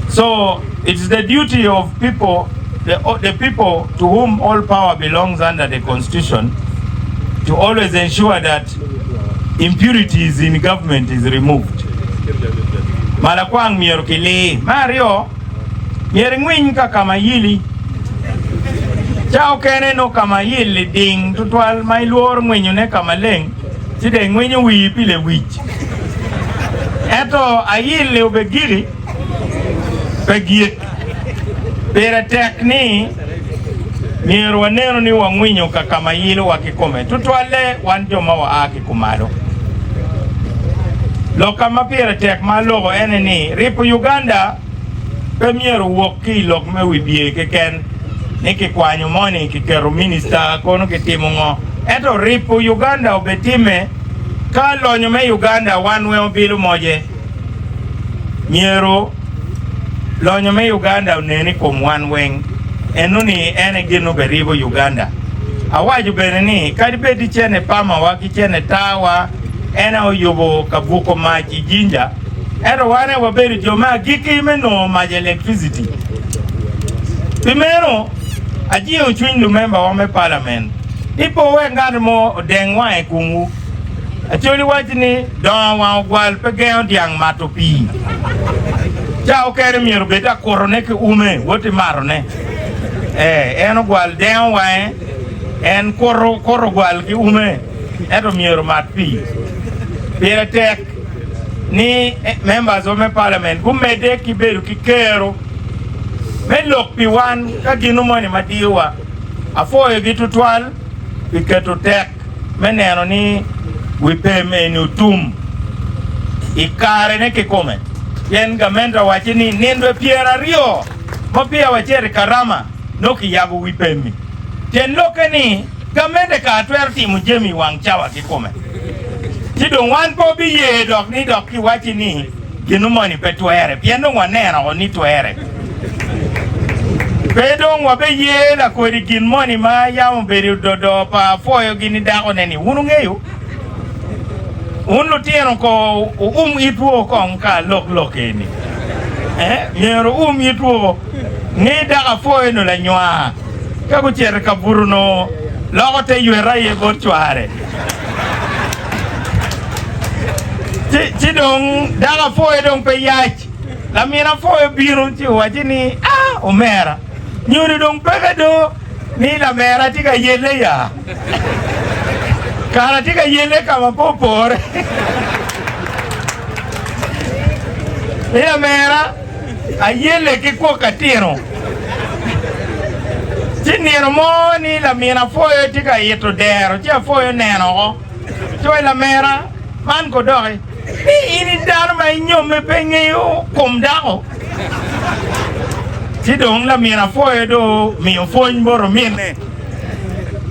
So, it's the duty of people, the people to whom all power belongs under the Constitution, to always ensure that impurities in government is removed. Malakwang mierokili, Mario, mierengwinka kama yili, chao kene no kama yili ding, tutwal mailuor ngwenyone kama leng, chide ngwenyo wipile wich. Eto ayili ubegiri, pegiek, pera tekni, mier waneno ni wangwinyo kama yili wakikome, tutwale wanjo mawa aki kumado. Loka mapira tek malogo eneni, ripo Uganda, premier woki lok me wibie keken, niki kwanyo moni kikero minister kono kitimungo. Eto ripo Uganda obetime, ka lonyo me Uganda wanwe obilu moje. Miero, lonyo me Uganda uneni kum wanweng, enuni ene gino beribo Uganda. Awaju beneni, kadibeti chene pama waki chene tawa, ena Oyabo kabuko maji jinja. Ero wane waberi joma giki imeno maji electricity. Primero, aji uchwindu member wame parliament. Ipo we ngari mo dengwa e kungu. Acholi wajini don wa ugwal pegeo diang matopi. Chao kere miero beta korone ke ume, wote marone. Eno gwal dengwa en koro gwal ki ume. Ero miero matpi. Pera tek ni members of my parliament who made a kiberu kikero men look piwan kagino money madiwa afo you get to 12 we get to tek meneno ni wipeme ni utum ikare ne kikome yen gamenda wachini nindwe piera rio mapia wachere karama noki yago wipemi ten loke ni gamende ka atwer timu jemi wang chawa kikome tidong wan po bi ye dok ni dok ki wachini ginumoni petwere piendo waneno ni twere pedong wabe ye la kweri gin moni ma yamo beri dodo pa foyo gini dako neni unungeyo unlutieno ko itwo ko nka lok eni yero itwo ni daka foyo no la nywa kako chere kaburuno loko te ywera ye go chware tidong daka foyo dong pe yach la mina foyo biro ti wajini omera nyuri dong pega do ni la mera tika yele ya kara tika yele kama popore ni la mera a yele ki kwa katiro tiniro mo ni la mina foyo tika yeto dero tia foyo neno choi la mera man ko doi ni ini dano ma inyome penge yo komdako tidong la mina foyo do mi foyo mboro mine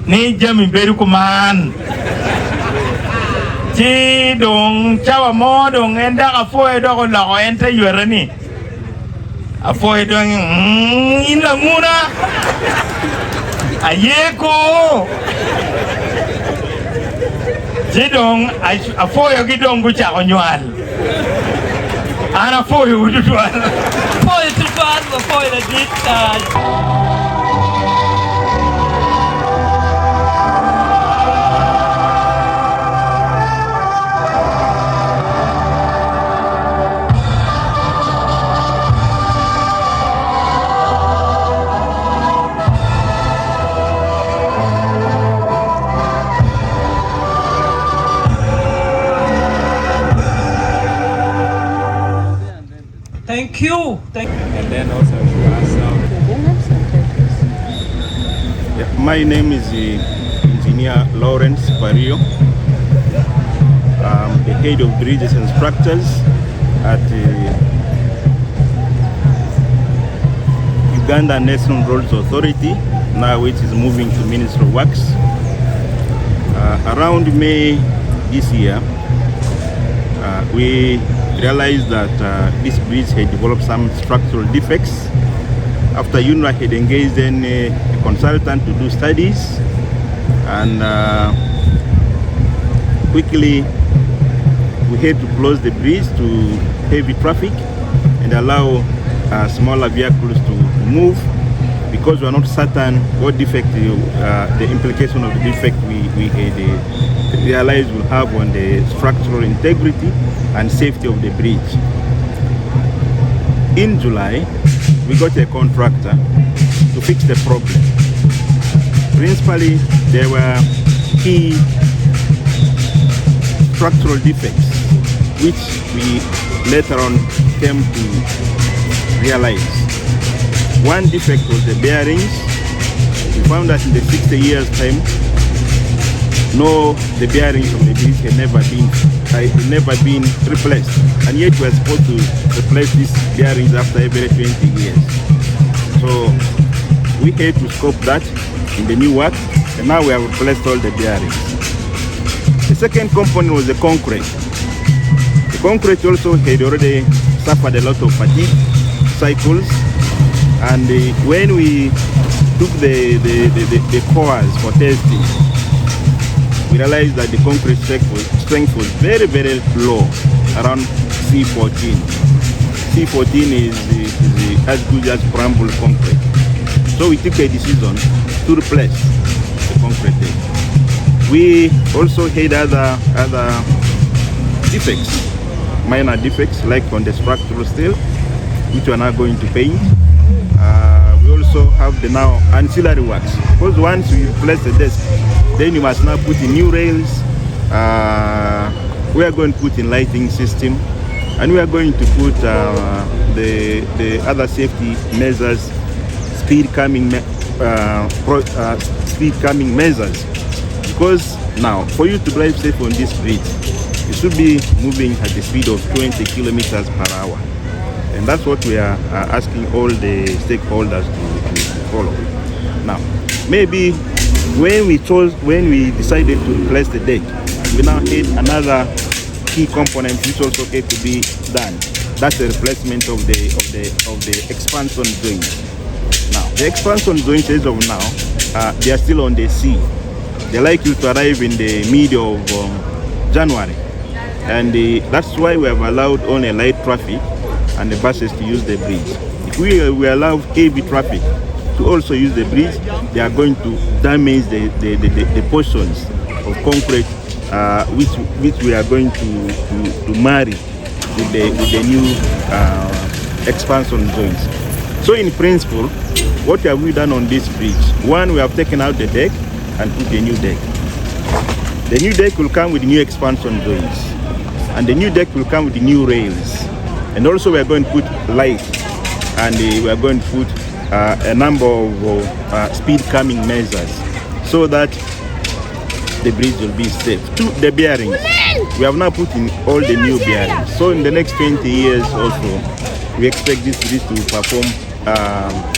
ni jami beru kuman tidong chawa mo dong enda ka foyo do ko la ko enta ywera ni a foyo do in la nguna ayeko tidong a foyo gidong gucha ko nywal ana foyo udutwal foyo tutwal mo foyo na dit Thank you. And then also my name is Engineer Lawrence Barrio. I'm the head of bridges and structures at Uganda National Roads Authority, now which is moving to Ministry of Works. Around May this year, we realized that this bridge had developed some structural defects. After UNRWA had engaged in a consultant to do studies, and quickly we had to close the bridge to heavy traffic and allow smaller vehicles to move, because we are not certain what defect, the implication of the defect we had realized will have on the structural integrity and safety of the bridge. In July, we got a contractor to fix the problem. Principally, there were key structural defects, which we later on came to realize. One defect was the bearings. We found that in the 60 years time, the bearings of the bridge had never been replaced, and yet we are supposed to replace these bearings after every 20 years. So we had to scope that in the new work, and now we have replaced all the bearings. The second component was the concrete. The concrete also had already suffered a lot of fatigue cycles, and when we took the cores for testing, we realized that the concrete strength was very, very low, around C14. C14 is as good as bramble concrete. So we took a decision to replace the concrete there. We also had other defects, minor defects, like on the structural steel, which we are now going to paint. We also have the now ancillary works, because once we replace the desk, then you must now put in new rails. We are going to put in lighting system, and we are going to put the other safety measures, speed calming measures Because now, for you to drive safe on this bridge, you should be moving at the speed of 20 kilometers per hour. And that's what we are asking all the stakeholders to follow. Now, maybe when we decided to replace the deck, we now had another key component which also had to be done. That's the replacement of the expansion joints. Now, the expansion joints as of now, they are still on the sea. They're likely to arrive in the middle of January. And that's why we have allowed only light traffic and the buses to use the bridge. If we allow heavy traffic to also use the bridge, they are going to damage the portions of concrete which we are going to marry with the new expansion joints. So in principle, what have we done on this bridge? One, we have taken out the deck and put a new deck. The new deck will come with new expansion joints, and the new deck will come with new rails. And also we are going to put light, and we are going to put a number of speed calming measures so that the bridge will be safe. The bearings, we have now put in all the new bearings. So in the next 20 years also, we expect this bridge to perform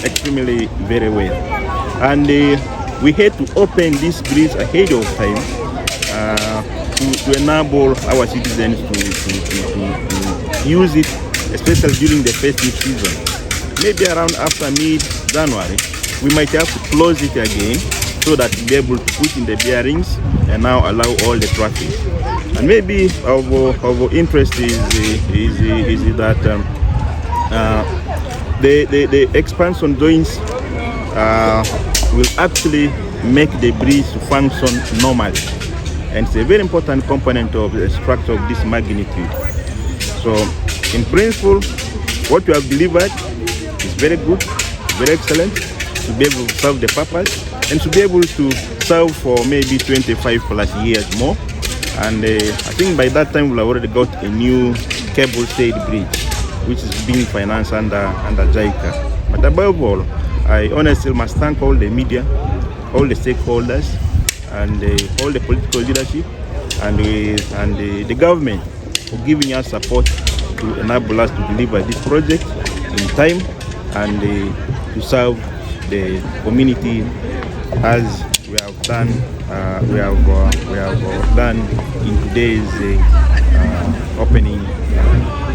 extremely very well. And we had to open this bridge ahead of time to enable our citizens to use it, especially during the festive season. Maybe around after mid-January, we might have to close it again so that we'll be able to put in the bearings and now allow all the traffic. And maybe our interest is that the expansion joints will actually make the bridge function normally. And it's a very important component of the structure of this magnitude. So, in principle, what we have delivered is very good, very excellent, to be able to serve the purpose and to be able to serve for maybe 25 plus years more. And I think by that time we'll have already got a new cable-stayed bridge, which is being financed under JICA. But above all, I honestly must thank all the media, all the stakeholders, and all the political leadership, and the government for giving us support to enable us to deliver this project in time and to serve the community as we have done. We have done in today's opening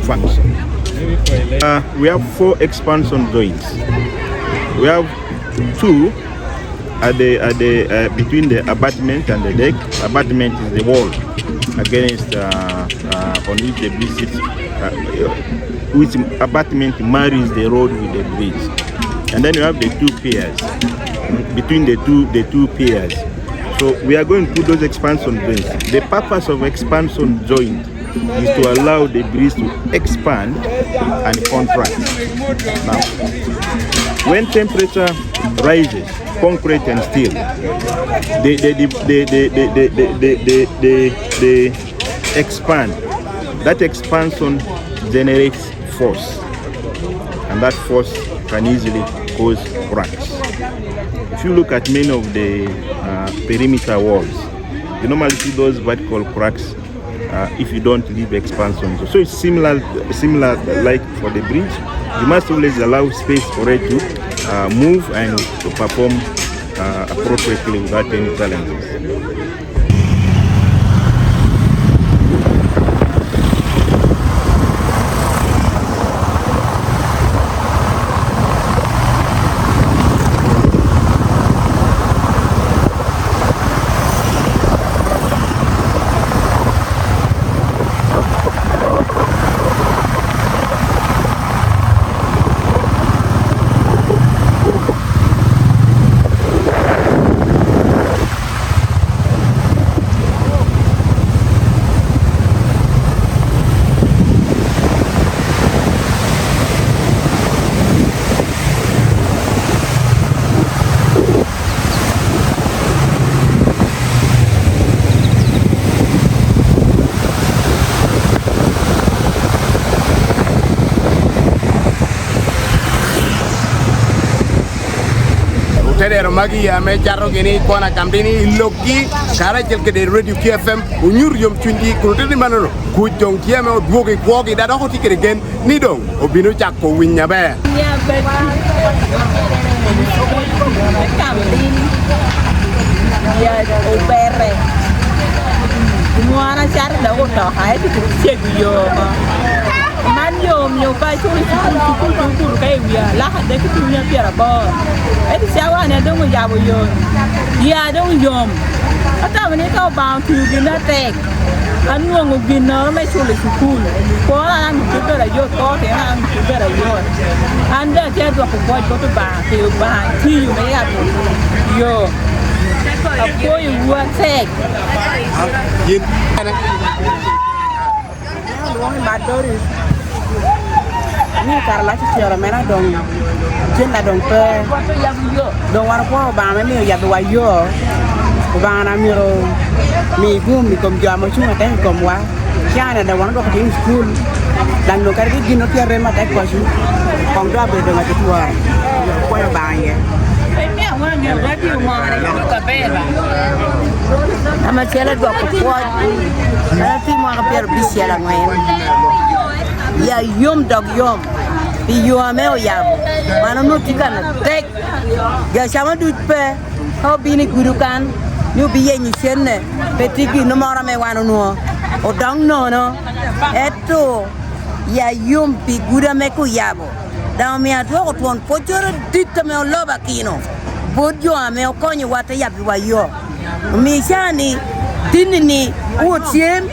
function. We have 4 expansion joints. We have 2 at the between the abutment and the deck. Abutment is the wall against on which the bridge sits, which abutment marries the road with the bridge. And then you have the 2 piers between the two piers. So we are going to put those expansion joints. The purpose of expansion joint is to allow the bridge to expand and contract. Now, when temperature rises, concrete and steel, they expand. That expansion generates force, and that force can easily cause cracks. If you look at many of the perimeter walls, you normally see those vertical cracks if you don't leave expansion. So it's similar like for the bridge. You must always allow space for it to move and to perform appropriately without any challenges. medero magi ya me charro gini kona Kamdini loki kara jel Kede Radio KFM unyur yom chundi kurutini manono kujong kiame Odwogo kwogi dada hoti Kede gen ni dong obinu chako winya be Kamdini ya obere mwana char da uto hai ti chegu man yo pa chui ku kai wia la ha de ku nya piara bo e ti sawa ne dong ya bo yo ya dong yom ata mani ka ba tu gina tek an ngo gina me chule school ko la mi ku bera yo ko te na mi ku bera yo anda te do ko ko to ba ti yu me ya yo apoio o tek yin Madori ni karla ci ciora mena dong jenda dong pe dong war ko ba me ya do wayo ba na miro mi gum mi kom jama chu ma tan kom wa kana da wan do ko tin school dan do kar gi gino tiare ma ta ko su kon do be do ma ti wa ko ba ye ama chela do ko ati mo ka per bisiela ngoyen ya yom dog yom bi yome Oyabo mana no tikana tek ga sama dut pe ho bini gurukan ni bi yenyi chenne petigi no mara me wanu no o dong no eto ya yom bi gura me ko Oyabo da mi atwa ko ton pochoro ditta me loba kino bodio ame okonyi wata yabi wayo mi chani tinini utiem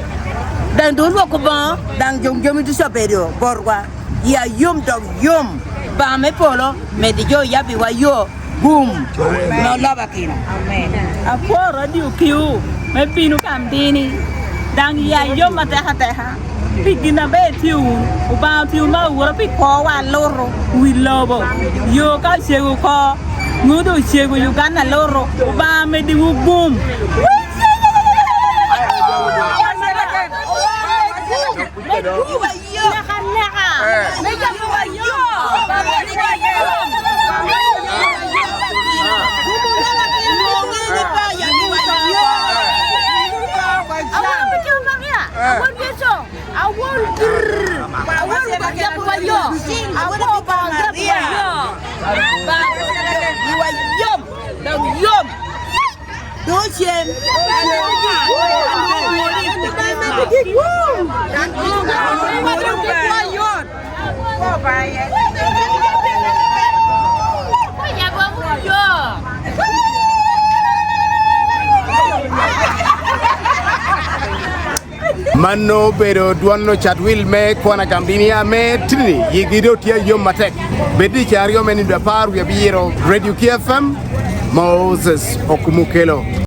dan dulu ko ba dan jom itu sabedo borwa ya yom dog yom ba me polo me di yo yabi wayo boom no laba kino amen apo radio kiu me pinu Kamdini dan ya yom mata ha pigina be tiu uba tiu ma wora pi ko wa loro wi lobo yo ka chego ko ngudo chego Uganda loro uba me di boom Mano pero duanno chatwil me kona Kamdini me trini yigido tia yom matek bedi chario meni da par we biro Radio KFM Moses Okumukelo